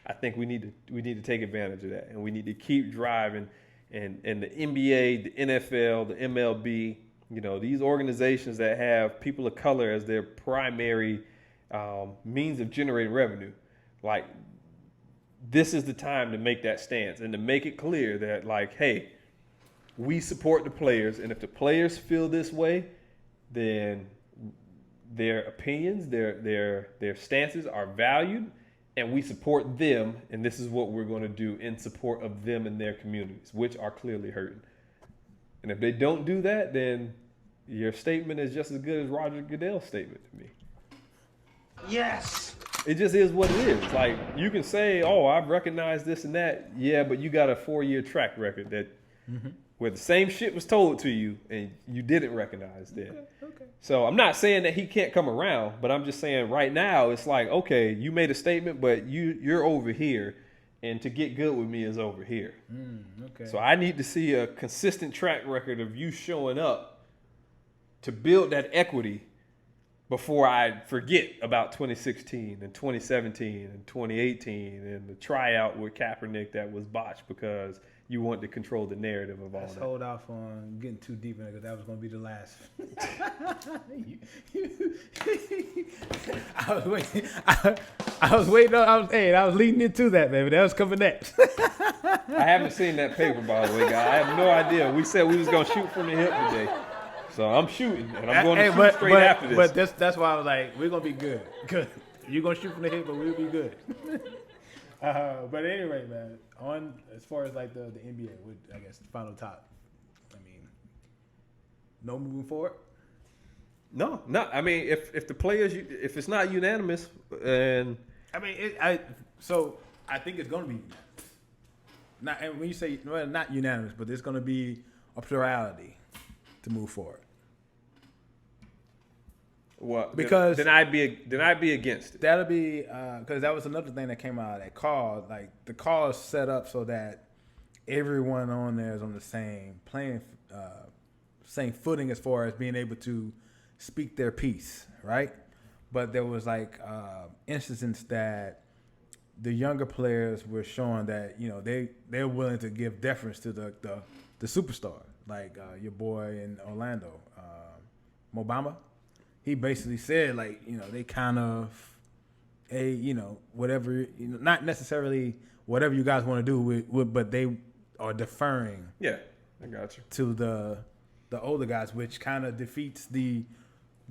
I think we need to take advantage of that, and we need to keep driving. And the NBA, the NFL, the MLB, these organizations that have people of color as their primary means of generating revenue, like, this is the time to make that stance and to make it clear that, like, hey, we support the players, and if the players feel this way, then their opinions, their stances are valued, and we support them, and this is what we're going to do in support of them and their communities, which are clearly hurting. And if they don't do that, then your statement is just as good as Roger Goodell's statement to me. Yes. It just is what it is. Like, you can say, oh, I've recognized this and that. Yeah, but you got a 4-year track record that where the same shit was told to you and you didn't recognize that. Okay. So I'm not saying that he can't come around, but I'm just saying right now it's like, okay, you made a statement, but you're over here, and to get good with me is over here. Okay. So I need to see a consistent track record of you showing up to build that equity before I forget about 2016 and 2017 and 2018 and the tryout with Kaepernick that was botched because you wanted to control the narrative of all that. Let's hold off on getting too deep in it, because that was going to be the last. I was waiting. I was leading into that, baby. That was coming next. I haven't seen that paper, by the way, guys. I have no idea. We said we was going to shoot from the hip today. So I'm shooting, and I'm going to shoot straight after this. But that's why I was like, we're going to be good. Good. You're going to shoot from the hip, but we'll be good. But anyway, man, on as far as like the NBA, I guess the final top. I mean, no moving forward. No. I mean, if the players, if it's not unanimous, and I mean, So I think it's going to be not. And when you say not unanimous, but there's going to be a plurality to move forward. Well, because then I'd be against it. That'll be because that was another thing that came out of that call. Like the call is set up so that everyone on there is on the same same footing as far as being able to speak their piece, right? But there was like instances that the younger players were showing that they're willing to give deference to the superstar, like your boy in Orlando, Mobama. He basically said like they kind of whatever not necessarily whatever you guys want to do with but they are deferring. Yeah, I got you. To the older guys, which kind of defeats the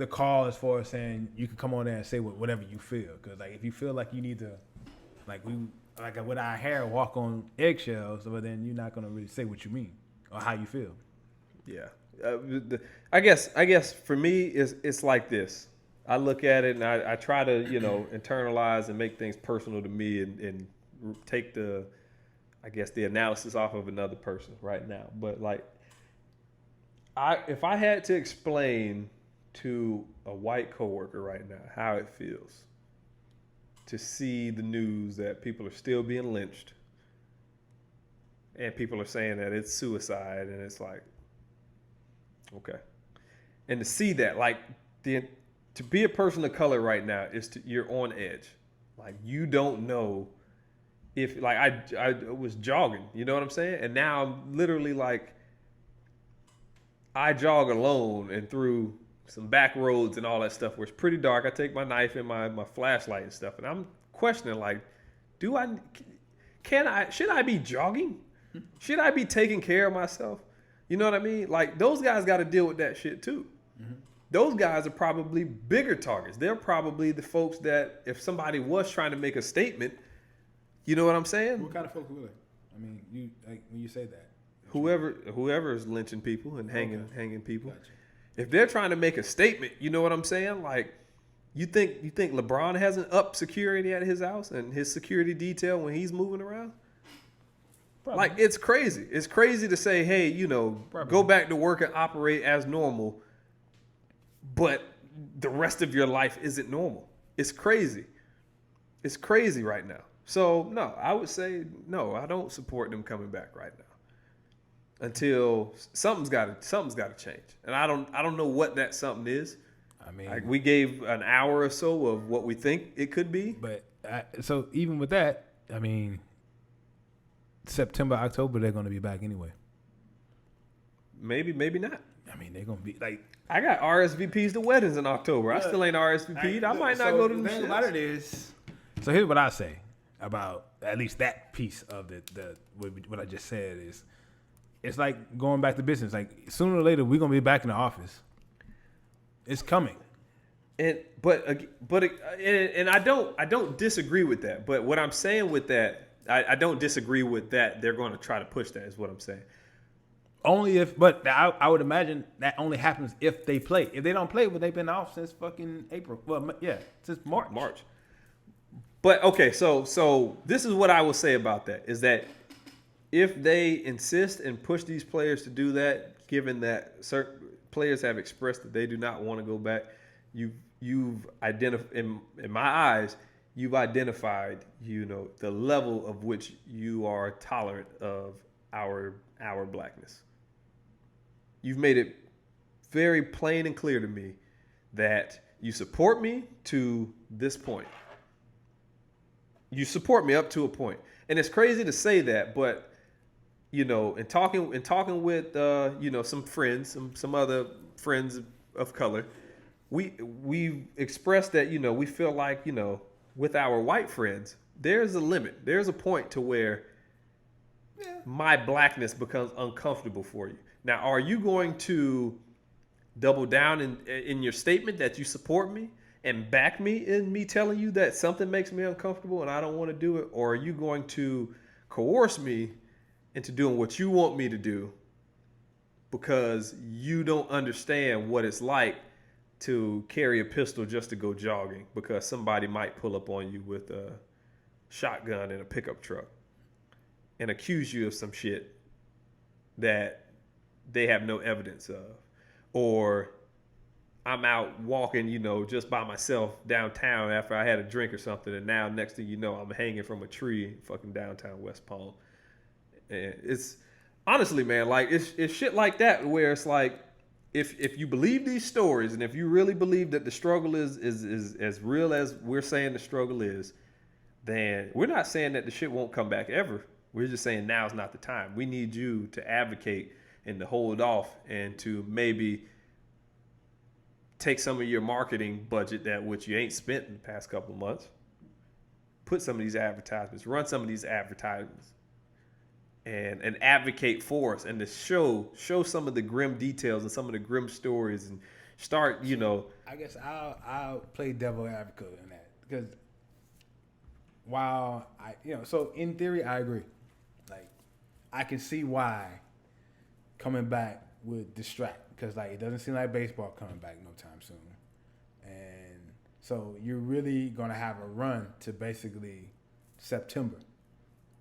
call as far as saying you can come on there and say whatever you feel. Because like if you feel like you need to, like with our hair walk on eggshells, but then you're not gonna really say what you mean or how you feel. Yeah, I guess for me it's like this. I look at it and I try to internalize and make things personal to me and take the analysis off of another person right now. But like if I had to explain to a white coworker right now how it feels to see the news that people are still being lynched and people are saying that it's suicide, and it's like, okay. And to see that, like, to be a person of color right now you're on edge. Like, you don't know if, like, I was jogging, you know what I'm saying? And now I'm literally like, I jog alone and through some back roads and all that stuff where it's pretty dark. I take my knife and my flashlight and stuff, and I'm questioning, like, should I be jogging? Should I be taking care of myself? You know what I mean? Like, those guys got to deal with that shit too. Mm-hmm. Those guys are probably bigger targets. They're probably the folks that if somebody was trying to make a statement, you know what I'm saying? What kind of folks were they? I mean, when you say that. Whoever is lynching people and hanging people. Gotcha. If they're trying to make a statement, you know what I'm saying? Like, you think LeBron hasn't upped security at his house and his security detail when he's moving around? Probably. Like, it's crazy. It's crazy to say, hey, go back to work and operate as normal, but the rest of your life isn't normal. It's crazy. It's crazy right now. So, no, I would say, no, I don't support them coming back right now. Until something's got to change, and I don't know what that something is. I mean, like, we gave an hour or so of what we think it could be, but so even with that, I mean, September, October, they're going to be back anyway. Maybe not. I mean, they're going to be like, I got RSVPs to weddings in October. I still ain't RSVP'd. I might not go to the thing about it is, so here's what I say about at least that piece of what I just said is. It's like going back to business. Like, sooner or later, we're gonna be back in the office. It's coming. And I don't disagree with that. But what I'm saying with that, I don't disagree with that. They're going to try to push that. Is what I'm saying. But I would imagine that only happens if they play. If they don't play, well, they've been off since fucking April. Well, yeah, since March. But okay, so this is what I will say about that is that. If they insist and push these players to do that, given that certain players have expressed that they do not want to go back, you've identified, in my eyes, you've identified, the level of which you are tolerant of our blackness. You've made it very plain and clear to me that you support me to this point. You support me up to a point. And it's crazy to say that, but in talking with some friends, some other friends of color, we expressed that we feel like with our white friends, there's a limit, there's a point to where my blackness becomes uncomfortable for you. Now, are you going to double down in your statement that you support me and back me in me telling you that something makes me uncomfortable and I don't want to do it, or are you going to coerce me into doing what you want me to do because you don't understand what it's like to carry a pistol just to go jogging because somebody might pull up on you with shotgun in a pickup truck and accuse you of some shit that they have no evidence of. Or I'm out walking, you know, just by myself downtown after I had a drink or something, and now next thing you know, I'm hanging from a tree in fucking downtown West Palm. And it's honestly, man, like it's shit like that where it's like, if you believe these stories, and if you really believe that the struggle is as real as we're saying the struggle is, then we're not saying that the shit won't come back ever. We're just saying now's not the time. We need you to advocate and to hold off and to maybe take some of your marketing budget that which you ain't spent in the past couple of months, put some of these advertisements, run some of these advertisements, and advocate for us, and to show some of the grim details and some of the grim stories, and start, you know. I guess I'll play devil advocate in that, because while so in theory I agree. Like, I can see why coming back would distract, because like it doesn't seem like baseball coming back no time soon, and so you're really gonna have a run to basically September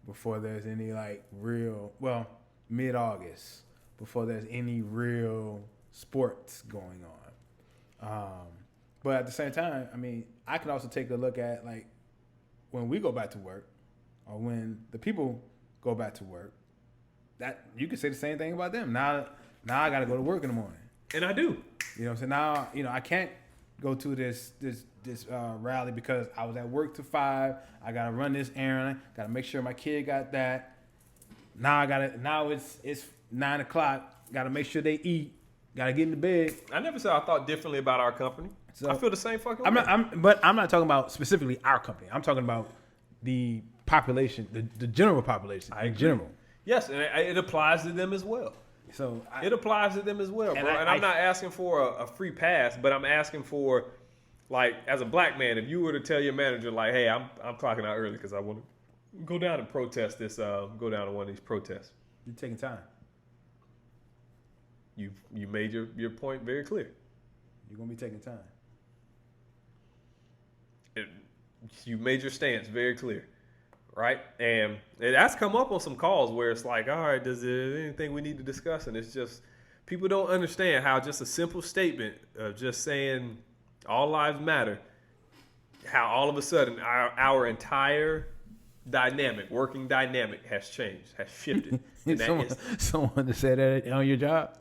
before there's any like real, well, mid-August, before there's any real sports going on. But at the same time, I mean, I can also take a look at like when we go back to work, or when the people go back to work, that you can say the same thing about them. Now I got to go to work in the morning. And I do. You know what I'm saying? Now, I can't go to this rally because I was at work till 5. I got to run this errand. Got to make sure my kid got that. Now it's 9 o'clock. Got to make sure they eat. Got to get into bed. I never said I thought differently about our company. So I feel the same fucking way. But I'm not talking about specifically our company. I'm talking about the population, the general population in general. Yes, and it applies to them as well. So it applies to them as well, bro. And I'm not asking for a free pass, but I'm asking for, like, as a black man, if you were to tell your manager, like, hey, I'm clocking out early because I want to go down and protest this, go down to one of these protests. You're taking time. You made your point very clear. You're going to be taking time. You made your stance very clear. Right? And that's come up on some calls where it's like, all right, is there anything we need to discuss? And it's just, people don't understand how just a simple statement of just saying all lives matter, how all of a sudden our entire working dynamic has changed, has shifted. Someone to say that on your job?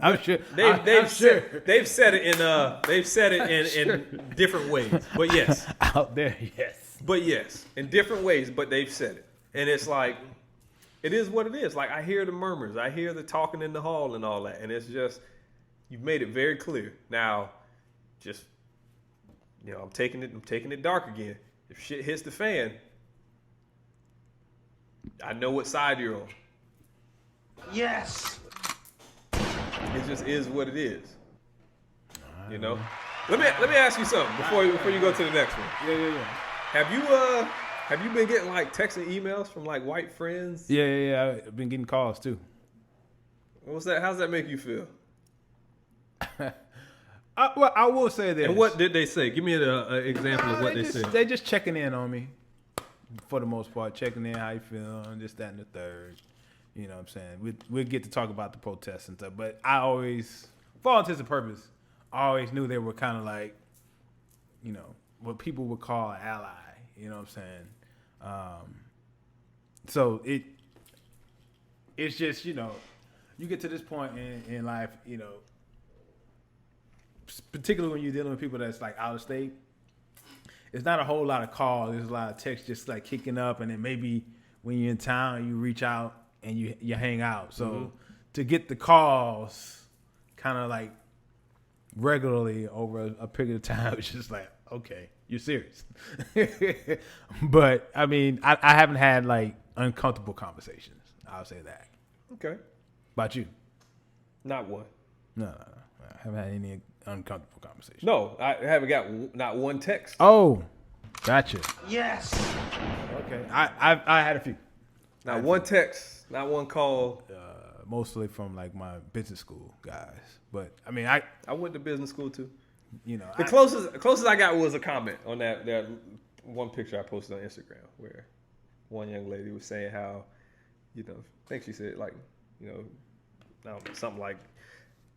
I'm sure. They've said it in different ways. But yes. Out there, yes. But yes, in different ways, but they've said it. And it's like, it is what it is. Like, I hear the murmurs. I hear the talking in the hall and all that. And it's just, you've made it very clear. Now, just, I'm taking it dark again. If shit hits the fan, I know what side you're on. Yes. It just is what it is. You know? Let me ask you something before you go to the next one. Yeah. Have you been getting like texts and emails from like white friends? Yeah. I've been getting calls too. What's that? How's that make you feel? I will say this. And what did they say? Give me an example of what they said. They just checking in on me, for the most part, checking in how you feeling, this, that, and the third. You know what I'm saying? We'll get to talk about the protests and stuff, but I always, for all intents and purposes, I always knew they were kind of like, what people would call an ally. You know what I'm saying? So it's just, you get to this point in life, particularly when you're dealing with people that's like out of state, it's not a whole lot of calls. There's a lot of text just like kicking up, and then maybe when you're in town, you reach out and you hang out. So to get the calls kind of like regularly over a period of time, it's just like, okay, you're serious. But I mean, I haven't had like uncomfortable conversations. I'll say that. Okay. About you? Not one. No. I haven't had any uncomfortable conversations. No, I haven't got not one text. Oh, gotcha. Yes. Okay. I had a few. Not one text, not one call. Mostly from like my business school guys. But I mean, I went to business school too. The closest I got was a comment on that one picture I posted on Instagram where one young lady was saying how, I think she said like, I don't know, something like,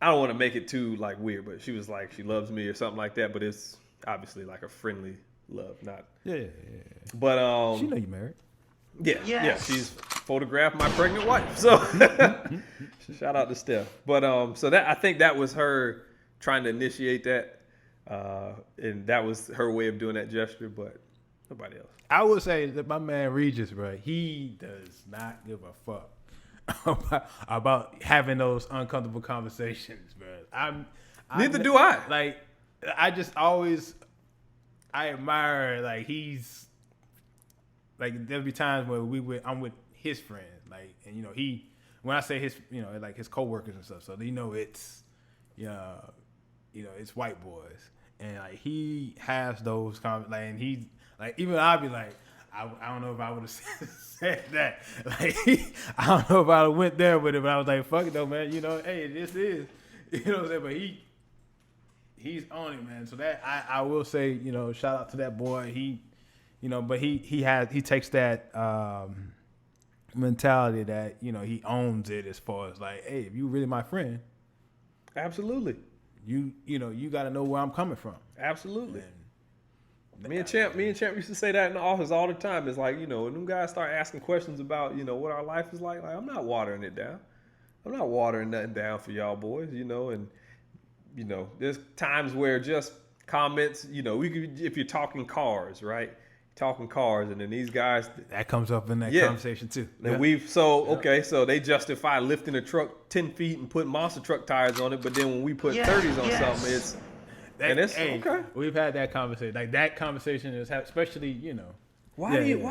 I don't want to make it too like weird, but she was like, she loves me or something like that, but it's obviously like a friendly love, not. Yeah. But she know you married. Yeah, she's photographed my pregnant wife. So shout out to Steph. But so that I think that was her trying to initiate that, and that was her way of doing that gesture, but nobody else. I would say that my man Regis, bro, he does not give a fuck about having those uncomfortable conversations, bro. Neither do I. Like, I just always, I admire, like, he's, like, there'll be times where I'm with his friends, like, and, when I say his, like, his coworkers and stuff, so it's, it's white boys. And, like, he has those conversations, and he, like, even I'll be like, I don't know if I would have said that. Like, I don't know if I went there with it, but I was like, fuck it though, man. Hey, this is, what I'm saying? But he's on it, man. So that, I will say, shout out to that boy. He, but he takes that mentality that, he owns it as far as like, hey, if you really my friend. Absolutely. You got to know where I'm coming from. Absolutely. Me and Champ used to say that in the office all the time. It's like, when them guys start asking questions about, what our life is like, I'm not watering it down. I'm not watering nothing down for y'all boys, and, there's times where just comments, we could, if you're talking cars, right? Talking cars, and then these guys. That comes up in that conversation too. And so they justify lifting a truck 10 feet and putting monster truck tires on it, but then when we put 30s on something, it's. Okay. We've had that conversation. Like that conversation is, especially Why do you?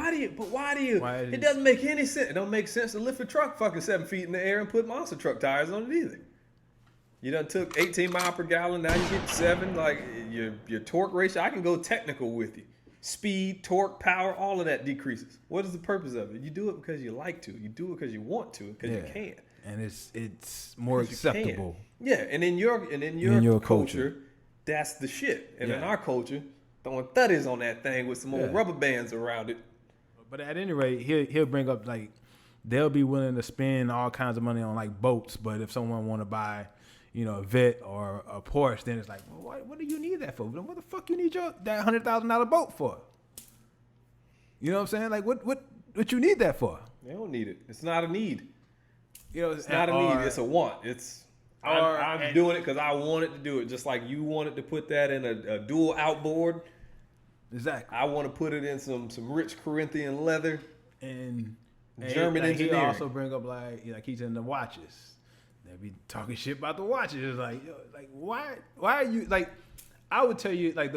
It doesn't make any sense. It don't make sense to lift a truck fucking 7 feet in the air and put monster truck tires on it either. You done took 18 miles per gallon. Now you get 7. Like your torque ratio. I can go technical with you. Speed, torque, power, all of that decreases. What is the purpose of it? You do it because you like to. You do it because you want to. Because you can. And it's more acceptable. Yeah, and in your culture. That's the shit. And in our culture, throwing 30s on that thing with some more rubber bands around it. But at any rate, he'll bring up, like, they'll be willing to spend all kinds of money on, like, boats. But if someone want to buy, a Vet or a Porsche, then it's like, well, what do you need that for? What the fuck you need that $100,000 boat for? You know what I'm saying? Like, what you need that for? They don't need it. It's not a need. It's not a need. It's a want. I'm doing it because I wanted to do it, just like you wanted to put that in a dual outboard. Exactly. I want to put it in some rich Corinthian leather and German like engineering. He also bring up like he's in the watches. They be talking shit about the watches. It's like, why are you like? I would tell you like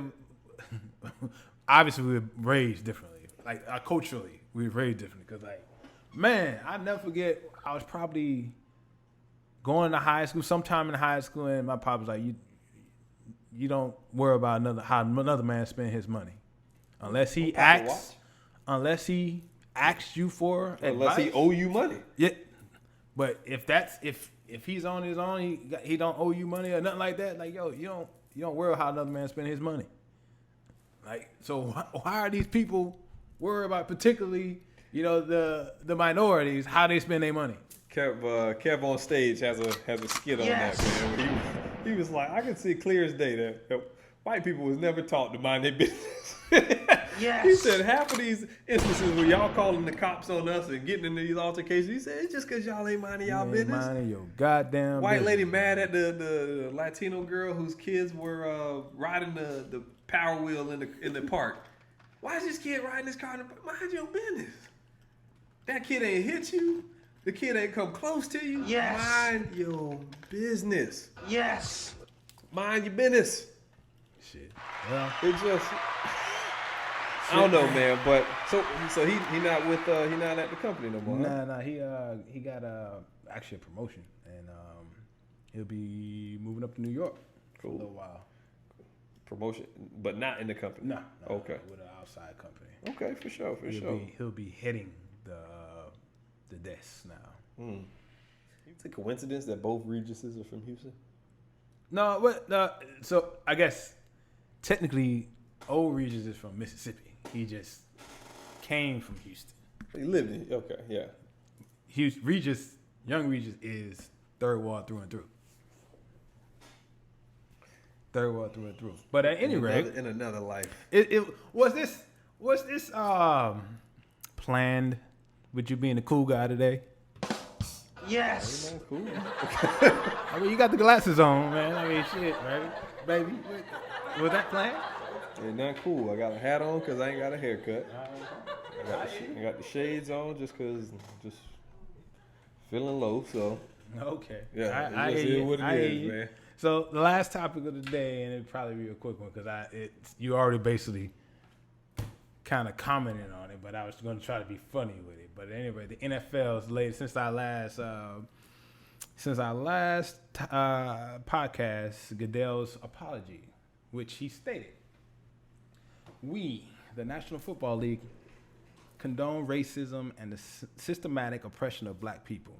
obviously we were raised differently. Like culturally we were raised differently because like, man, I never forget. I was probably going to high school, sometime in high school, and my pop was like, "You don't worry about how another man spend his money, unless he asks you for advice. Unless he owe you money." Yeah, but if he's on his own, he don't owe you money or nothing like that. Like, yo, you don't worry how another man spend his money. Like, so why are these people worried about, particularly the minorities, how they spend their money? Kev on stage has a skit on that, man. He was like, I can see clear as day that white people was never taught to mind their business. Yes. He said half of these instances where y'all calling the cops on us and getting into these altercations, he said it's just because y'all ain't minding y'all business. Minding your goddamn white business. Lady mad at the Latino girl whose kids were riding the power wheel in the park. Why is this kid riding this car? Mind your business. That kid ain't hit you. The kid ain't come close to you. Yes. Mind your business. Yes. Mind your business. Shit. Well, it just. I don't know, man. But so he not with he not at the company no more. Nah. He got actually a promotion, and he'll be moving up to New York for a little while. Promotion, but not in the company. No. Okay. With an outside company. Okay, for sure. He'll be heading the desk now. It's a coincidence that both Regises are from Houston? No, but so I guess technically old Regis is from Mississippi. He just came from Houston. He lived in, okay, yeah. Young Regis is third wall through and through. Third wall through and through. But at any rate, in another life, it was this planned with you being a cool guy today? Yes. cool. I mean, you got the glasses on, man. I mean, shit, right, baby. Was that planned? Yeah, not cool. I got a hat on because I ain't got a haircut. I got the shades on just because just feeling low. So okay, yeah, I just hear you. what it is, man. So the last topic of the day, and it'll probably be a quick one because you already basically kind of commented on it, but I was going to try to be funny with it. But anyway, the NFL's latest since our last podcast, Goodell's apology, which he stated, "We, the National Football League, condone racism and the systematic oppression of black people.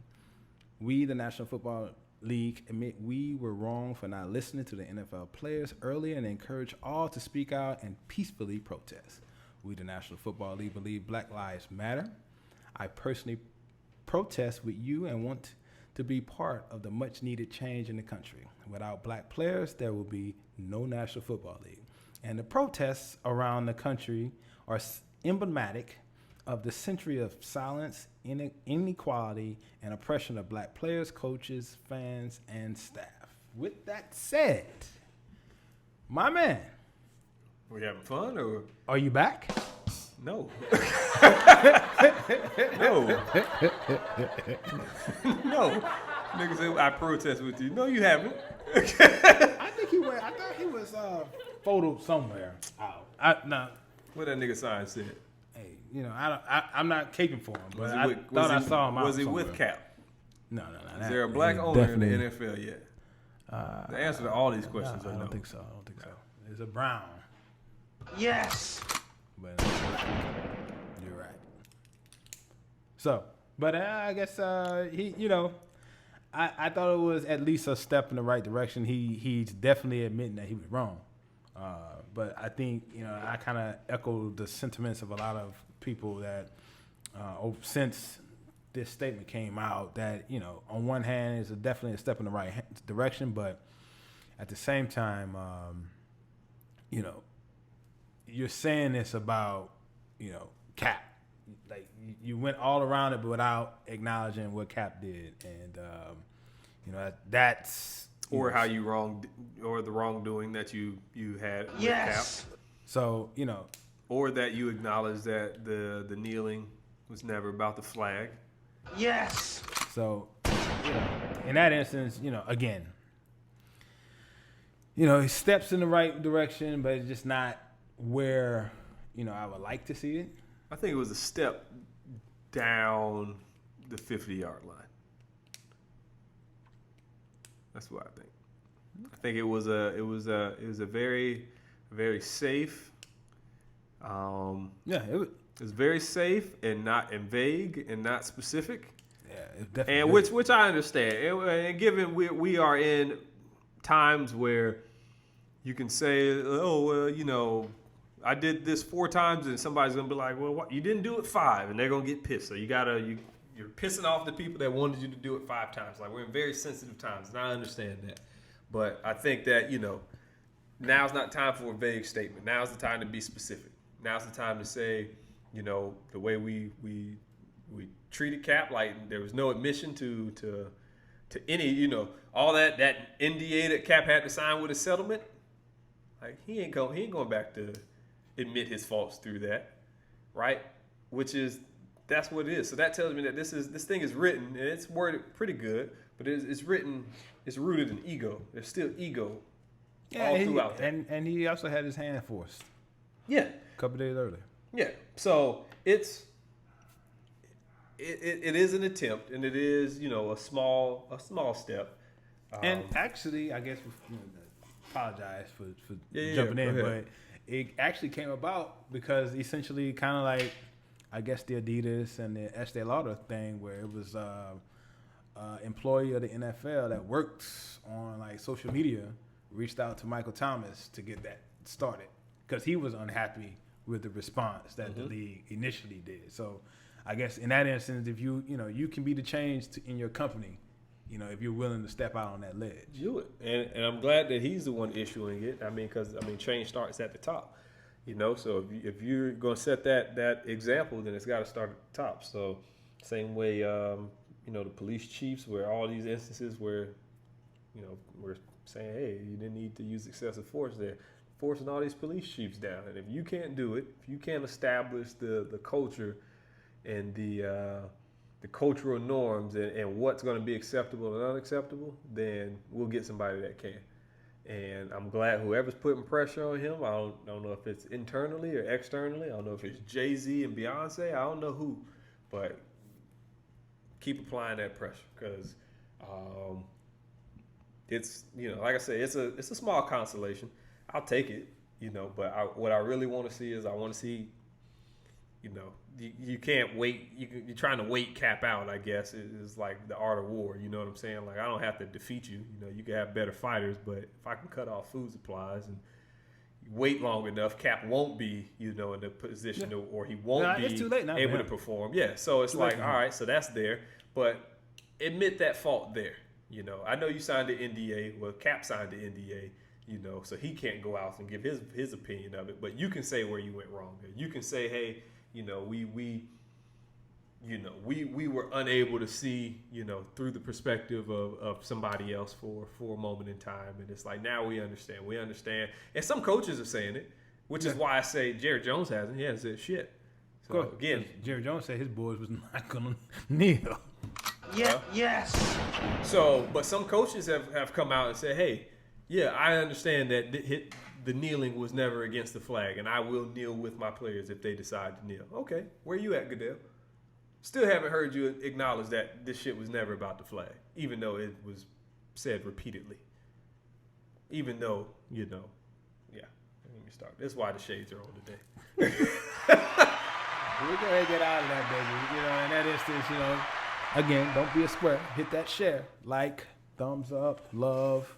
We, the National Football League, admit we were wrong for not listening to the NFL players earlier and encourage all to speak out and peacefully protest. We, the National Football League, believe Black Lives Matter. I personally protest with you and want to be part of the much-needed change in the country. Without black players, there will be no National Football League. And the protests around the country are emblematic of the century of silence, inequality, and oppression of black players, coaches, fans, and staff." With that said, my man, We having fun or are you back? no? No. No. Niggas say I protest with you. No, you haven't. I think he went. I thought he was photoed somewhere out. No. What that nigga sign said? Hey, I'm not caping for him, but I Was thought I he- saw him out Was he somewhere. with Cap? No. Is there a black owner in the NFL yet? The answer to all these questions I are no. don't think so. There's a Brown. Yes. But you're right. So, but I guess he, I thought it was at least a step in the right direction. He's definitely admitting that he was wrong. But I think I kind of echo the sentiments of a lot of people that since this statement came out, that on one hand it's definitely a step in the right direction, but at the same time, you're saying this about, Cap. Like, you went all around it, but without acknowledging what Cap did. And, that's... Or how you wronged, or the wrongdoing that you had with Yes. Cap. So, Or that you acknowledge that the kneeling was never about the flag. Yes. So, in that instance, again, he steps in the right direction, but it's just not where, I would like to see it. I think it was a step down the 50-yard line. That's what I think. I think it was a very, very safe. Yeah, it was very safe and vague and not specific. Yeah, it definitely. And which I understand. And given we are in times where you can say, oh well, I did this 4 times, and somebody's gonna be like, well, what? You didn't do it 5, and they're gonna get pissed. So you're pissing off the people that wanted you to do it 5 times. Like, we're in very sensitive times, and I understand that. But I think that now's not time for a vague statement. Now's the time to be specific. Now's the time to say, the way we treated Cap, like there was no admission to any, all that NDA that Cap had to sign with a settlement. Like, he ain't going back to admit his faults through that, right? That's what it is. So that tells me that this thing is written, and it's worded pretty good, but it's rooted in ego. There's still ego all throughout that. And he also had his hand forced. Yeah. A couple days earlier. Yeah. So it is an attempt, and it is, a small step. And actually, I guess apologize for jumping in, but it actually came about because essentially kind of like, I guess, the Addias and the Este Lauder thing, where it was employee of the NFL that works on like social media reached out to Michael Thomas to get that started because he was unhappy with the response that the league initially did. So I guess in that instance, if you can be the change in your company, if you're willing to step out on that ledge. Do it. And I'm glad that he's the one issuing it. I mean, because change starts at the top. So if you're going to set that example, then it's got to start at the top. So same way, the police chiefs, where all these instances where, we're saying, hey, you didn't need to use excessive force there, forcing all these police chiefs down. And if you can't do it, if you can't establish the culture and the cultural norms and what's going to be acceptable and unacceptable, then we'll get somebody that can. And I'm glad whoever's putting pressure on him, I don't know if it's internally or externally. I don't know if it's Jay-Z and Beyonce. I don't know who. But keep applying that pressure because it's, like I said, it's a small consolation. I'll take it, but what I really want to see is you can't wait. You're trying to wait Cap out, I guess, is like the art of war. You know what I'm saying? Like, I don't have to defeat you. You can have better fighters, but if I can cut off food supplies and wait long enough, Cap won't be, in the position or he won't be it's too late now, able to perform. Yeah, so it's like, all right, so that's there. But admit that fault there. I know you signed the NDA. Well, Cap signed the NDA. So he can't go out and give his opinion of it. But you can say where you went wrong. You can say, hey, we were unable to see, through the perspective of somebody else for a moment in time. And it's like, now we understand. And some coaches are saying it, which is why I say Jerry Jones hasn't. He hasn't said shit. So again, Jerry Jones said his boys was not going to kneel. Yeah, yes. So, but some coaches have come out and said, hey, yeah, I understand that the kneeling was never against the flag, and I will kneel with my players if they decide to kneel. Okay, where you at, Goodell? Still haven't heard you acknowledge that this shit was never about the flag, even though it was said repeatedly. Even though, yeah. Let me start. That's why the shades are on today. We're going to get out of that, baby. In that instance, again, don't be a square. Hit that share, like, thumbs up, love,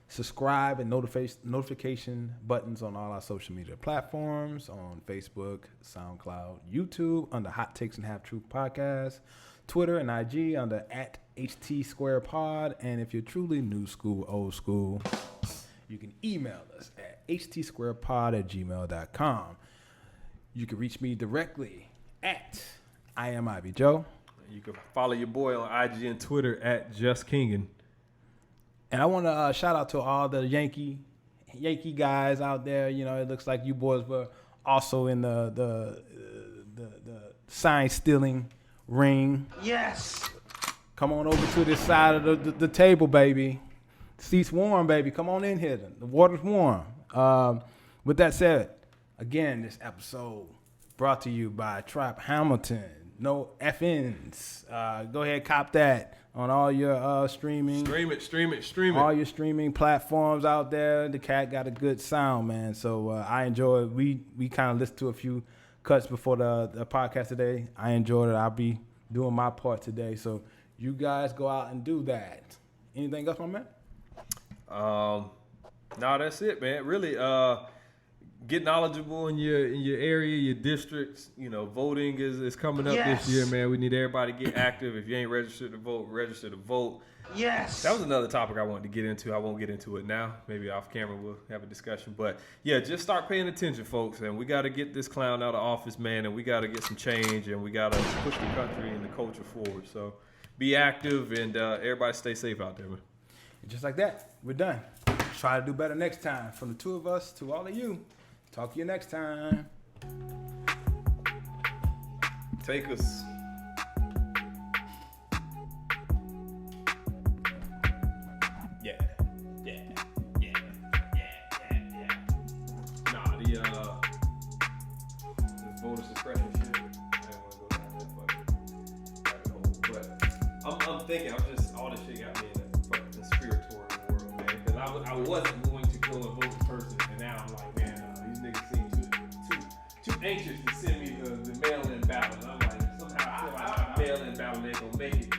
subscribe, and notification buttons on all our social media platforms, on Facebook, SoundCloud, YouTube, under Hot Takes and Half Truth Podcast, Twitter and IG under @HT2Pod. And if you're truly new school, old school, you can email us at ht2pod@gmail.com. You can reach me directly at I am Ivy Joe. You can follow your boy on IG and Twitter at JustKingin. And I want to shout out to all the Yankee guys out there. It looks like you boys were also in the sign stealing ring. Yes. Come on over to this side of the table, baby. The seat's warm, baby. Come on in here. The water's warm. With that said, again, this episode brought to you by TrapHamilton. No FNs. Go ahead, cop that on all your streaming. Stream it. All your streaming platforms out there. The cat got a good sound, man. So I enjoy it. We kind of listened to a few cuts before the podcast today. I enjoyed it. I'll be doing my part today. So you guys go out and do that. Anything else, my man? No, that's it, man. Really, get knowledgeable in your area, your districts. Voting is coming up this year, man. We need everybody to get active. If you ain't registered to vote, register to vote. Yes. That was another topic I wanted to get into. I won't get into it now. Maybe off camera we'll have a discussion. But yeah, just start paying attention, folks. And we got to get this clown out of office, man. And we got to get some change. And we got to push the country and the culture forward. So be active and everybody stay safe out there, man. Just like that, we're done. Try to do better next time. From the two of us to all of you. Talk to you next time. Take us. Yeah. Nah, the voter suppression shit. I didn't want to go down that fucking rabbit hole. But I'm thinking, all this shit got me in a fucking conspiratorial world, man. Because I wasn't going to go and vote this person, and now I'm like, man, these niggas seem too anxious to send me the mail-in ballot. And I'm like, somehow I feel like my mail-in ballot ain't gonna make it.